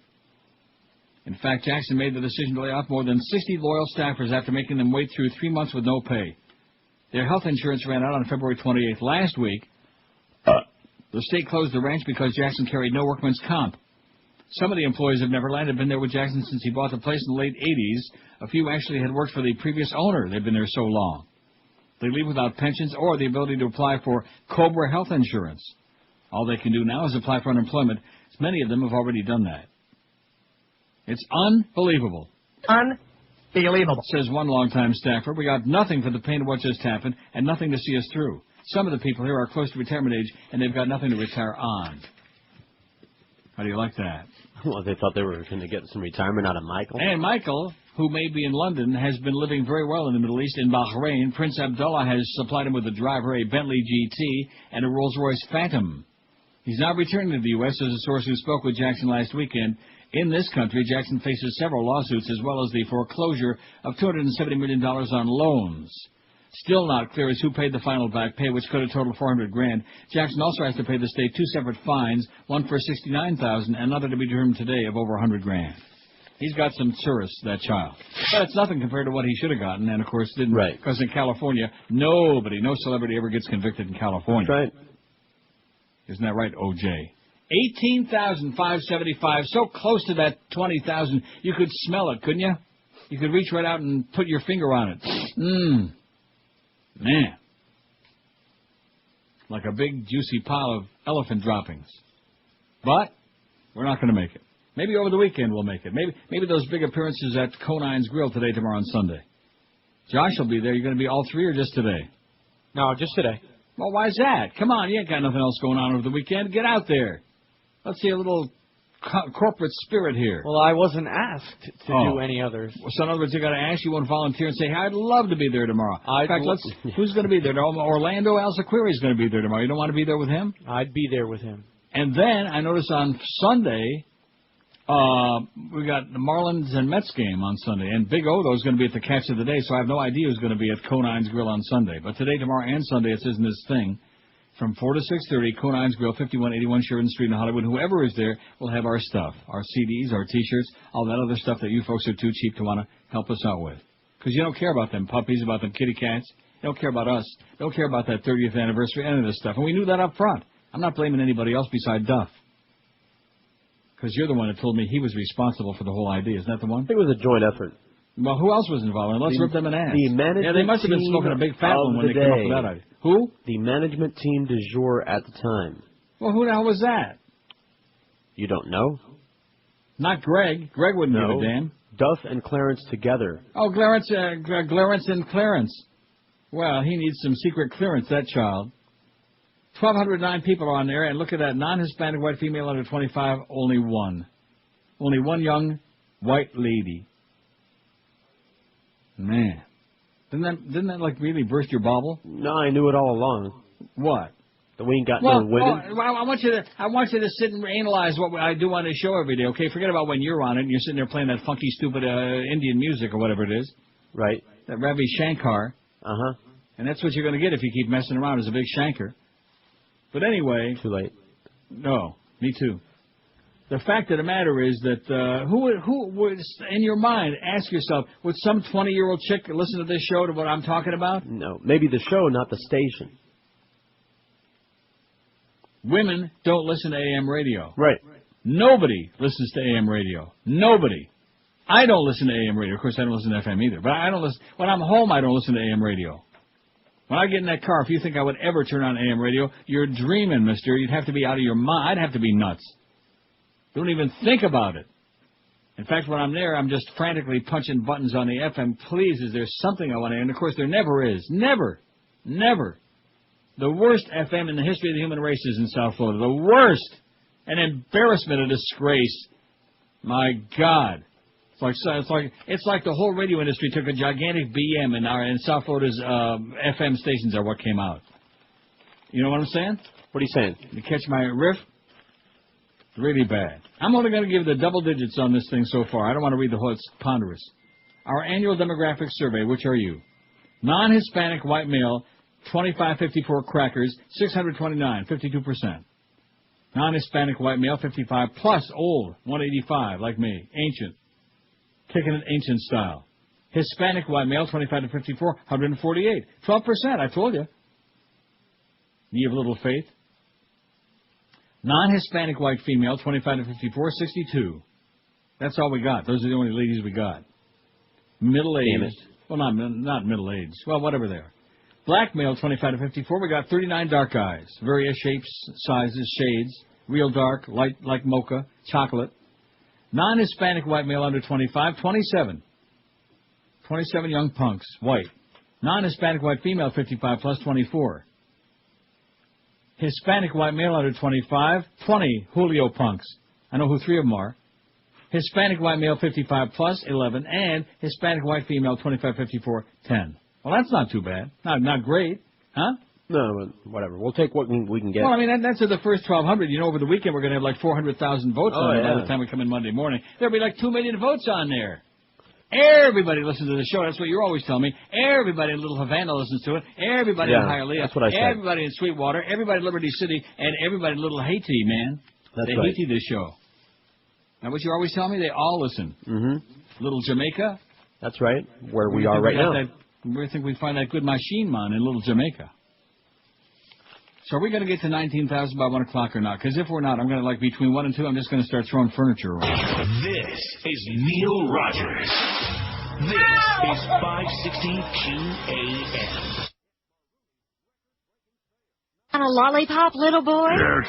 In fact, Jackson made the decision to lay off more than 60 loyal staffers after making them wait through 3 months with no pay. Their health insurance ran out on February 28th. Last week, the state closed the ranch because Jackson carried no workman's comp. Some of the employees of Neverland had been there with Jackson since he bought the place in the late 80s. A few actually had worked for the previous owner. They've been there so long. They leave without pensions or the ability to apply for COBRA health insurance. All they can do now is apply for unemployment. Many of them have already done that. It's unbelievable. Unbelievable. Says one longtime staffer. We got nothing for the pain of what just happened and nothing to see us through. Some of the people here are close to retirement age, and they've got nothing to retire on. How do you like that? Well, they thought they were going to get some retirement out of Michael. And Michael, who may be in London, has been living very well in the Middle East. In Bahrain, Prince Abdullah has supplied him with a driver, a Bentley GT, and a Rolls-Royce Phantom. He's now returning to the U.S., as a source who spoke with Jackson last weekend. In this country, Jackson faces several lawsuits, as well as the foreclosure of $270 million on loans. Still not clear as who paid the final back pay, which could have totaled $400,000. Jackson also has to pay the state 2 separate fines, one for $69,000 and another to be determined today of over $100,000. He's got some tourists, that child. But it's nothing compared to what he should have gotten, and of course didn't. Right. Because in California, no celebrity ever gets convicted in California. That's right. Isn't that right, O.J.? 18,575, so close to that 20,000, you could smell it, couldn't you? You could reach right out and put your finger on it. Man. Like a big, juicy pile of elephant droppings. But we're not going to make it. Maybe over the weekend we'll make it. Maybe those big appearances at Conine's Grill today, tomorrow, and Sunday. Josh will be there. You're going to be all three or just today? No, just today. Well, why is that? Come on, you ain't got nothing else going on over the weekend. Get out there. Let's see a little corporate spirit here. Well, I wasn't asked to do any others. So in other words, you got to ask. You won't volunteer and say, hey, I'd love to be there tomorrow. In fact, who's going to be there? Orlando Alzaquiri is going to be there tomorrow. You don't want to be there with him? I'd be there with him. And then I noticed on Sunday, we got the Marlins and Mets game on Sunday. And Big Odo's going to be at the Catch of the Day, so I have no idea who's going to be at Conine's Grill on Sunday. But today, tomorrow, and Sunday, it says in this thing, from 4 to 6:30, Conine's Grill, 5181 Sheridan Street in Hollywood. Whoever is there will have our stuff, our CDs, our T-shirts, all that other stuff that you folks are too cheap to want to help us out with. Because you don't care about them puppies, about them kitty cats. You don't care about us. You don't care about that 30th anniversary, any of this stuff. And we knew that up front. I'm not blaming anybody else beside Duff. Because you're the one that told me he was responsible for the whole idea. Isn't that the one? I think it was a joint effort. Well, who else was involved? Let's rip them an ass. The management yeah, they must have been smoking a big fat one when they came up with that idea. Who? The management team du jour at the time. Well, who the hell was that? You don't know? Not Greg. Greg wouldn't give a damn. Duff and Clarence together. Oh, Clarence and Clarence. Well, he needs some secret clearance, that child. 1,209 people are on there, and look at that. Non-Hispanic white female under 25, only one. Only one young white lady. Man. Didn't that like really burst your bubble? No, I knew it all along. What? That we ain't got Well, no women? I want you to sit and analyze what I do on this show every day, okay? Forget about when you're on it and you're sitting there playing that funky, stupid Indian music or whatever it is. Right. That Ravi Shankar. Uh-huh. And that's what you're going to get if you keep messing around as a big shanker. But anyway. Too late. No, me too. The fact of the matter is that who would, in your mind, ask yourself, would some 20-year-old chick listen to this show, to what I'm talking about? No, maybe the show, not the station. Women don't listen to AM radio. Right. Nobody listens to AM radio. Nobody. I don't listen to AM radio. Of course, I don't listen to FM either. But I don't listen. When I'm home, I don't listen to AM radio. When I get in that car, if you think I would ever turn on AM radio, you're dreaming, mister. You'd have to be out of your mind. I'd have to be nuts. Don't even think about it. In fact, when I'm there, I'm just frantically punching buttons on the FM. Please, is there something I want to hear? And, of course, there never is. Never. Never. The worst FM in the history of the human race is in South Florida. The worst. An embarrassment, a disgrace. My God. It's like the whole radio industry took a gigantic BM and South Florida's FM stations are what came out. You know what I'm saying? What are you saying? You catch my riff? Really bad. I'm only going to give the double digits on this thing so far. I don't want to read the whole. It's ponderous. Our annual demographic survey, which are you? Non-Hispanic white male, 2554 crackers, 629, 52%. Non-Hispanic white male, 55 plus old, 185, like me, ancient. Kicking it ancient style. Hispanic white male, 25 to 54, 148. 12%, I told you. You have little faith. Non-Hispanic white female, 25 to 54, 62. That's all we got. Those are the only ladies we got. Middle-aged. Well, not middle-aged. Well, whatever they are. Black male, 25 to 54. We got 39 dark eyes. Various shapes, sizes, shades. Real dark, light like mocha, chocolate. Non-Hispanic white male under 25, 27. 27 young punks, white. Non-Hispanic white female, 55 plus, 24. Hispanic white male under 25, 20 Julio punks. I know who 3 of them are. Hispanic white male, 55 plus, 11. And Hispanic white female, 25, 54, 10. Well, that's not too bad. Not great. Huh? No, whatever. We'll take what we can get. Well, I mean, that's the first 1,200. You know, over the weekend we're going to have like 400,000 votes on it by the time we come in Monday morning. There'll be like 2 million votes on there. Everybody listens to the show. That's what you're always telling me. Everybody in Little Havana listens to it. Everybody in Hialeah. That's what I said. Everybody in Sweetwater. Everybody in Liberty City. And everybody in Little Haiti, man. That's they right. Haiti this show. Now, what you're always telling me, they all listen. Mm-hmm. Little Jamaica. That's right. Where we are right now. Where do you think we find that good machine man in Little Jamaica? So are we going to get to 19,000 by 1 o'clock or not? Because if we're not, I'm going to, like, between 1 and 2, I'm just going to start throwing furniture around. This is Neil Rogers. This is 560 QAM. On a lollipop, little boy? Yes.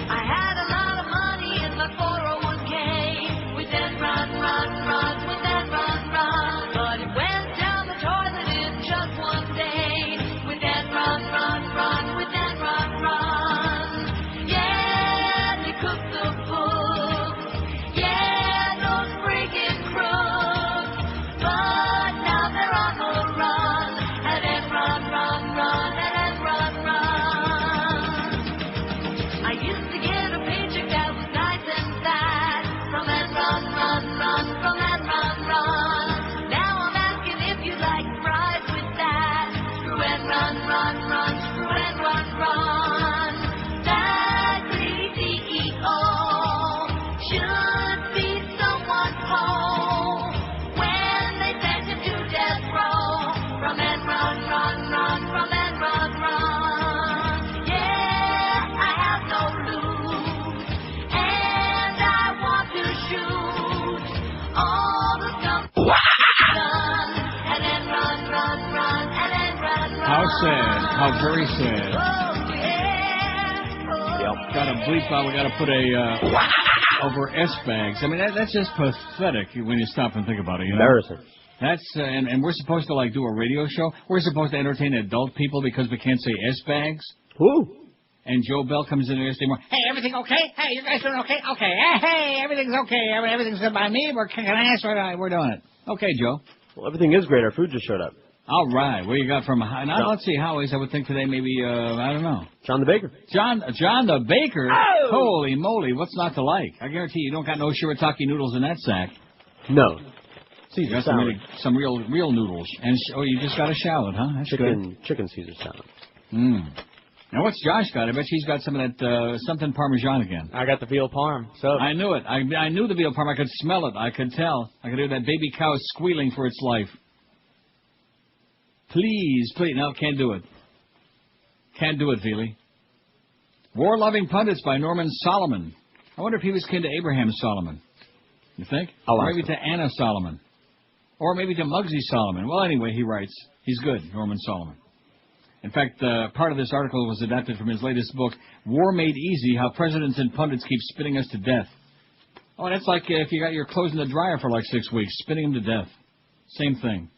I had a lot of money in my 401k. We then run, we then run. But it went down the toilet in just one day. We then run, we then run. Yeah, they cooked the books. Yeah, those freaking crooks. But now they're on the run. And then run, and then run. I used to get a paycheck that was nice and fat. From that run, from that run. Now I'm asking if you'd like fries with that. Screw and run, screw and run. That greedy CEO should be someone's home when they send him to death row. From that run, from that run. Yeah, I have no loot, and I want to shoot all the scum done, and then run, and then run. How sad. How very sad. Got to bleep out. We got to put a over S bags. I mean, that's just pathetic when you stop and think about it. You know? Embarrassing. That's and we're supposed to like do a radio show. We're supposed to entertain adult people because we can't say S bags. Who? And Joe Bell comes in yesterday morning. Hey, everything okay? Hey, you guys doing okay? Okay. Hey, everything's okay. Everything's good by me. Can I ask what we're doing it? Okay, Joe. Well, everything is great. Our food just showed up. All right. What you got from... Now, let's see. Howie's, I would think today maybe, I don't know. John the Baker. John the Baker? Oh! Holy moly. What's not to like? I guarantee you don't got no shirataki noodles in that sack. No. You got some real noodles. And you just got a shallot, huh? That's Chicken Caesar salad. Now, what's Josh got? I bet he's got some of that, something Parmesan again. I got the veal parm. So I knew it. I knew the veal parm. I could smell it. I could tell. I could hear that baby cow squealing for its life. Please. No, can't do it. Can't do it, Veely. War-Loving Pundits by Norman Solomon. I wonder if he was kin to Abraham Solomon. You think? Or maybe to Anna Solomon. Or maybe to Muggsy Solomon. Well, anyway, he writes. He's good, Norman Solomon. In fact, part of this article was adapted from his latest book, War Made Easy, How Presidents and Pundits Keep Spinning Us to Death. Oh, that's like if you got your clothes in the dryer for like 6 weeks, spinning them to death. Same thing.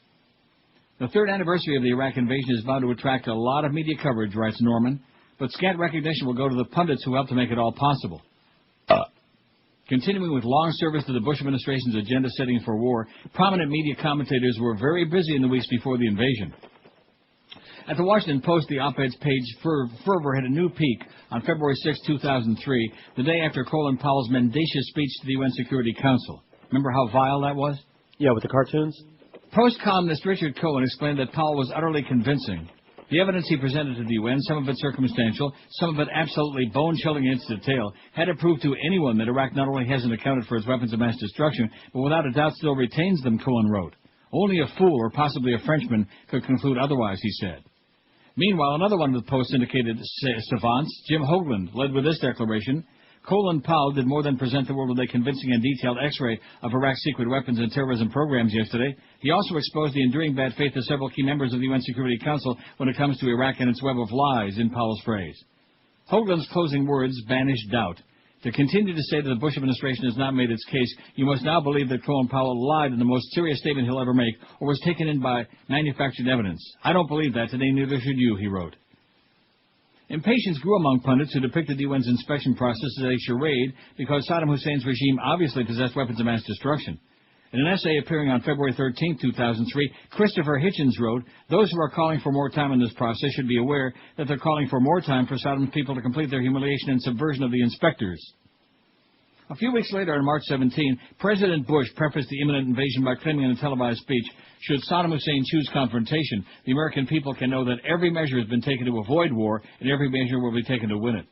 The third anniversary of the Iraq invasion is bound to attract a lot of media coverage, writes Norman, but scant recognition will go to the pundits who helped to make it all possible. Continuing with long service to the Bush administration's agenda setting for war, prominent media commentators were very busy in the weeks before the invasion. At the Washington Post, the op-ed's page fervor hit a new peak on February 6, 2003, the day after Colin Powell's mendacious speech to the UN Security Council. Remember how vile that was? Yeah, with the cartoons. Post columnist Richard Cohen explained that Powell was utterly convincing. The evidence he presented to the UN, some of it circumstantial, some of it absolutely bone-chilling in its detail, had to prove to anyone that Iraq not only hasn't accounted for its weapons of mass destruction, but without a doubt still retains them, Cohen wrote. Only a fool, or possibly a Frenchman, could conclude otherwise, he said. Meanwhile, another one of the Post's indicated savants, Jim Hoagland, led with this declaration. Colin Powell did more than present the world with a convincing and detailed X-ray of Iraq's secret weapons and terrorism programs yesterday. He also exposed the enduring bad faith of several key members of the UN Security Council when it comes to Iraq and its web of lies, in Powell's phrase. Hoagland's closing words banished doubt. To continue to say that the Bush administration has not made its case, you must now believe that Colin Powell lied in the most serious statement he'll ever make, or was taken in by manufactured evidence. I don't believe that today, neither should you, he wrote. Impatience grew among pundits who depicted the UN's inspection process as a charade because Saddam Hussein's regime obviously possessed weapons of mass destruction. In an essay appearing on February 13, 2003, Christopher Hitchens wrote, those who are calling for more time in this process should be aware that they're calling for more time for Saddam's people to complete their humiliation and subversion of the inspectors. A few weeks later, on March 17, President Bush prefaced the imminent invasion by claiming in a televised speech, should Saddam Hussein choose confrontation, the American people can know that every measure has been taken to avoid war and every measure will be taken to win it.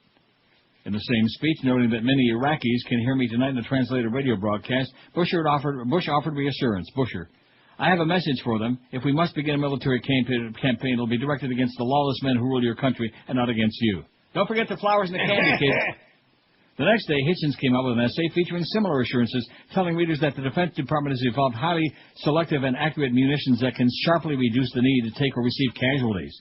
In the same speech, noting that many Iraqis can hear me tonight in the translated radio broadcast, Bush offered reassurance. Busher, I have a message for them. If we must begin a military campaign, it'll be directed against the lawless men who rule your country and not against you. Don't forget the flowers and the candy, kids. The next day, Hitchens came out with an essay featuring similar assurances, telling readers that the Defense Department has evolved highly selective and accurate munitions that can sharply reduce the need to take or receive casualties.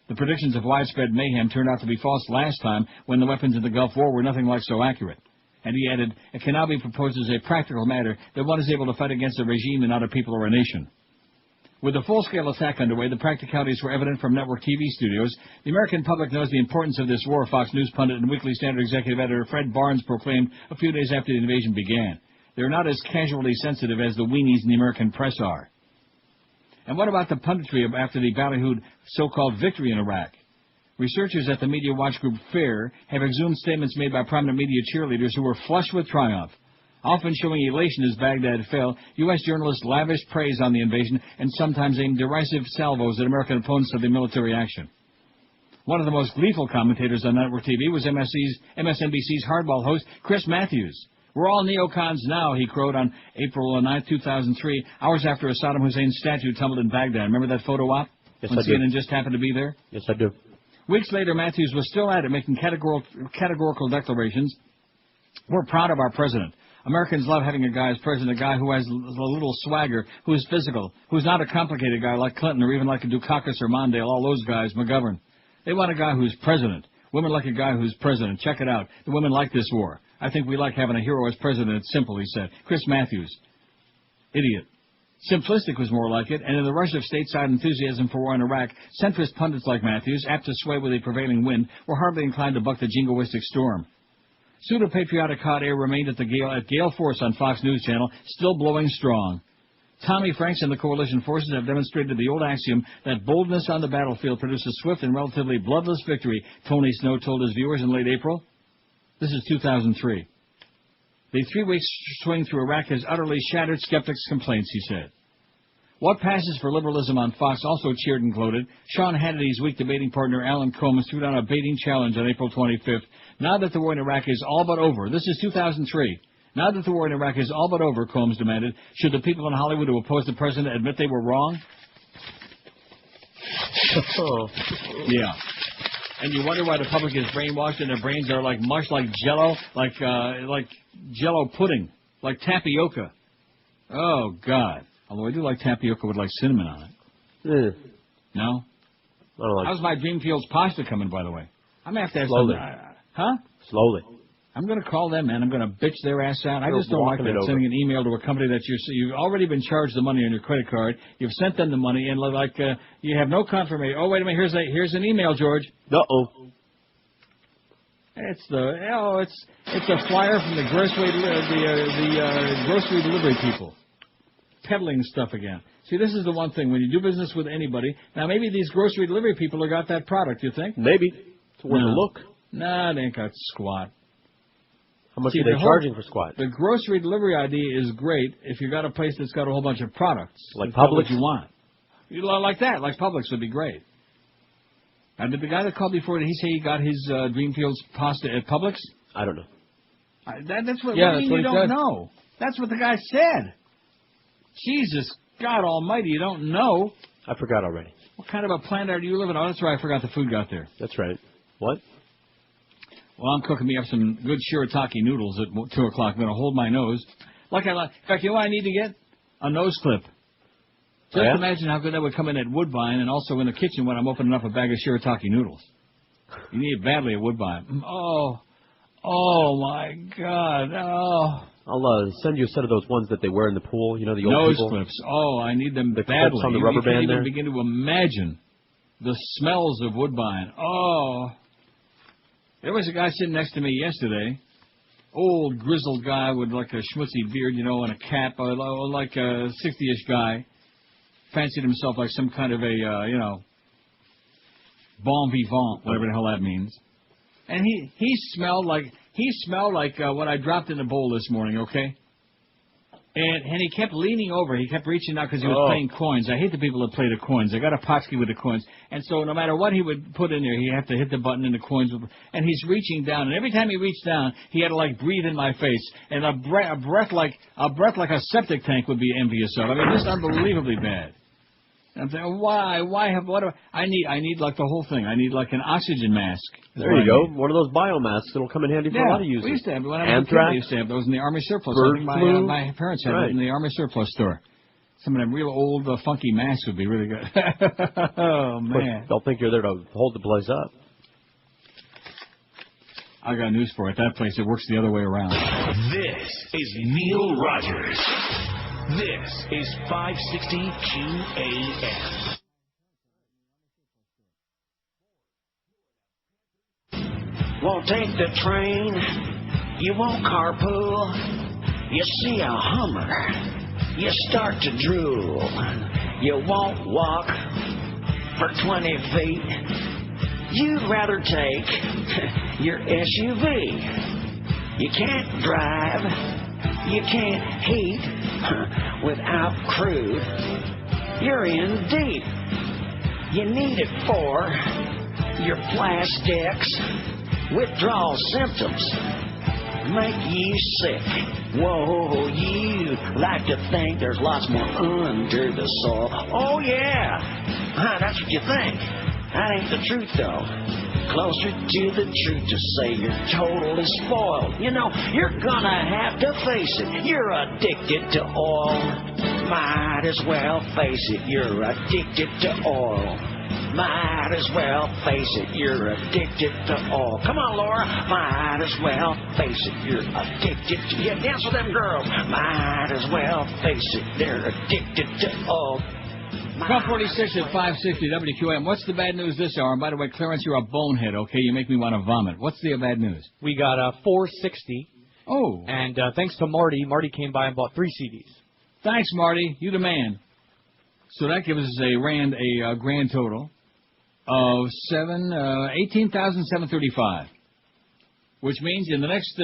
The predictions of widespread mayhem turned out to be false last time when the weapons in the Gulf War were nothing like so accurate. And he added, it can now be proposed as a practical matter that one is able to fight against a regime and not a people or a nation. With the full-scale attack underway, the practicalities were evident from network TV studios. The American public knows the importance of this war, Fox News pundit and Weekly Standard executive editor Fred Barnes proclaimed a few days after the invasion began. They're not as casualty sensitive as the weenies in the American press are. And what about the punditry after the ballyhooed so-called victory in Iraq? Researchers at the media watch group FAIR have exhumed statements made by prominent media cheerleaders who were flushed with triumph. Often showing elation as Baghdad fell, U.S. journalists lavished praise on the invasion and sometimes aimed derisive salvos at American opponents of the military action. One of the most gleeful commentators on network TV was MSNBC's hardball host, Chris Matthews. We're all neocons now, he crowed on April 9, 2003, hours after a Saddam Hussein statue tumbled in Baghdad. Remember that photo op? Yes, when I do. CNN just happened to be there? Yes, I do. Weeks later, Matthews was still at it, making categorical declarations. We're proud of our president. Americans love having a guy as president, a guy who has a little swagger, who's physical, who's not a complicated guy like Clinton or even like a Dukakis or Mondale, all those guys, McGovern. They want a guy who's president. Women like a guy who's president. Check it out. The women like this war. I think we like having a hero as president. It's simple, he said. Chris Matthews. Idiot. Simplistic was more like it, and in the rush of stateside enthusiasm for war in Iraq, centrist pundits like Matthews, apt to sway with a prevailing wind, were hardly inclined to buck the jingoistic storm. Pseudo-patriotic hot air remained at Gale Force on Fox News Channel, still blowing strong. Tommy Franks and the coalition forces have demonstrated the old axiom that boldness on the battlefield produces swift and relatively bloodless victory, Tony Snow told his viewers in late April. This is 2003. The 3-week swing through Iraq has utterly shattered skeptics' complaints, he said. What passes for liberalism on Fox also cheered and gloated. Sean Hannity's weak debating partner Alan Combs threw down a baiting challenge on April 25th. Now that the war in Iraq is all but over, this is 2003. Now that the war in Iraq is all but over, Combs demanded, should the people in Hollywood who oppose the president admit they were wrong? Yeah. And you wonder why the public is brainwashed and their brains are like mush, like Jell-O, like Jell-O pudding, like tapioca. Oh, God. Although I do like tapioca with, like, cinnamon on it. No? How's my Dreamfields pasta coming, by the way? I'm going to have Slowly. Huh? Slowly. I'm going to call them, man. I'm going to bitch their ass out. I just don't like that, sending an email to a company that you've already been charged the money on your credit card. You've sent them the money, and you have no confirmation. Oh, wait a minute. Here's an email, George. Uh-oh. It's a flyer from the grocery delivery people. Peddling stuff again. See, this is the one thing. When you do business with anybody, now maybe these grocery delivery people have got that product, you think? Maybe. It's worth a look. Nah, they ain't got squat. How much are they charging for squat? The grocery delivery idea is great if you got a place that's got a whole bunch of products. Like Publix? Publix? What you want. Like that. Like Publix would be great. And did the guy that called before, did he say he got his Dreamfields pasta at Publix? I don't know. That's what, yeah, what do you that's mean what you he don't said. know? That's what the guy said. Jesus, God almighty, you don't know. I forgot already. What kind of a planet do you live in? Oh, that's right, I forgot the food got there. That's right. What? Well, I'm cooking me up some good shirataki noodles at 2 o'clock. I'm going to hold my nose. In fact, you know what I need to get? A nose clip. Just imagine how good that would come in at Woodbine and also in the kitchen when I'm opening up a bag of shirataki noodles. You need it badly at Woodbine. Oh, my God. Oh. I'll send you a set of those ones that they wear in the pool. You know, the old nose people. clips. Oh, I need them the badly. Clips on the rubber you can't band even there. begin to imagine the smells of Woodbine. Oh. There was a guy sitting next to me yesterday, old grizzled guy with like a schmutzy beard, you know, and a cap, like a 60-ish guy. Fancied himself like some kind of a, bon vivant, whatever the hell that means. And he smelled like what I dropped in the bowl this morning, okay? And he kept leaning over. He kept reaching out because he was playing coins. I hate the people that play the coins. I got a Potsky with the coins. And so no matter what he would put in there, he'd have to hit the button and the coins would... And he's reaching down. And every time he reached down, he had to, like, breathe in my face. And a breath like a septic tank would be envious of. I mean, just unbelievably bad. And I'm saying, I need like the whole thing. I need like an oxygen mask. There you go. One of those biomasks that'll come in handy for a lot of users. We used to have, when I was a kid, we used to have those in the Army surplus. I think my parents had it in the Army surplus store. Some of them real old, funky masks would be really good. Oh, man. They'll think you're there to hold the place up. I got news for it. That place, it works the other way around. This is Neil Rogers. This is 560 QAM. Won't take the train, you won't carpool, you see a Hummer, you start to drool, you won't walk for 20 feet, you'd rather take your SUV. You can't drive, you can't heat without crude, you're in deep. You need it for your plastics. Withdrawal symptoms make you sick. Whoa, you like to think there's lots more under the soil. Oh, yeah. That's what you think. That ain't the truth, though. Closer to the truth to say you're totally spoiled. You know, you're gonna have to face it. You're addicted to oil. Might as well face it. You're addicted to oil. Might as well face it, you're addicted to oil. Come on, Laura. Might as well face it, you're addicted to... Yeah, dance with them girls. Might as well face it, they're addicted to oil. 1246 at 560 WQAM. What's the bad news this hour? And by the way, Clarence, you're a bonehead, okay? You make me want to vomit. What's the bad news? We got 460. Oh. And thanks to Marty came by and bought 3 CDs. Thanks, Marty. You the man. So that gives us a grand total of $18,735. Which means in the next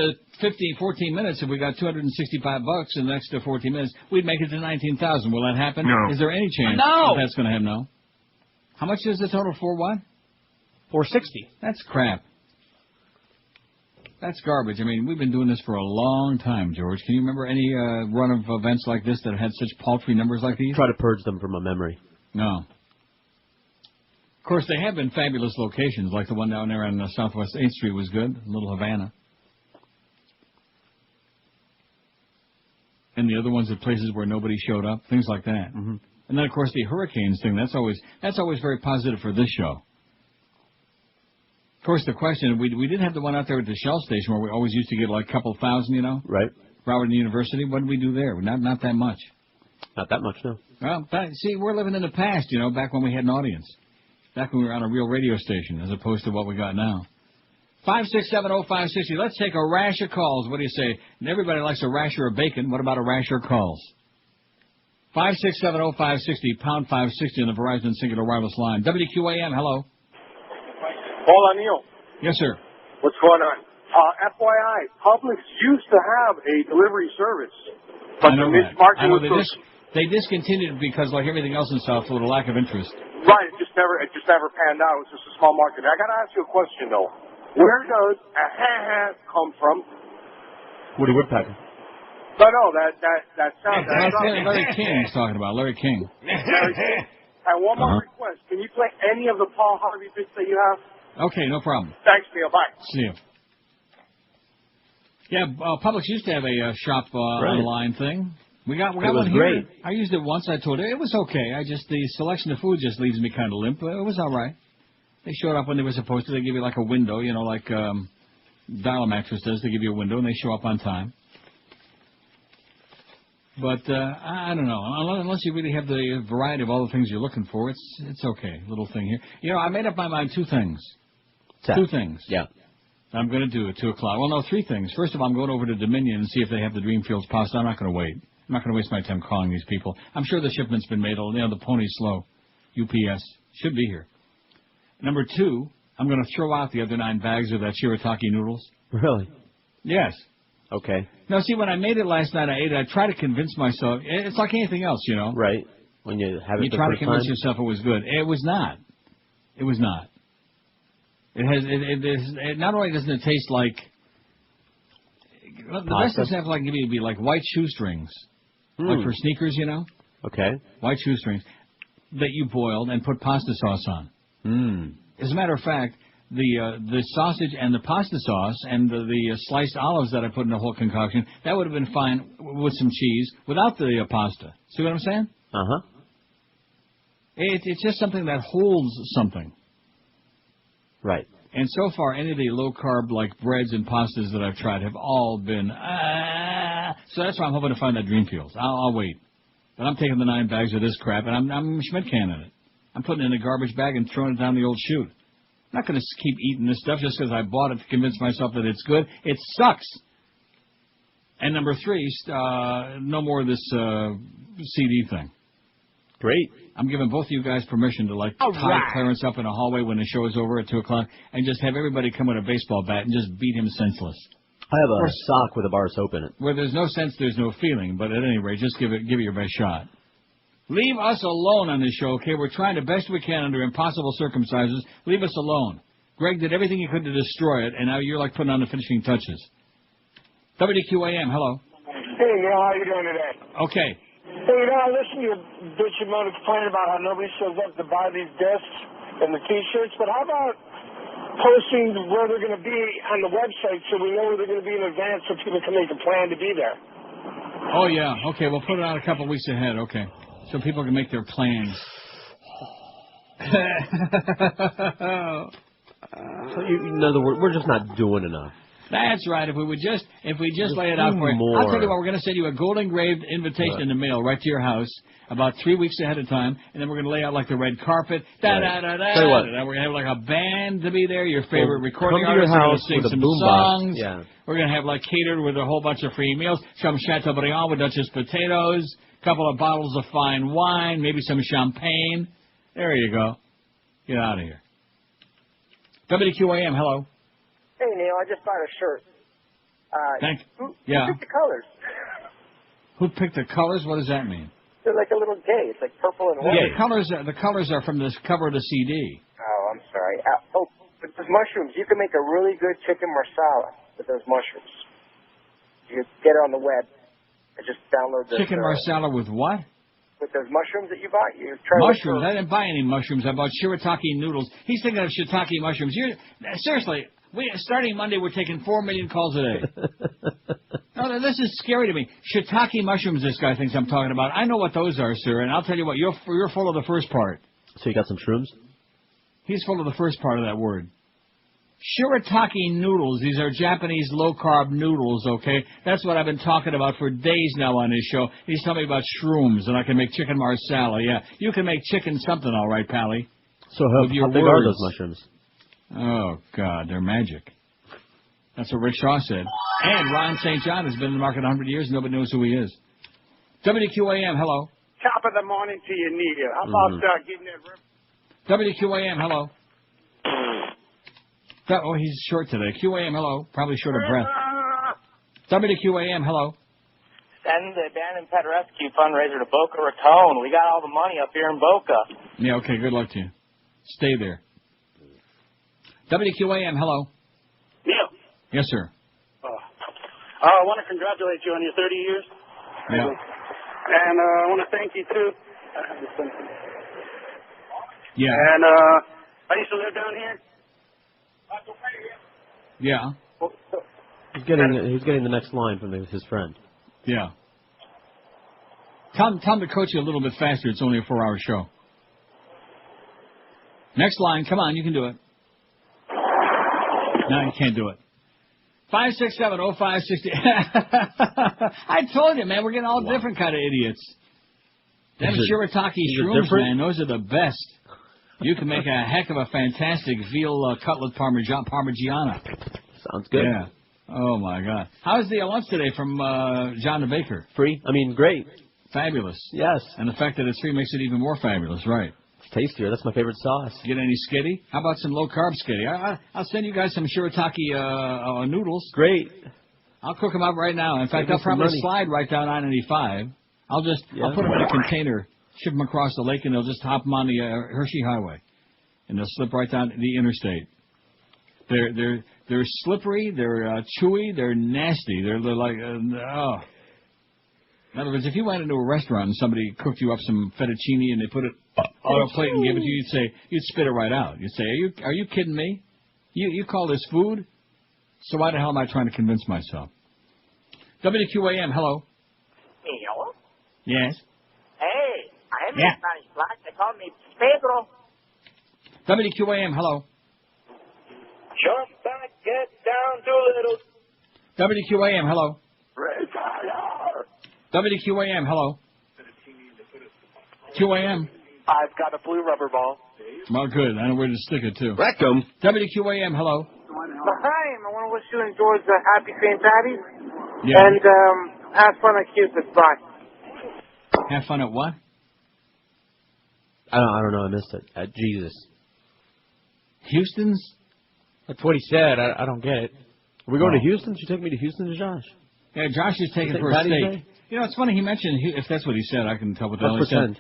14 minutes, if we got $265 in the next 14 minutes, we'd make it to $19,000. Will that happen? No. Is there any chance No. that's going to happen? No. How much is the total for what? $460. That's crap. That's garbage. I mean, we've been doing this for a long time, George. Can you remember any run of events like this that had such paltry numbers like these? Try to purge them from my memory. No. Of course, they have been fabulous locations, like the one down there on Southwest 8th Street was good, Little Havana. And the other ones at places where nobody showed up, things like that. Mm-hmm. And then, of course, the hurricanes thing, that's always very positive for this show. Of course, the question, we did have the one out there at the Shell station where we always used to get like a couple thousand, you know? Right. Robert University, what did we do there? Not that much. Not that much, no. Well, see, we're living in the past, you know, back when we had an audience. Back when we were on a real radio station, as opposed to what we got now. 5670560. Let's take a rash of calls. What do you say? Everybody likes a rasher of bacon. What about a rasher of calls? 5670560, pound 560 on the Verizon Singular Wireless line. WQAM, hello. Hola, Neil. Yes, sir. What's going on? FYI, Publix used to have a delivery service. But I know the that. market I know was they discontinued it because, like everything else in South Florida, lack of interest. Right, it just never panned out. It was just a small market. I got to ask you a question though. Where does a come from? Woody Woodpecker. No, that sounds. That's Larry King he's talking about. Larry King. Larry King. And one more request. Can you play any of the Paul Harvey bits that you have? Okay, no problem. Thanks, Neil. Bye. See you. Yeah, Publix used to have a shop online thing. We got one here. Great. I used it once. I told you it was okay. The selection of food just leaves me kind of limp. It was all right. They showed up when they were supposed to. They give you like a window, you know, like Dial a Mattress does. They give you a window and they show up on time. But I don't know. Unless you really have the variety of all the things you're looking for, it's okay. Little thing here. You know, I made up my mind two things. Two things. Yeah. I'm going to do at 2 o'clock. Well, no, three things. First of all, I'm going over to Dominion and see if they have the Dreamfields pasta. I'm not going to wait. I'm not going to waste my time calling these people. I'm sure the shipment's been made. You know, the pony's slow. UPS. Should be here. Number 2, I'm going to throw out the other 9 bags of that shirataki noodles. Really? Yes. Okay. Now, see, when I made it last night, I ate it. I try to convince myself. It's like anything else, you know. Right. When you have it you the try to first convince time. yourself it was good. It was not. It was not. It not only doesn't it taste like the best example I can give you would be like white shoestrings, like for sneakers, you know. Okay. White shoestrings that you boiled and put pasta sauce on. As a matter of fact, the sausage and the pasta sauce and the sliced olives that I put in the whole concoction, that would have been fine with some cheese without the pasta. See what I'm saying? It's just something that holds something. Right. And so far, any of the low-carb, like, breads and pastas that I've tried have all been, So that's why I'm hoping to find that Dreamfields. I'll wait. But I'm taking the 9 bags of this crap, and I'm Schmidt canning it. I'm putting it in a garbage bag and throwing it down the old chute. I'm not going to keep eating this stuff just because I bought it to convince myself that it's good. It sucks. And number 3, no more of this CD thing. Great. I'm giving both of you guys permission to, like, tie Clarence up in a hallway when the show is over at 2 o'clock and just have everybody come with a baseball bat and just beat him senseless. I have a sock with a bar soap in it. Where there's no sense, there's no feeling. But at any rate, just give it your best shot. Leave us alone on this show, okay? We're trying the best we can under impossible circumstances. Leave us alone. Greg did everything he could to destroy it, and now you're, like, putting on the finishing touches. WQAM, hello. Hey, Neil, how you doing today? Okay. Hey, you know, I listened to your bitch and moan and complain about how nobody shows up to buy these discs and the T-shirts, but how about posting where they're going to be on the website so we know where they're going to be in advance so people can make a plan to be there? Oh, yeah. Okay, we'll put it out a couple weeks ahead. Okay. So people can make their plans. So in other words, we're just not doing enough. That's right. If we just lay it out for you. I'll tell you what, we're going to send you a gold engraved invitation in the mail right to your house about 3 weeks ahead of time, and then we're going to lay out like the red carpet. Tell you what. And we're going to have like a band to be there, your favorite recording artist. We're going to sing some songs. Yeah. We're going to have like catered with a whole bunch of free meals, some Chateaubriand with Duchess potatoes, a couple of bottles of fine wine, maybe some champagne. There you go. Get out of here. WQAM, hello. Hey, Neil, I just bought a shirt. Who picked the colors? Who picked the colors? What does that mean? They're like a little gay. It's like purple and white. Yeah, the colors are from the cover of the CD. Oh, I'm sorry. But those mushrooms, you can make a really good chicken marsala with those mushrooms. You get it on the web and just download the... Chicken marsala with what? With those mushrooms that you bought. You try mushrooms? I didn't buy any mushrooms. I bought shirataki noodles. He's thinking of shiitake mushrooms. Seriously, starting Monday, we're taking 4 million calls a day. No, this is scary to me. Shiitake mushrooms, this guy thinks I'm talking about. I know what those are, sir, and I'll tell you what, you're full of the first part. So you got some shrooms? He's full of the first part of that word. Shirataki noodles. These are Japanese low-carb noodles, okay? That's what I've been talking about for days now on his show. He's telling me about shrooms, and I can make chicken marsala. Yeah, you can make chicken something, all right, Pally. So how big are those mushrooms? Oh, God, they're magic. That's what Rick Shaw said. And Ron St. John has been in the market 100 years. Nobody knows who he is. WQAM, hello. Top of the morning to you, Neil. How about giving that... WQAM, hello. Oh, he's short today. QAM, hello. Probably short of breath. WQAM, hello. Send the Dan and Pet Rescue fundraiser to Boca Raton. We got all the money up here in Boca. Yeah, okay, good luck to you. Stay there. WQAM, hello. Neil. Yes, sir. I want to congratulate you on your 30 years. Yeah. And I want to thank you, too. Yeah. And I used to live down here. Yeah. He's getting the next line from his friend. Yeah. Tell him to coach you a little bit faster. It's only a 4-hour show. Next line. Come on, you can do it. No, you can't do it. 567-0560. I told you, man, we're getting all different kind of idiots. Them shirataki shrooms, man, those are the best. You can make a heck of a fantastic veal cutlet parmigiana. Sounds good. Yeah. Oh, my God. How's the lunch today from John the Baker? Free? I mean, great. Fabulous. Yes. And the fact that it's free makes it even more fabulous, right? It's tastier. That's my favorite sauce. Get any skitty? How about some low-carb skitty? I'll send you guys some shirataki noodles. Great. I'll cook them up right now. In fact, I'll probably slide right down I-95. I'll put them in a container, ship them across the lake, and they'll just hop them on the Hershey Highway. And they'll slip right down the interstate. They're slippery, they're chewy, they're nasty. They're like, oh. In other words, if you went into a restaurant and somebody cooked you up some fettuccine and they put it on a plate and gave it to you, you'd spit it right out. You'd say, are you kidding me? You call this food? So why the hell am I trying to convince myself? WQAM, hello. Neil? Yes? Hey, I am in Spanish black. They call me Pedro. WQAM, hello. Jump back, get down, Doolittle. WQAM, hello. Retire. WQAM, hello. QAM. I've got a blue rubber ball. Well, good. I know where to stick it, too. Rectum. WQAM, hello. Hi, I want to wish you and George a happy St. Patty's. Yeah. And have fun at Cupid's. Bye. Have fun at what? I don't know. I missed it. At Jesus. Houston's? That's what he said. I don't get it. Are we going to Houston? Should you take me to Houston, Josh? Yeah, Josh is taking for a steak. You know, it's funny he mentioned, if that's what he said, I can tell what the hell he said.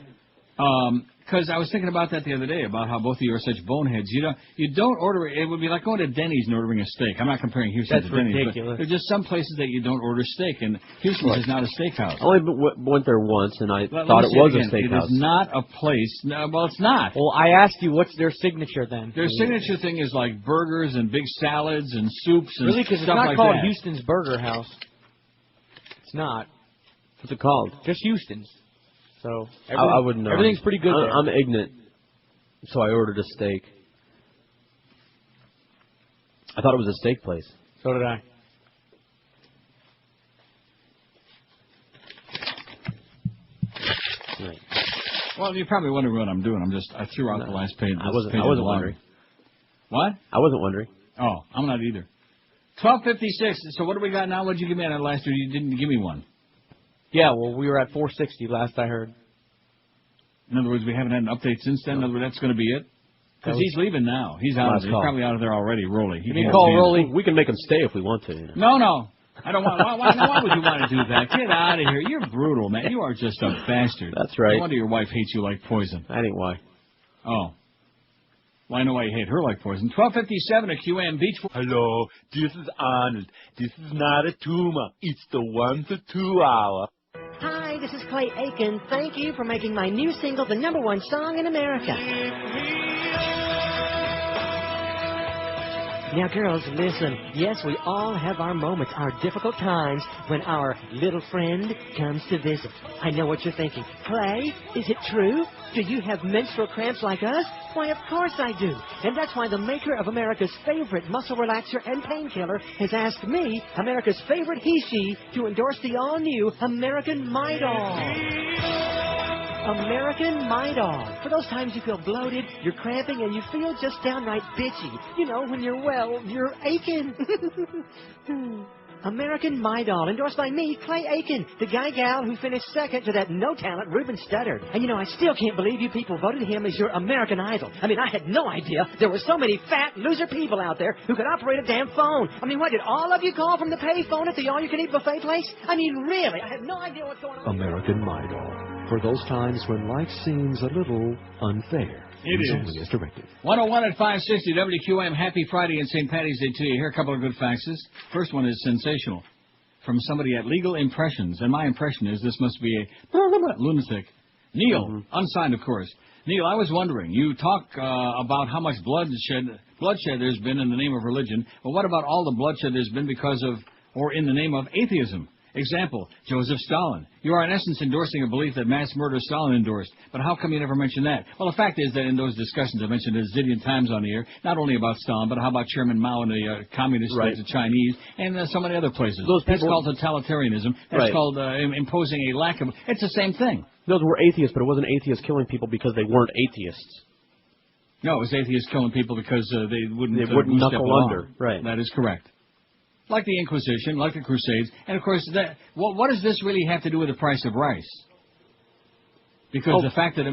Because I was thinking about that the other day, about how both of you are such boneheads. You don't order it. It would be like going to Denny's and ordering a steak. I'm not comparing Houston to Denny's. Ridiculous. But there's just some places that you don't order steak, and Houston's is not a steakhouse. I only went there once, and I thought it was a steakhouse. It is not a place. No, well, it's not. Well, I asked you, what's their signature then? Their signature thing is like burgers and big salads and soups and really, because stuff like that. it's not called Houston's Burger House. It's not. What's it called? Just Houston's. So I wouldn't know. Everything's pretty good there. I'm ignorant, so I ordered a steak. I thought it was a steak place. So did I. Right. Well, you're probably wondering what I'm doing. I threw out the last page. I wasn't wondering. What? I wasn't wondering. Oh, I'm not either. 12:56. So what do we got now? What did you give me on that last year? You didn't give me one. Yeah, well, we were at 460 last I heard. In other words, we haven't had an update since then. In other words, that's going to be it. Because he's leaving now. He's out. He's probably out of there already. Rolly. You can call Rolly. We can make him stay if we want to. You know? No. I don't want. Why would you want to do that? Get out of here. You're brutal, man. You are just a bastard. That's right. No wonder your wife hates you like poison. That ain't why. Oh. Well, I know why you hate her like poison. 12:57 at QAM Beach. Hello, this is Arnold. This is not a tumor. It's the 1 to 2 hour. Hi, this is Clay Aiken. Thank you for making my new single the #1 song in America. Now, girls, listen. Yes, we all have our moments, our difficult times when our little friend comes to visit. I know what you're thinking. Clay, is it true? Do you have menstrual cramps like us? Why, of course I do. And that's why the maker of America's favorite muscle relaxer and painkiller has asked me, America's favorite he-she, to endorse the all-new American Midol. American Midol. For those times you feel bloated, you're cramping, and you feel just downright bitchy. You know, when you're aching. American Midol, endorsed by me, Clay Aiken, the guy-gal who finished second to that no-talent Ruben Studdard. And you know, I still can't believe you people voted him as your American Idol. I mean, I had no idea there were so many fat loser people out there who could operate a damn phone. I mean, what, did all of you call from the pay phone at the all-you-can-eat buffet place? I mean, really, I had no idea what's going on. American Midol. For those times when life seems a little unfair. It is. Only as directed. 101 at 560 WQAM. Happy Friday and St. Patty's Day to you. Here are a couple of good faxes. First one is sensational. From somebody at Legal Impressions. And my impression is this must be a lunatic. Neil, unsigned, of course. Neil, I was wondering, you talk about how much bloodshed there's been in the name of religion. But what about all the bloodshed there's been because of, or in the name of, atheism? Example, Joseph Stalin. You are in essence endorsing a belief that mass murder Stalin endorsed. But how come you never mention that? Well, the fact is that in those discussions I mentioned a zillion times on the air, not only about Stalin, but how about Chairman Mao and the communist states, the Chinese, and so many other places. That's called totalitarianism. That's called imposing a lack of... It's the same thing. Those were atheists, but it wasn't atheists killing people because they weren't atheists. No, it was atheists killing people because they wouldn't knuckle under. Right. That is correct. Like the Inquisition, like the Crusades, and of course, what does this really have to do with the price of rice? Because the fact of the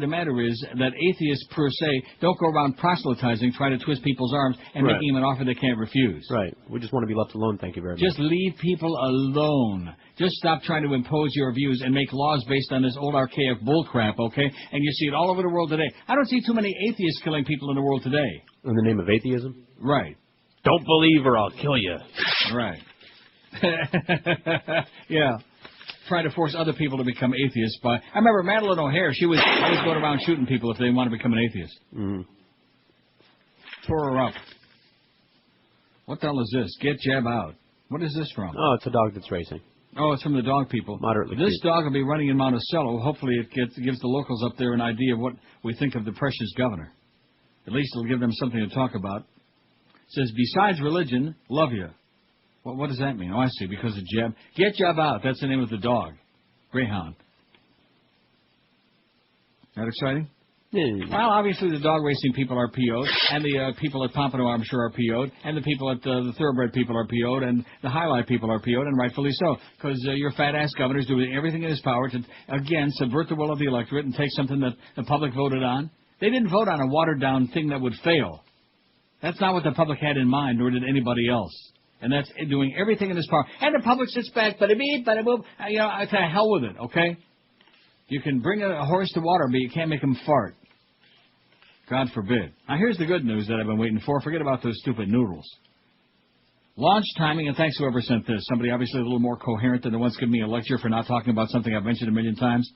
matter is that atheists per se don't go around proselytizing, trying to twist people's arms and making them an offer they can't refuse. Right. We just want to be left alone. Thank you very much. Just leave people alone. Just stop trying to impose your views and make laws based on this old archaic bullcrap. Okay? And you see it all over the world today. I don't see too many atheists killing people in the world today. In the name of atheism? Right. Don't believe or I'll kill you. Right. Yeah. Trying to force other people to become atheists by... I remember Madeleine O'Hare, she was always going around shooting people if they want to become an atheist. Tore her up. What the hell is this? Get Jab Out. What is this from? Oh, it's a dog that's racing. Oh, it's from the dog people. Moderately This cute. dog will be running in Monticello. Hopefully it gives the locals up there an idea of what we think of the precious governor. At least it'll give them something to talk about. It says, besides religion, love you. What does that mean? Oh, I see, because of Jeb. Get Jeb Out. That's the name of the dog. Greyhound. That exciting? Well, obviously the dog racing people are PO'd, and the people at Pompano, I'm sure, are PO'd, and the people at the thoroughbred people are PO'd, and the highlight people are PO'd, and rightfully so, because your fat-ass governor's doing everything in his power to, again, subvert the will of the electorate and take something that the public voted on. They didn't vote on a watered-down thing that would fail. That's not what the public had in mind, nor did anybody else. And that's doing everything in its power. And the public sits back, bada-beep, bada-boop. You know, to hell with it, okay? You can bring a horse to water, but you can't make him fart. God forbid. Now, here's the good news that I've been waiting for. Forget about those stupid noodles. Launch timing, and thanks whoever sent this. Somebody obviously a little more coherent than the ones giving me a lecture for not talking about something I've mentioned a million times.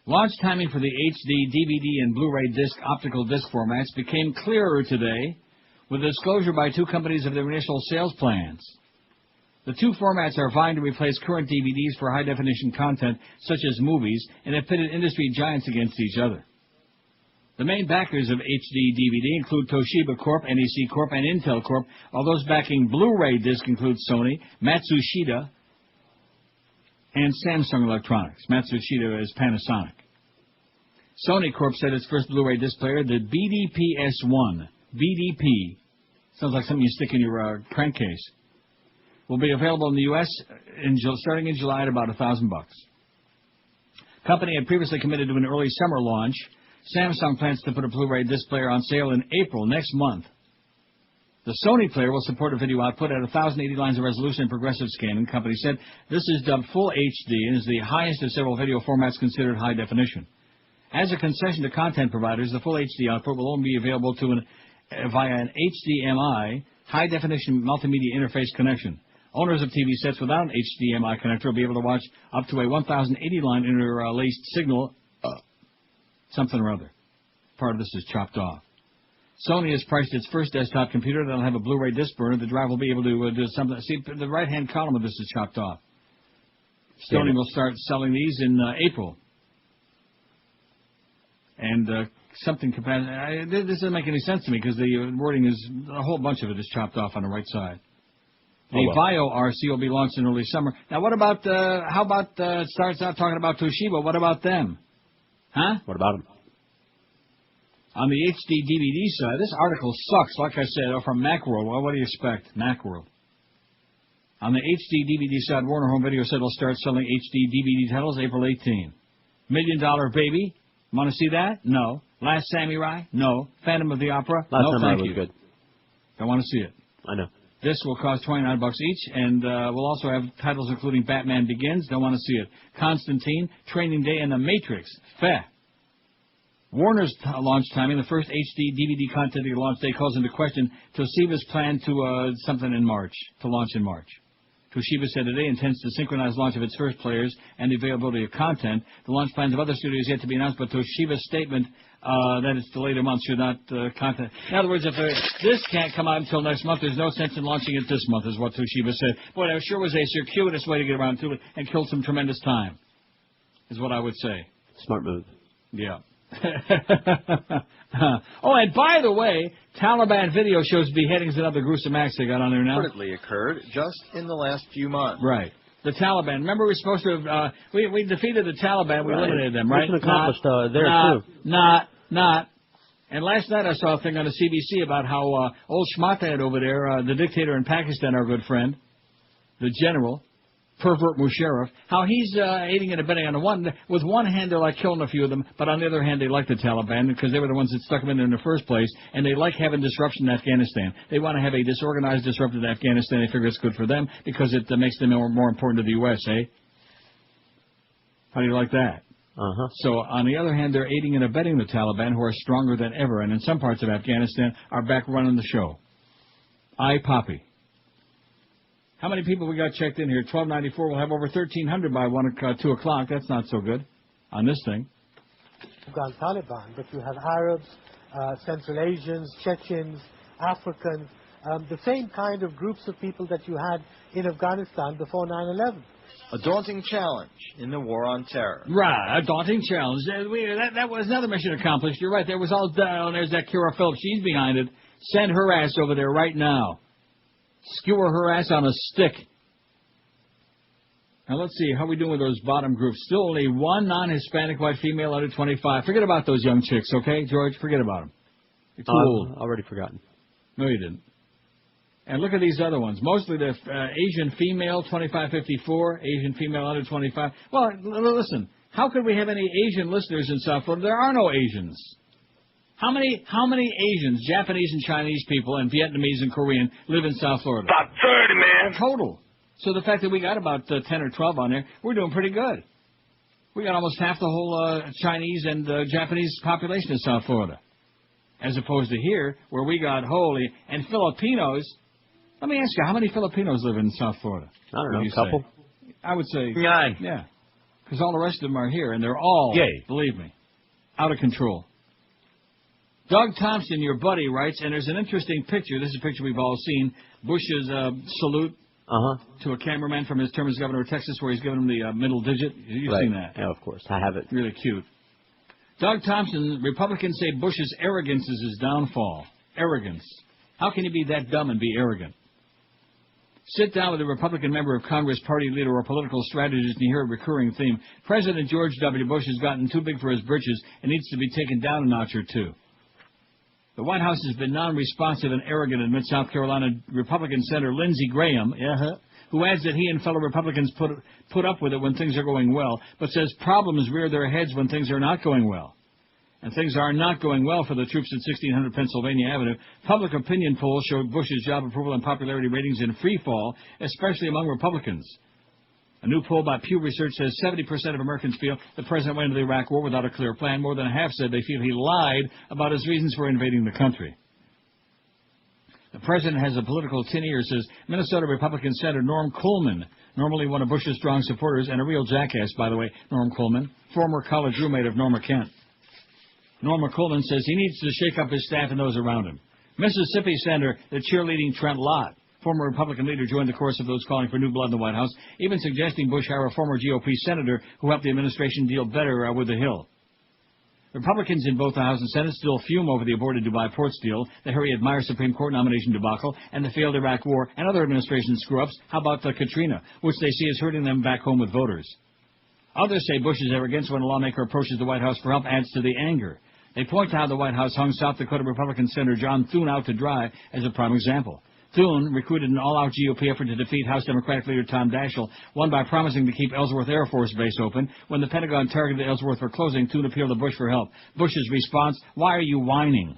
Launch timing for the HD, DVD, and Blu-ray disc optical disc formats became clearer today with a disclosure by two companies of their initial sales plans. The two formats are vying to replace current DVDs for high-definition content, such as movies, and have pitted industry giants against each other. The main backers of HD DVD include Toshiba Corp., NEC Corp., and Intel Corp., while those backing Blu-ray disc include Sony, Matsushita, and Samsung Electronics. Matsushita is Panasonic. Sony Corp said its first Blu-ray disc player, the BDP-S1, BDP, sounds like something you stick in your crankcase, will be available in the U.S. Starting in July at about $1,000. Company had previously committed to an early summer launch. Samsung plans to put a Blu-ray disc player on sale in April next month. The Sony player will support a video output at 1,080 lines of resolution and progressive scanning. The company said this is dubbed Full HD and is the highest of several video formats considered high definition. As a concession to content providers, the Full HD output will only be available via an HDMI, high-definition multimedia interface connection. Owners of TV sets without an HDMI connector will be able to watch up to a 1,080-line interlaced signal, something or other. Part of this is chopped off. Sony has priced its first desktop computer that will have a Blu-ray disc burner. The drive will be able to do something. See, the right-hand column of this is chopped off. Sony will start selling these in April. And something capacity. This doesn't make any sense to me because the wording is a whole bunch of it is chopped off on the right side. The Vio RC will be launched in early summer. Now, what about how about it starts out talking about Toshiba? What about them? Huh? What about them? On the HD DVD side, this article sucks. Like I said, from Macworld. Well, what do you expect? Macworld. On the HD DVD side, Warner Home Video said it'll start selling HD DVD titles April 18. $1 Million Baby. Want to see that? No. Last Samurai? No. Phantom of the Opera? No, thank you. Good. Don't want to see it. I know. This will cost $29 each, and we'll also have titles including Batman Begins. Don't want to see it. Constantine, Training Day, and The Matrix. Feh. Warner's launch timing, the first HD DVD content to launch day, calls into question Toshiba's plan to launch in March. Toshiba said today intends to synchronize launch of its first players and the availability of content. The launch plans of other studios yet to be announced, but Toshiba's statement that it's delayed a month should not content. In other words, if this can't come out until next month, there's no sense in launching it this month, is what Toshiba said. Boy, that sure was a circuitous way to get around to it and killed some tremendous time, is what I would say. Smart move. Yeah. Oh, and by the way, Taliban video shows beheadings and other gruesome acts they got on there now. Reportedly occurred just in the last few months. Right. The Taliban. Remember, we were supposed to have, we defeated the Taliban. We eliminated them, right? Mission accomplished there, too. Not. And last night I saw a thing on the CBC about how old Schmathead over there, the dictator in Pakistan, our good friend, the general, pervert Musharraf, how he's aiding and abetting on the one. With one hand, they're like killing a few of them, but on the other hand, they like the Taliban because they were the ones that stuck them in there in the first place, and they like having disruption in Afghanistan. They want to have a disorganized, disrupted Afghanistan. They figure it's good for them because it makes them more important to the U.S., eh? How do you like that? Uh-huh. So, on the other hand, they're aiding and abetting the Taliban, who are stronger than ever, and in some parts of Afghanistan are back running the show. Aye, Poppy. How many people we got checked in here? 1294. We'll have over 1,300 by 2 o'clock. That's not so good on this thing. Afghan Taliban, but you have Arabs, Central Asians, Chechens, Africans, the same kind of groups of people that you had in Afghanistan before 9/11. A daunting challenge in the war on terror. Right, a daunting challenge. That was another mission accomplished. You're right. There was all down. There's that Kira Phillips. She's behind it. Send her ass over there right now. Skewer her ass on a stick. Now, let's see. How are we doing with those bottom groups? Still only one non-Hispanic white female under 25. Forget about those young chicks, okay, George? Forget about them. You're too old. Already forgotten. No, you didn't. And look at these other ones. Mostly the Asian female, 25-54, Asian female under 25. Well, listen, how could we have any Asian listeners in South Florida? There are no Asians. How many Asians, Japanese and Chinese people, and Vietnamese and Korean live in South Florida? About 30, man. Total. So the fact that we got about 10 or 12 on there, we're doing pretty good. We got almost half the whole Chinese and Japanese population in South Florida. As opposed to here, where we got and Filipinos. Let me ask you, how many Filipinos live in South Florida? I don't know, a couple. I would say 9. Yeah. Because all the rest of them are here, and they're all, believe me, out of control. Doug Thompson, your buddy, writes, and there's an interesting picture. This is a picture we've all seen. Bush's salute to a cameraman from his term as governor of Texas, where he's given him the middle digit. You've seen that. Yeah, of course. I have it. Really cute. Doug Thompson, Republicans say Bush's arrogance is his downfall. Arrogance. How can you be that dumb and be arrogant? Sit down with a Republican member of Congress, party leader, or political strategist, and you hear a recurring theme. President George W. Bush has gotten too big for his britches and needs to be taken down a notch or two. The White House has been non-responsive and arrogant, admits South Carolina Republican Senator Lindsey Graham, who adds that he and fellow Republicans put up with it when things are going well, but says problems rear their heads when things are not going well. And things are not going well for the troops at 1600 Pennsylvania Avenue. Public opinion polls showed Bush's job approval and popularity ratings in free fall, especially among Republicans. A new poll by Pew Research says 70% of Americans feel the president went into the Iraq War without a clear plan. More than half said they feel he lied about his reasons for invading the country. The president has a political tin ear, says Minnesota Republican Senator Norm Coleman, normally one of Bush's strong supporters, and a real jackass, by the way, Norm Coleman, former college roommate of Norma Kent. Norma Coleman says he needs to shake up his staff and those around him. Mississippi Senator, the cheerleading Trent Lott, former Republican leader, joined the chorus of those calling for new blood in the White House, even suggesting Bush hire a former GOP senator who helped the administration deal better with the Hill. Republicans in both the House and Senate still fume over the aborted Dubai ports deal, the Harry Admire Supreme Court nomination debacle, and the failed Iraq War and other administration screw-ups. How about the Katrina, which they see as hurting them back home with voters? Others say Bush's arrogance when a lawmaker approaches the White House for help adds to the anger. They point to how the White House hung South Dakota Republican Senator John Thune out to dry as a prime example. Thune recruited an all-out GOP effort to defeat House Democratic leader Tom Daschle, won by promising to keep Ellsworth Air Force Base open. When the Pentagon targeted Ellsworth for closing, Thune appealed to Bush for help. Bush's response, "Why are you whining?"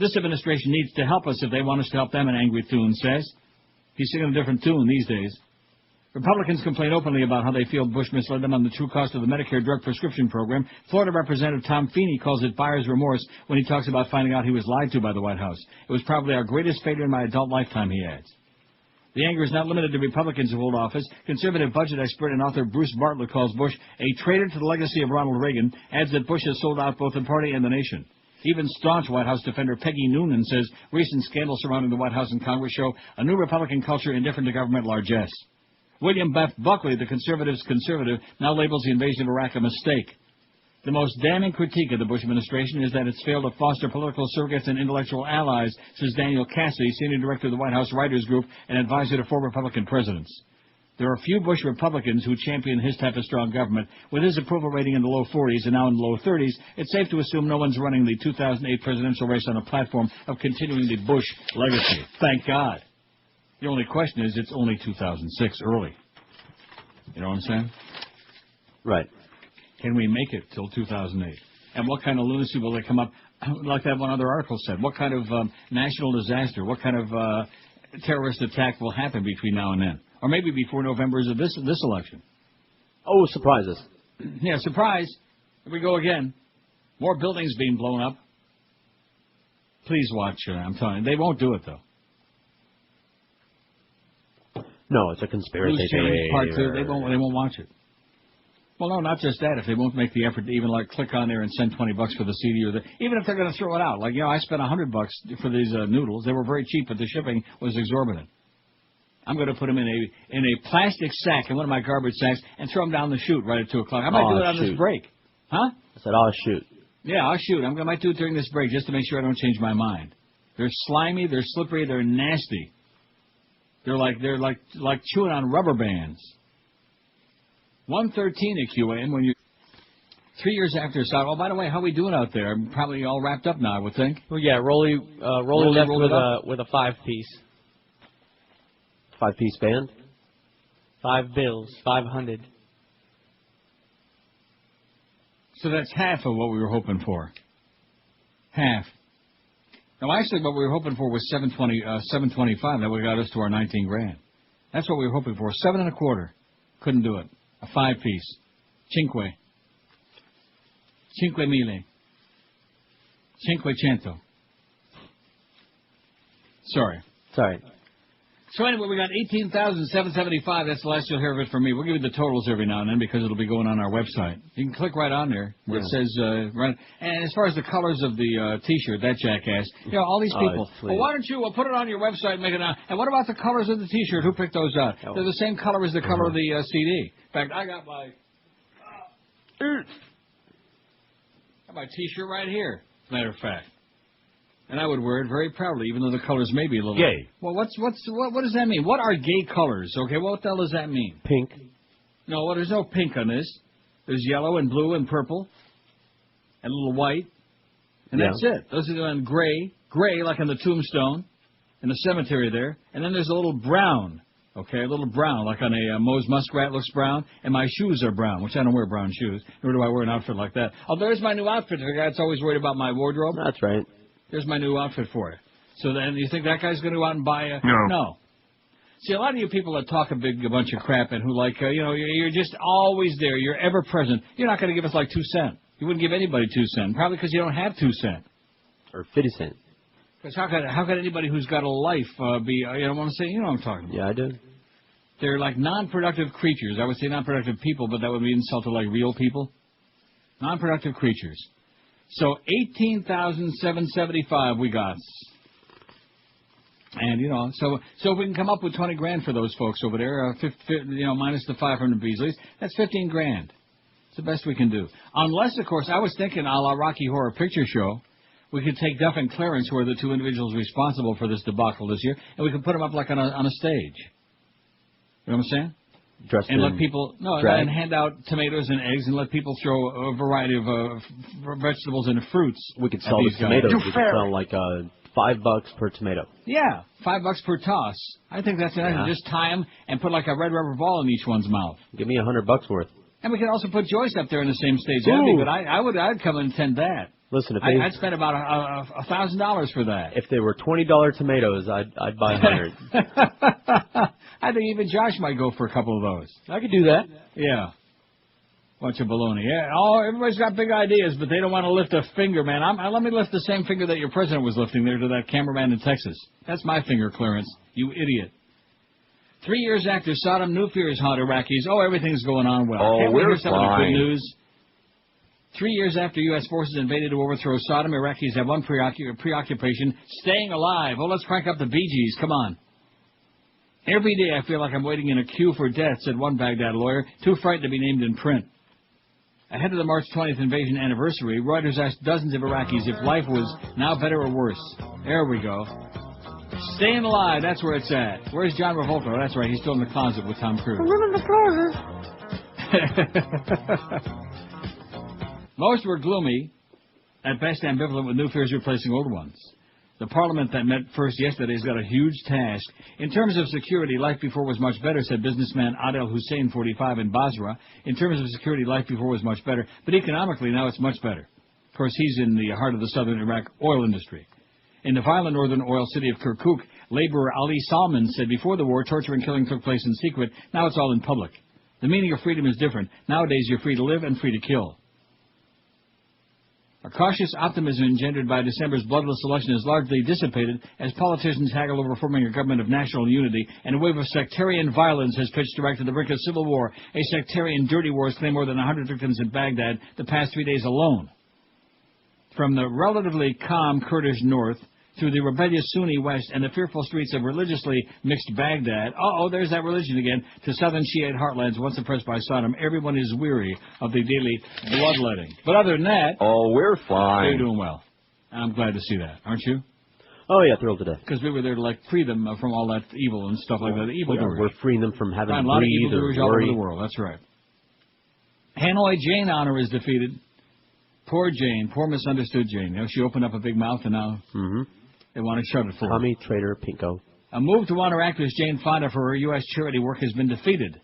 This administration needs to help us if they want us to help them, an angry Thune says. He's singing a different tune these days. Republicans complain openly about how they feel Bush misled them on the true cost of the Medicare drug prescription program. Florida Representative Tom Feeney calls it buyer's remorse when he talks about finding out he was lied to by the White House. It was probably our greatest failure in my adult lifetime, he adds. The anger is not limited to Republicans who hold office. Conservative budget expert and author Bruce Bartlett calls Bush a traitor to the legacy of Ronald Reagan, adds that Bush has sold out both the party and the nation. Even staunch White House defender Peggy Noonan says recent scandals surrounding the White House and Congress show a new Republican culture indifferent to government largesse. William F. Buckley, the conservative's conservative, now labels the invasion of Iraq a mistake. The most damning critique of the Bush administration is that it's failed to foster political surrogates and intellectual allies, says Daniel Cassidy, senior director of the White House Writers Group and advisor to 4 Republican presidents. There are few Bush Republicans who champion his type of strong government. With his approval rating in the low 40s and now in the low 30s, it's safe to assume no one's running the 2008 presidential race on a platform of continuing the Bush legacy. Thank God. The only question is it's only 2006 early. You know what I'm saying? Right. Can we make it till 2008? And what kind of lunacy will they come up, like that one other article said? What kind of national disaster, what kind of terrorist attack will happen between now and then? Or maybe before November's of this election? Oh, surprises. Yeah, surprise. Here we go again. More buildings being blown up. Please watch. I'm telling you. They won't do it, though. No, it's a conspiracy theory. Part 2. They won't watch it. Well, no, not just that. If they won't make the effort to even click on there and send $20 for the CD, or even if they're going to throw it out, I spent $100 for these noodles. They were very cheap, but the shipping was exorbitant. I'm going to put them in a plastic sack in one of my garbage sacks and throw them down the chute right at 2 o'clock. I might do it on this break, huh? I said, "I'll shoot." Yeah, I'll shoot. I might do it during this break just to make sure I don't change my mind. They're slimy, they're slippery, they're nasty. They're like chewing on rubber bands. 113 at QAM when you 3 years after South. Oh, by the way, how are we doing out there? Probably all wrapped up now, I would think. Well, yeah, Rolly left with a 5-piece. 5-piece band? 5 bills, 500. So that's half of what we were hoping for. Half. Now, actually, what we were hoping for was 725. That would have got us to our 19 grand. That's what we were hoping for. 7 1/4. Couldn't do it. A 5-piece. Cinque mille. 500. Sorry. So anyway, we got 18,775. That's the last you'll hear of it from me. We'll give you the totals every now and then because it'll be going on our website. You can click right on there where it says, right. And as far as the colors of the T-shirt, that jackass, all these people. Well, why don't you put it on your website and make it on? And what about the colors of the T-shirt? Who picked those out? They're the same color as the color of the CD. In fact, I got my T-shirt right here, as a matter of fact. And I would wear it very proudly, even though the colors may be a little... Gay. Well, what does that mean? What are gay colors? Okay, what the hell does that mean? Pink. No, well, there's no pink on this. There's yellow and blue and purple and a little white. And that's it. Those are on gray like on the tombstone in the cemetery there. And then there's a little brown, okay, a little brown, like on a Moe's Muskrat looks brown. And my shoes are brown, which I don't wear brown shoes, nor do I wear an outfit like that. Oh, there's my new outfit for the guy that's always worried about my wardrobe. That's right. There's my new outfit for you. So then you think that guy's going to go out and buy a... No. See, a lot of you people that talk a bunch of crap and who like, you're just always there. You're ever present. You're not going to give us like 2 cents. You wouldn't give anybody 2 cents, probably because you don't have 2 cents. Or 50 cents. Because how could anybody who's got a life be, you know what I'm saying? You know what I'm talking about. Yeah, I do. They're like non-productive creatures. I would say non-productive people, but that would be insult to like real people. Non-productive creatures. So 18,775 we got. And, so if we can come up with 20 grand for those folks over there, minus the 500 Beasleys, that's 15 grand. It's the best we can do. Unless, of course, I was thinking a la Rocky Horror Picture Show, we could take Duff and Clarence, who are the 2 individuals responsible for this debacle this year, and we could put them up like on a stage. You know what I'm saying? Dressed and in let people and hand out tomatoes and eggs and let people throw a variety of vegetables and fruits. We could sell the tomatoes. We could sell like $5 per tomato. Yeah, $5 per toss. I think that's nice. Yeah. Just tie them and put like a red rubber ball in each one's mouth. Give me $100 worth. And we could also put Joyce up there in the same stage. That'd be good. I'd come and attend that. Listen, I'd spend about $1,000 for that. If they were $20 tomatoes, I'd buy 100. I think even Josh might go for a couple of those. I could do that. Yeah. Bunch of baloney. Yeah. Everybody's got big ideas, but they don't want to lift a finger, man. Let me lift the same finger that your president was lifting there to that cameraman in Texas. That's my finger, Clarence. You idiot. 3 years after Saddam, new fears haunt Iraqis. Oh, everything's going on well. Oh, Can't we hear some of the fine. good news? 3 years after U.S. forces invaded to overthrow Saddam, Iraqis have one preoccupation, staying alive. Oh, let's crank up the Bee Gees. Come on. Every day I feel like I'm waiting in a queue for death, said one Baghdad lawyer, too frightened to be named in print. Ahead of the March 20th invasion anniversary, Reuters asked dozens of Iraqis if life was now better or worse. There we go. Staying alive, that's where it's at. Where's John Revolto? That's right, he's still in the closet with Tom Cruise. I'm in the closet. Most were gloomy, at best ambivalent, with new fears replacing old ones. The parliament that met first yesterday has got a huge task. In terms of security, life before was much better, said businessman Adel Hussein, 45, in Basra. In terms of security, life before was much better. But economically, now it's much better. Of course, he's in the heart of the southern Iraq oil industry. In the violent northern oil city of Kirkuk, laborer Ali Salman said before the war, torture and killing took place in secret. Now it's all in public. The meaning of freedom is different. Nowadays, you're free to live and free to kill. A cautious optimism engendered by December's bloodless election is largely dissipated as politicians haggle over forming a government of national unity, and a wave of sectarian violence has pitched direct to the brink of civil war. A sectarian dirty war has claimed more than 100 victims in Baghdad the past 3 days alone. From the relatively calm Kurdish north through the rebellious Sunni west and the fearful streets of religiously mixed Baghdad, there's that religion again, to southern Shiite heartlands once oppressed by Saddam, everyone is weary of the daily bloodletting. But other than that, we're fine. They're doing well. I'm glad to see that, aren't you? Oh, yeah, thrilled today. Because we were there to, free them from all that evil and stuff like that. Evil doers. We're freeing them from having to a lot of breathe evil or doers all over worry. the world, that's right. Hanoi Jane honor is defeated. Poor Jane, poor misunderstood Jane. She opened up a big mouth and now... They want to shut it for her. Tommy Trader Pinko. A move to honor actress Jane Fonda for her U.S. charity work has been defeated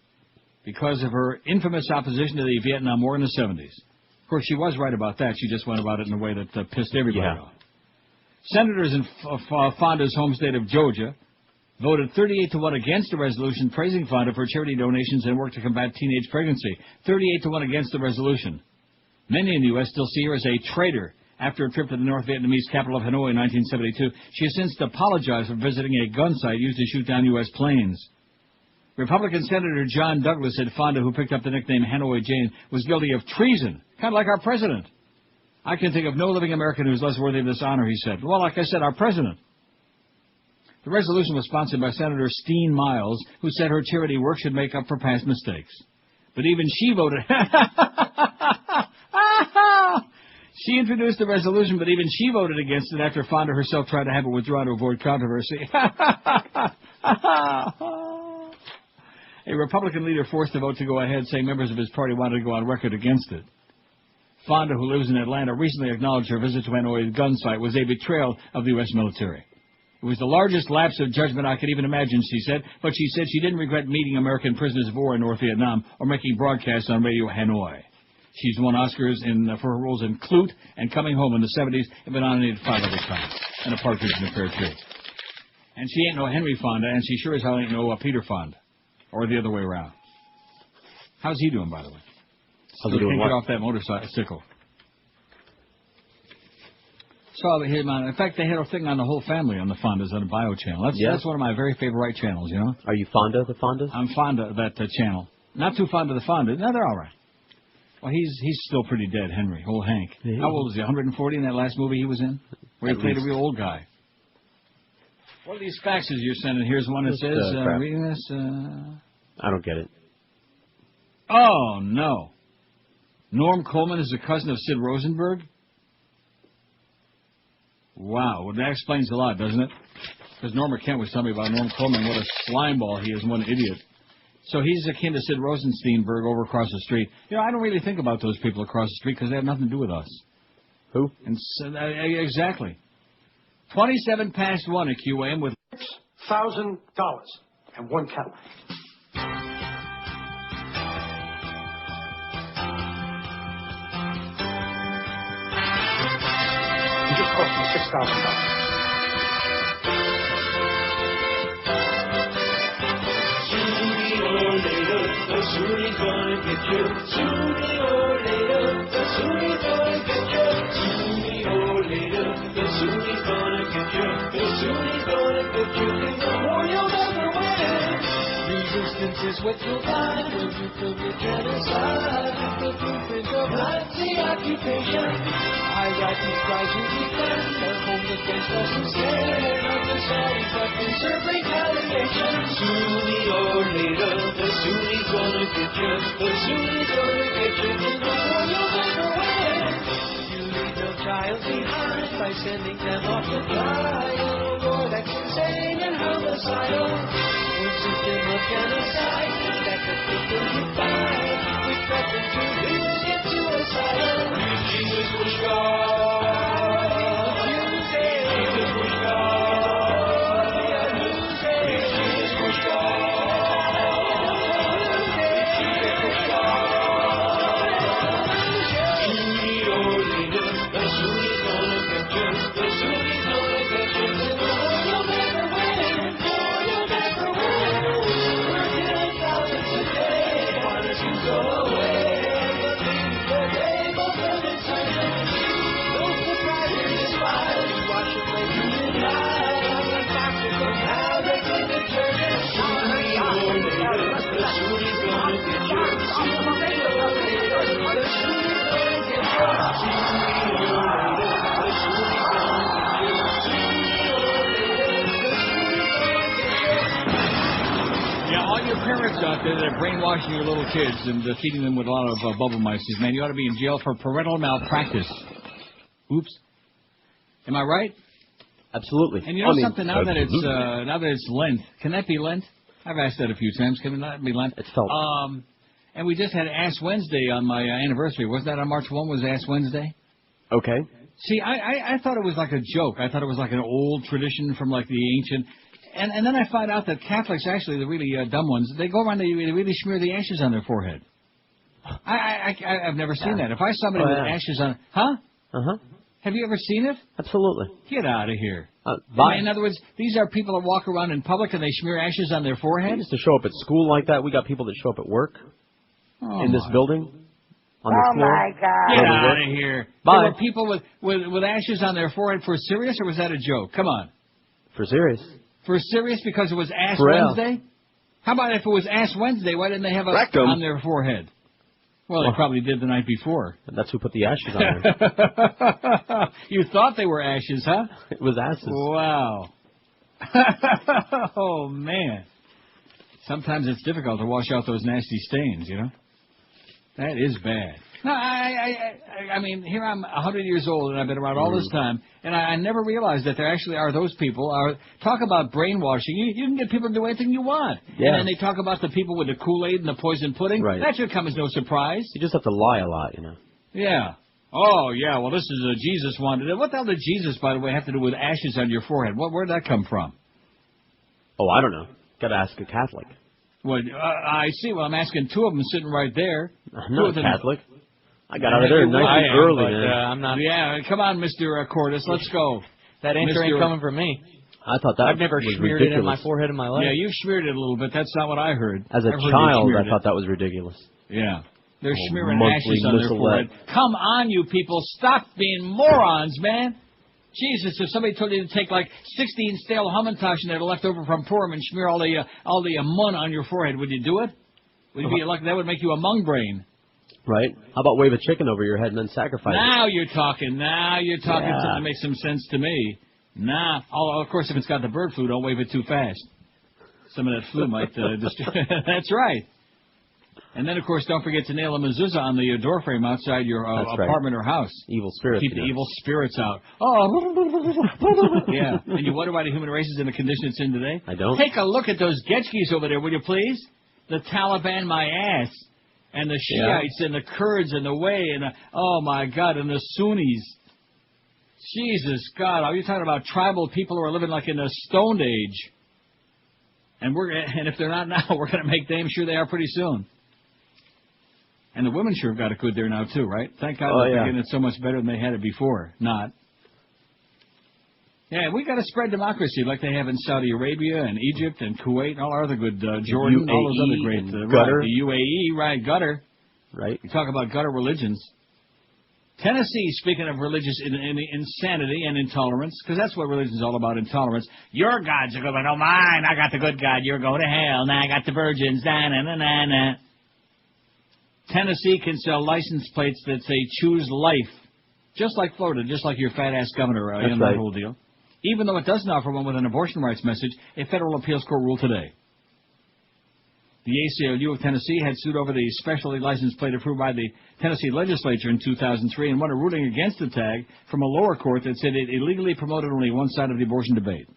because of her infamous opposition to the Vietnam War in the 70s. Of course, she was right about that. She just went about it in a way that pissed everybody off. Senators in Fonda's home state of Georgia voted 38-1 against a resolution praising Fonda for charity donations and work to combat teenage pregnancy. 38-1 against the resolution. Many in the U.S. still see her as a traitor. After a trip to the North Vietnamese capital of Hanoi in 1972, she has since apologized for visiting a gun site used to shoot down U.S. planes. Republican Senator John Douglas said Fonda, who picked up the nickname Hanoi Jane, was guilty of treason, kind of like our president. I can think of no living American who's less worthy of this honor, he said. Well, like I said, our president. The resolution was sponsored by Senator Steen Miles, who said her charity work should make up for past mistakes. But even she voted... She introduced the resolution, but even she voted against it after Fonda herself tried to have it withdrawn to avoid controversy. A Republican leader forced the vote to go ahead, saying members of his party wanted to go on record against it. Fonda, who lives in Atlanta, recently acknowledged her visit to Hanoi gun site was a betrayal of the U.S. military. It was the largest lapse of judgment I could even imagine, she said, but she said she didn't regret meeting American prisoners of war in North Vietnam or making broadcasts on Radio Hanoi. She's won Oscars for her roles in Clute and Coming Home in the 70s and been nominated 5 other times, and A Partridge in a Pear Tree. And she ain't no Henry Fonda, and she sure as hell ain't no Peter Fonda, or the other way around. How's he doing, by the way? How's he doing what? Get off that motorcycle. Saw him on. In fact, they had a thing on the whole family on the Fondas on the Bio channel. That's one of my very favorite channels, you know. Are you fond of the Fondas? I'm fond of that channel. Not too fond of the Fondas. No, they're all right. Well, he's still pretty dead, Henry. Old Hank. Yeah. How old is he? 140 in that last movie he was in? Where he played a real old guy. What are these faxes you're sending? Here's one that says, reading this. I don't get it. Oh, no. Norm Coleman is a cousin of Sid Rosenberg? Wow. Well, that explains a lot, doesn't it? Because Norma Kent was telling me about Norm Coleman, what a slimeball he is, what an idiot. So he's akin to Sid Rosensteinberg over across the street. You know, I don't really think about those people across the street because they have nothing to do with us. Who? And so, exactly. 1 at QAM with $1,000 and 1 Cadillac. It just cost me $6,000. Soon he's gonna get you. Sooner or later, the soon he's gonna get you. Sooner or later, the soon he's gonna get you. The soon he's gonna get you. In the war you'll never win. Resistance is what you'll find when you commit genocide. The blueprint of Nazi occupation. I got these guys who defend their home against us who stand on the side but deserve retaliation. Sooner or later, the soon he's gonna get you. The soon he's gonna get you. In the war you'll never win. You leave no child behind by sending them off to die. Oh Lord, that's insane and homicidal. One system of genocide that the people you find. We threaten to lose yet suicidal. Jesus was God. Jesus was God. Jesus was God. Parents out there that are brainwashing your little kids and feeding them with a lot of bubble mice, man, you ought to be in jail for parental malpractice. Oops. Am I right? Absolutely. And you know something? Now that it's Lent, can that be Lent? I've asked that a few times. Can that be Lent? It's felt. And we just had Ash Wednesday on my anniversary. Was that on March 1? Was Ash Wednesday? Okay. See, I thought it was like a joke. I thought it was like an old tradition from like the ancient. And then I find out that Catholics, actually, the really dumb ones, they go around, they really smear the ashes on their forehead. I've never seen that. If I saw somebody with ashes on... Huh? Uh-huh. Have you ever seen it? Absolutely. Get out of here. In other words, these are people that walk around in public and they smear ashes on their forehead? We used to show up at school like that. We got people that show up at work in this building. On the floor. My God. Get out of here. Bye. There were people with ashes on their forehead for serious, or was that a joke? Come on. For serious. For serious because it was Ash Wednesday? How about if it was Ash Wednesday, why didn't they have it on their forehead? Well, they probably did the night before. And that's who put the ashes on there. You thought they were ashes, huh? It was ashes. Wow. Oh, man. Sometimes it's difficult to wash out those nasty stains, you know? That is bad. No, I mean, here I'm 100 years old, and I've been around all this time, and I never realized that there actually are those people. Talk about brainwashing. You can get people to do anything you want. Yeah. And then they talk about the people with the Kool-Aid and the poison pudding. Right. That should come as no surprise. You just have to lie a lot, you know. Yeah. Oh, yeah, well, this is Jesus wanted it. What the hell did Jesus, by the way, have to do with ashes on your forehead? Where'd that come from? Oh, I don't know. Got to ask a Catholic. Well, I see. Well, I'm asking two of them sitting right there. I'm not a Catholic. I got out of there nice and early, man. I'm not. Yeah, come on, Mr. Cordis, let's go. That answer ain't coming from me. I thought that I've never was smeared ridiculous. it in my forehead in my life. Yeah, you've smeared it a little bit. That's not what I heard. As a I've heard child, you I smeared thought that was ridiculous. Yeah. They're Oh, smearing monthly ashes on their Missalette. forehead. Come on, you people. Stop being morons, man. Jesus, if somebody told you to take like 16 stale Hamantaschen that are left over from Purim and smear all the mun on your forehead, would you do it? Would you be like that? Would make you a mung brain. Right? How about wave a chicken over your head and then sacrifice Now you're talking. Now you're talking Yeah. something that makes some sense to me. Nah. Oh, of course, if it's got the bird flu, don't wave it too fast. Some of that flu might destroy. That's right. And then, of course, don't forget to nail a mezuzah on the door frame outside your apartment or house. Evil spirits. Keep the evil spirits out. Oh, yeah. And you wonder why the human race is in the condition it's in today? I don't. Take a look at those Getchkis over there, will you please? The Taliban, my ass. And the Shiites and the Kurds and the Way and oh, my God, and the Sunnis. Jesus, God, are you talking about tribal people who are living like in the Stone Age? And if they're not now, we're going to make damn sure they are pretty soon. And the women sure have got it good there now, too, right? Thank God they're getting it so much better than they had it before. Not. Yeah, we got to spread democracy like they have in Saudi Arabia and Egypt and Kuwait and all our other good, Jordan, all those other great. gutter. Right, the UAE, right, gutter. Right. You talk about gutter religions. Tennessee, speaking of religious insanity and intolerance, because that's what religion's all about, intolerance. Your God's a good one. Oh, mine. I got the good God. You're going to hell. Now I got the virgins. Na-na-na-na-na. Tennessee can sell license plates that say choose life. Just like Florida, just like your fat-ass governor in that whole deal. Even though it doesn't offer one with an abortion rights message, a federal appeals court ruled today. The ACLU of Tennessee had sued over the specialty license plate approved by the Tennessee legislature in 2003 and won a ruling against the tag from a lower court that said it illegally promoted only one side of the abortion debate.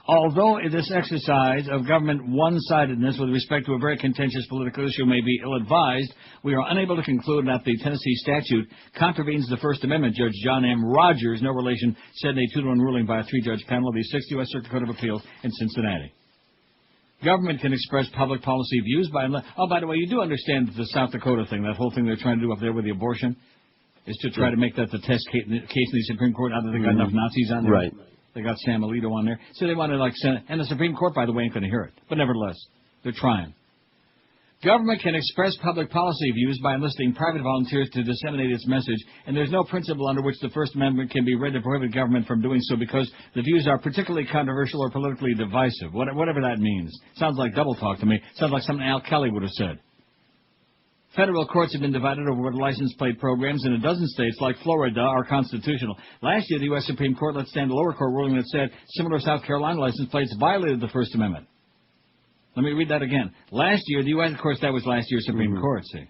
Although this exercise of government one-sidedness with respect to a very contentious political issue may be ill-advised, we are unable to conclude that the Tennessee statute contravenes the First Amendment. Judge John M. Rogers, no relation, said in a 2-1 ruling by a 3-judge panel of the 6th U.S. Circuit Court of Appeals in Cincinnati. Government can express public policy views by... Oh, by the way, you do understand that the South Dakota thing, that whole thing they're trying to do up there with the abortion, is to try to make that the test case in the Supreme Court now that they got enough Nazis on there. Right. They got Sam Alito on there. So they want to, like, send... And the Supreme Court, by the way, ain't going to hear it. But nevertheless, they're trying. Government can express public policy views by enlisting private volunteers to disseminate its message, and there's no principle under which the First Amendment can be read to prohibit government from doing so because the views are particularly controversial or politically divisive, whatever that means. Sounds like double talk to me. Sounds like something Al Kelly would have said. Federal courts have been divided over whether license plate programs in a dozen states like Florida are constitutional. Last year, the U.S. Supreme Court let stand a lower court ruling that said similar South Carolina license plates violated the First Amendment. Let me read that again. Last year, the U.S., of course, that was last year's Supreme Court, see.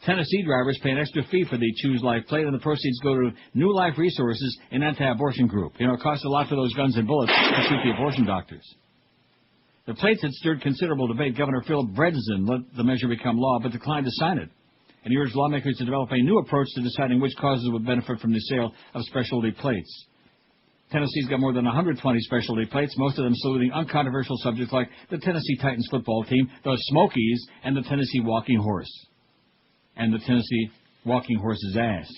Tennessee drivers pay an extra fee for the Choose Life plate, and the proceeds go to New Life Resources, an anti-abortion group. You know, it costs a lot for those guns and bullets to shoot the abortion doctors. The plates had stirred considerable debate. Governor Phil Bredesen let the measure become law, but declined to sign it. And he urged lawmakers to develop a new approach to deciding which causes would benefit from the sale of specialty plates. Tennessee's got more than 120 specialty plates, most of them saluting uncontroversial subjects like the Tennessee Titans football team, the Smokies, and the Tennessee Walking Horse. And the Tennessee Walking Horse's ass.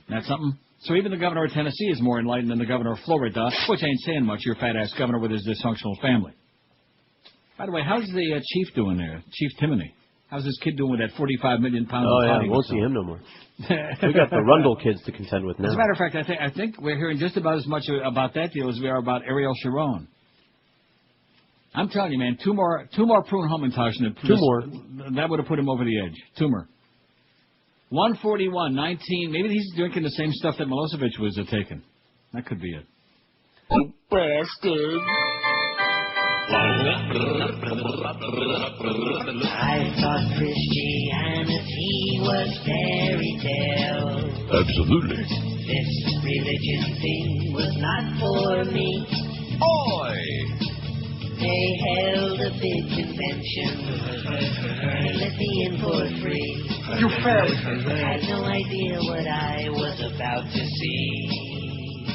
That's something? So even the governor of Tennessee is more enlightened than the governor of Florida, which ain't saying much, your fat-ass governor with his dysfunctional family. By the way, how's the chief doing there, Chief Timony? How's this kid doing with that 45 million pounds of yeah, won't see him no more. We got the Rundle kids to contend with now. As a matter of fact, I think we're hearing just about as much about that deal as we are about Ariel Sharon. I'm telling you, man, two more prune Hamantaschen. Two more. That would have put him over the edge. Two more. 141, 19. Maybe he's drinking the same stuff that Milosevic was taking. That could be it. You bastard. I thought Christianity absolutely. This religion thing was not for me. Oi! They held a big convention and let me in for free. You failed. I had no idea what I was about to see.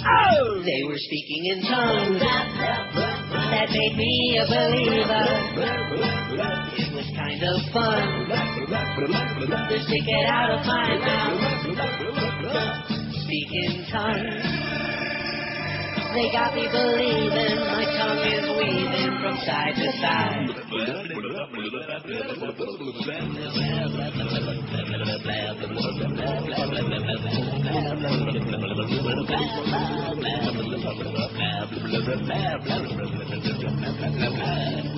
Oh! They were speaking in tongues that made me a believer. It was kind of fun to stick it out of my mouth. Speak in tongues. They got me believing my tongue is weaving from side to side.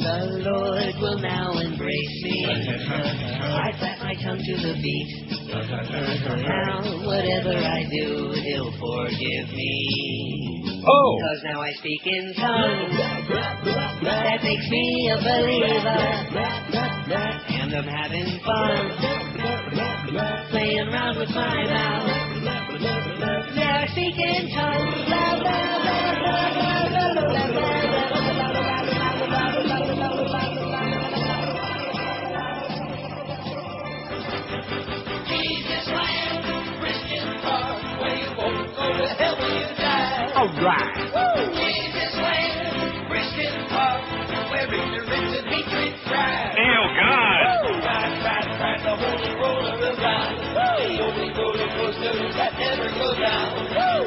The Lord will now embrace me. I clap my tongue to the beat. Now, whatever I do, He'll forgive me. Oh! Because now I speak in tongues. That makes me a believer. And I'm having fun playing around with my mouth. Now I speak in tongues. Jesus land, Christian park, where you won't go to hell when you die. All right. Jesus land, Christian park, where ignorance and hatred thrive. Oh, God. Ride, the holy roller of God. The only roller coaster that never goes down.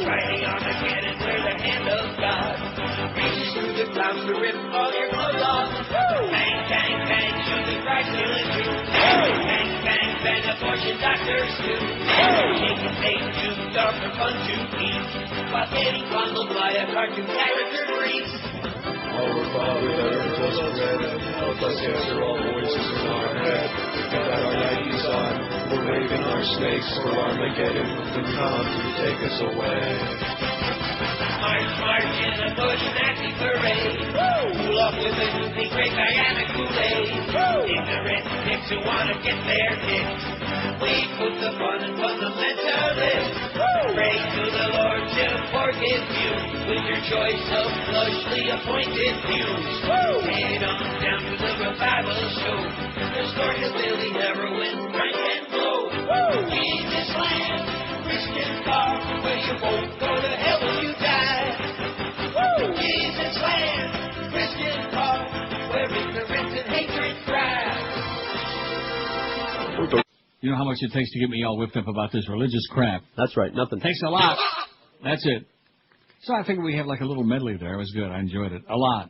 Riding on the cannon where the hand of God reaches through the clouds to rip all your clothes off. Bang, bang, bang, shoot the Christ military. Bang, bang, bang, abortion doctors too. Taking Satan to Dr. Fun to eat, while getting fondled by a cartoon character priest. Our Father that art us in heaven, help us answer all voices in our head. Got our Nikes on, we're waving our snakes for Armageddon. To come to take us away. March, march in a bush Nazi parade. Cool off with a goofy great Diana Kool-Aid. Ignorant dicks who want to get their kicks. We put the fun in fundamentalists. Pray to the Lord to forgive you with your choice of flushly appointed views. Head on down to the revival show. Restore to Billy heroin, drink and blow. Jesus land, Christian car, where you won't go to hell when you die. Jesus land, Christian car, where ignorance and hatred thrive. You know how much it takes to get me all whipped up about this religious crap? That's right, nothing. Takes a lot. That's it. So I figured we have like a little medley there. It was good. I enjoyed it. A lot.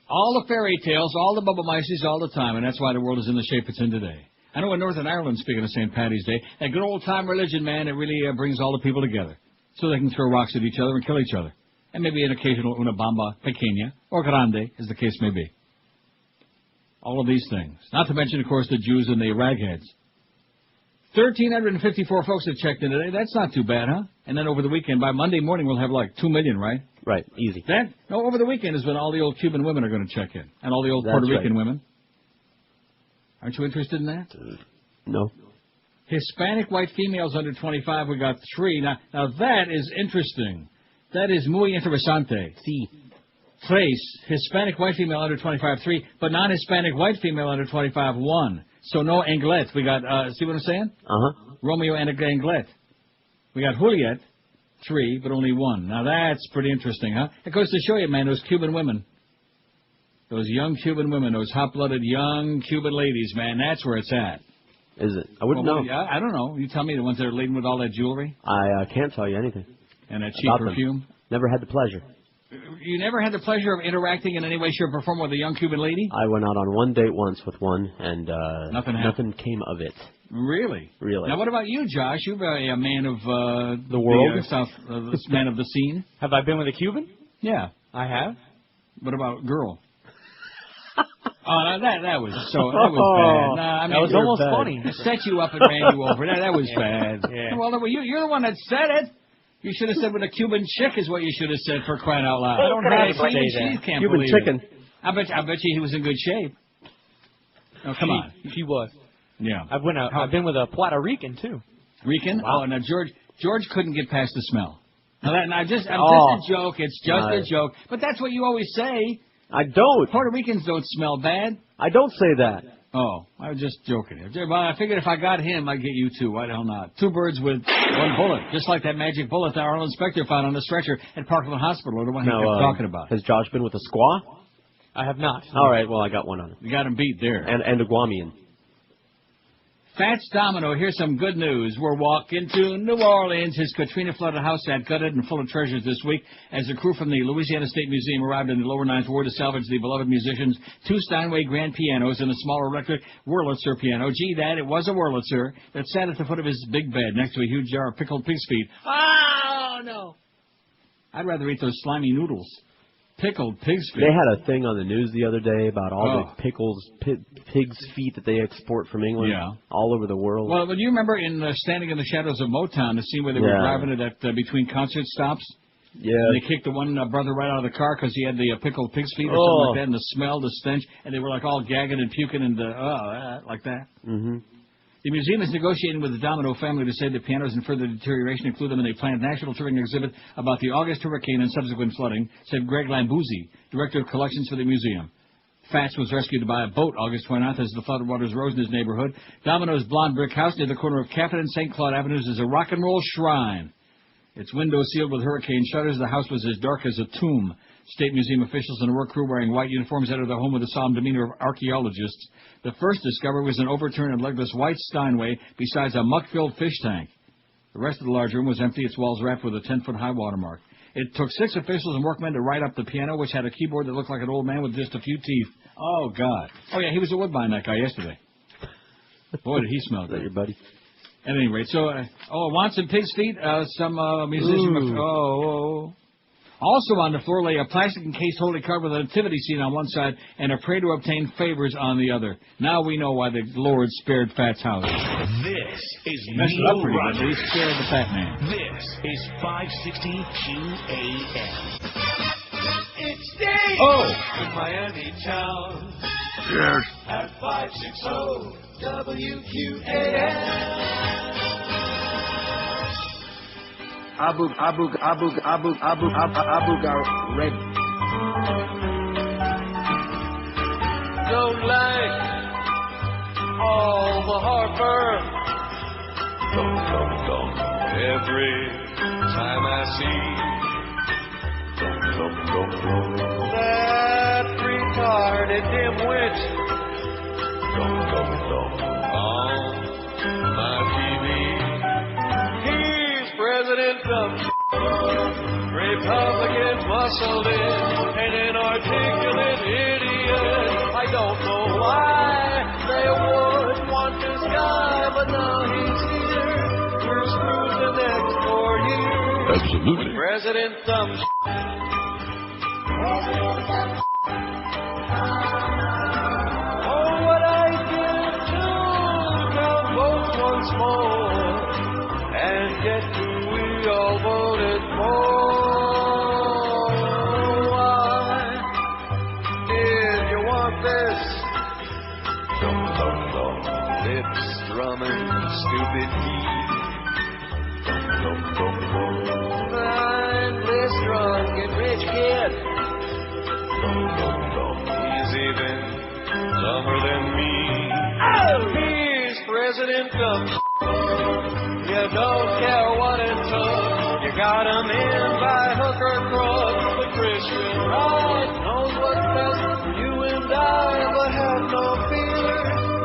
All the fairy tales, all the bubble mices, all the time, and that's why the world is in the shape it's in today. I know in Northern Ireland, speaking of St. Patty's Day, that good old-time religion, man, it really brings all the people together. So they can throw rocks at each other and kill each other. And maybe an occasional una bamba pequeña, or grande, as the case may be. All of these things. Not to mention, of course, the Jews and the ragheads. 1,354 folks have checked in today. That's not too bad, huh? And then over the weekend, by Monday morning, we'll have like 2 million, right? Right, easy. No, over the weekend is when all the old Cuban women are going to check in. And all the old Puerto Rican women. Aren't you interested in that? No. Hispanic white females under 25, we got 3. Now that is interesting. That is muy interesante. Sí. 3. Hispanic white female under 25, 3. But non-Hispanic white female under 25, 1. So no Anglet. We got, see what I'm saying? Uh-huh. Romeo and Anglet. We got Juliet, 3, but only 1. Now that's pretty interesting, huh? It goes to show you, man, those Cuban women. Those young Cuban women, those hot-blooded young Cuban ladies, man, that's where it's at. Is it? I wouldn't know. I don't know. You tell me, the ones that are laden with all that jewelry? I can't tell you anything. And that cheap about perfume? Them. Never had the pleasure. You never had the pleasure of interacting in any way, shape, or form with a young Cuban lady? I went out on one date once with one, and nothing came of it. Really? Really. Now, what about you, Josh? You're a man of the world, man of the scene. Have I been with a Cuban? Yeah, I have. What about girl? Oh, that was bad. Nah, I mean, that was almost bad. funny. I set you up and ran you over. That was bad. Yeah. Well, you're the one that said it. You should have said with a Cuban chick is what you should have said, for crying out loud. I don't know how to say that. Can't Cuban believe chicken. It. I bet you he was in good shape. Oh, come on. She was. Yeah. I've been with a Puerto Rican too. Rican? Wow. Oh, now George, George couldn't get past the smell. I'm just a joke. It's just a joke. But that's what you always say. I don't. Puerto Ricans don't smell bad. I don't say that. Oh, I was just joking. Well, I figured if I got him, I'd get you too. Why the hell not? 2 birds with 1 bullet. Just like that magic bullet that Arnold Inspector found on the stretcher at Parkland Hospital, the one he kept talking about. Has Josh been with a squaw? I have not. All right, well, I got one on him. You got him beat there. And a Guamian. Fats Domino, here's some good news. We're walking to New Orleans. His Katrina-flooded house got gutted and full of treasures this week as the crew from the Louisiana State Museum arrived in the lower Ninth Ward to salvage the beloved musicians' 2 Steinway grand pianos and a smaller electric Wurlitzer piano. Gee, Dad, it was a Wurlitzer that sat at the foot of his big bed next to a huge jar of pickled pig's feet. Oh, no. I'd rather eat those slimy noodles. Pickled pig's feet. They had a thing on the news the other day about all the pig's feet that they export from England all over the world. Well, do you remember in Standing in the Shadows of Motown, the scene where they were driving it at between concert stops? Yeah. And they kicked the one brother right out of the car because he had the pickled pig's feet or something like that, and the smell, the stench, and they were like all gagging and puking and like that. Mm-hmm. The museum is negotiating with the Domino family to save the pianos and further deterioration, include them in a planned national touring exhibit about the August hurricane and subsequent flooding, said Greg Lambuzzi, director of collections for the museum. Fats was rescued by a boat August 29th as the flooded waters rose in his neighborhood. Domino's blonde brick house near the corner of Capitol and St. Claude Avenues is a rock and roll shrine. Its windows sealed with hurricane shutters, the house was as dark as a tomb. State Museum officials and a work crew wearing white uniforms entered the home with the solemn demeanor of archaeologists. The first discovery was an overturned and legless white Steinway besides a muck-filled fish tank. The rest of the large room was empty, its walls wrapped with a 10-foot high watermark. It took 6 officials and workmen to write up the piano, which had a keyboard that looked like an old man with just a few teeth. Oh, God. Oh, yeah, he was at Woodbine, that guy, yesterday. Boy, did he smell good. Your buddy. At any rate, so, want some pig's feet? Some musician... Also on the floor lay a plastic-encased holy card with a nativity scene on one side and a prayer to obtain favors on the other. Now we know why the Lord spared Fat's house. This is Neil Rogers. He spared the fat man. This is 560 QAM. It's Dave in Miami town. Yes. At 560 WQAM. Abu got ready. Don't like all the heartburn. Every time I see that retarded dimwit on my TV. President Trump, Republicans muscled in, and an articulate idiot. I don't know why they would want this guy, but now he's here. We're screwed the next 4 years. Absolutely. With President Trump. Oh, what I did to count votes once more and get to we all voted for. Why did you want this? Lips drumming, stupid heat. Mindless, drunk, and rich kid. He's even dumber than me. Oh, he's President Trump. You don't care what it took. You got him in by hook or crook. The Christian right knows what's best for you and I, but have no fear.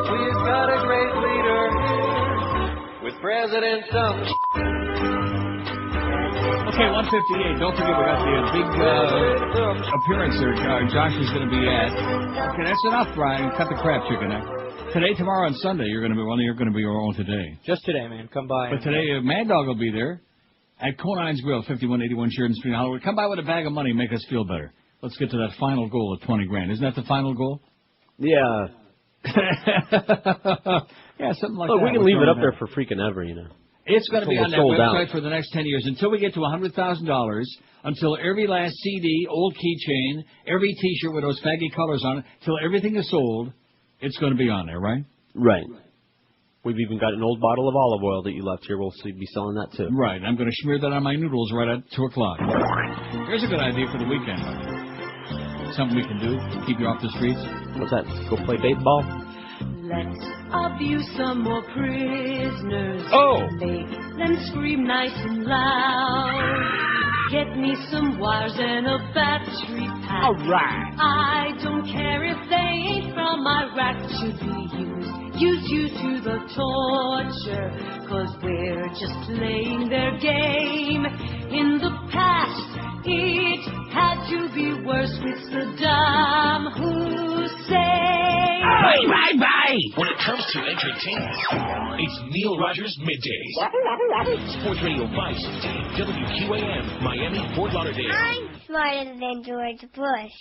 We've got a great leader here with President Trump. Okay, 158. Don't forget we got the big appearance there. Josh is going to be at. Okay, that's enough, Brian. Cut the crap, chicken. Today, tomorrow, and Sunday, you're going to be your own today. Just today, man. Come by. But today, Mad Dog will be there at Conine's Grill, 5181 Sheridan Street, Hollywood. Come by with a bag of money and make us feel better. Let's get to that final goal of 20 grand. Isn't that the final goal? Yeah. Yeah, something like Look, that. we can leave it up there for freaking ever, you know. It's going to be on that website out for the next 10 years until we get to $100,000, until every last CD, old keychain, every T-shirt with those faggy colors on it, till everything is sold. It's going to be on there, right? Right. We've even got an old bottle of olive oil that you left here. We'll be selling that too. Right. I'm going to smear that on my noodles right at 2 o'clock. Here's a good idea for the weekend. Something we can do to keep you off the streets. What's that? Go play baseball? Let's abuse some more prisoners. Oh! Make them scream nice and loud. Get me some wires and a battery pack. All right. I don't care if they ain't from Iraq to be used. Use you to the torture, 'cause we're just playing their game. In the past, it had to be worse with Saddam Hussein. Bye. When it comes to entertainment, it's Neil Rogers Middays. Sports Radio 560, WQAM, Miami, Fort Lauderdale. I'm smarter than George Bush.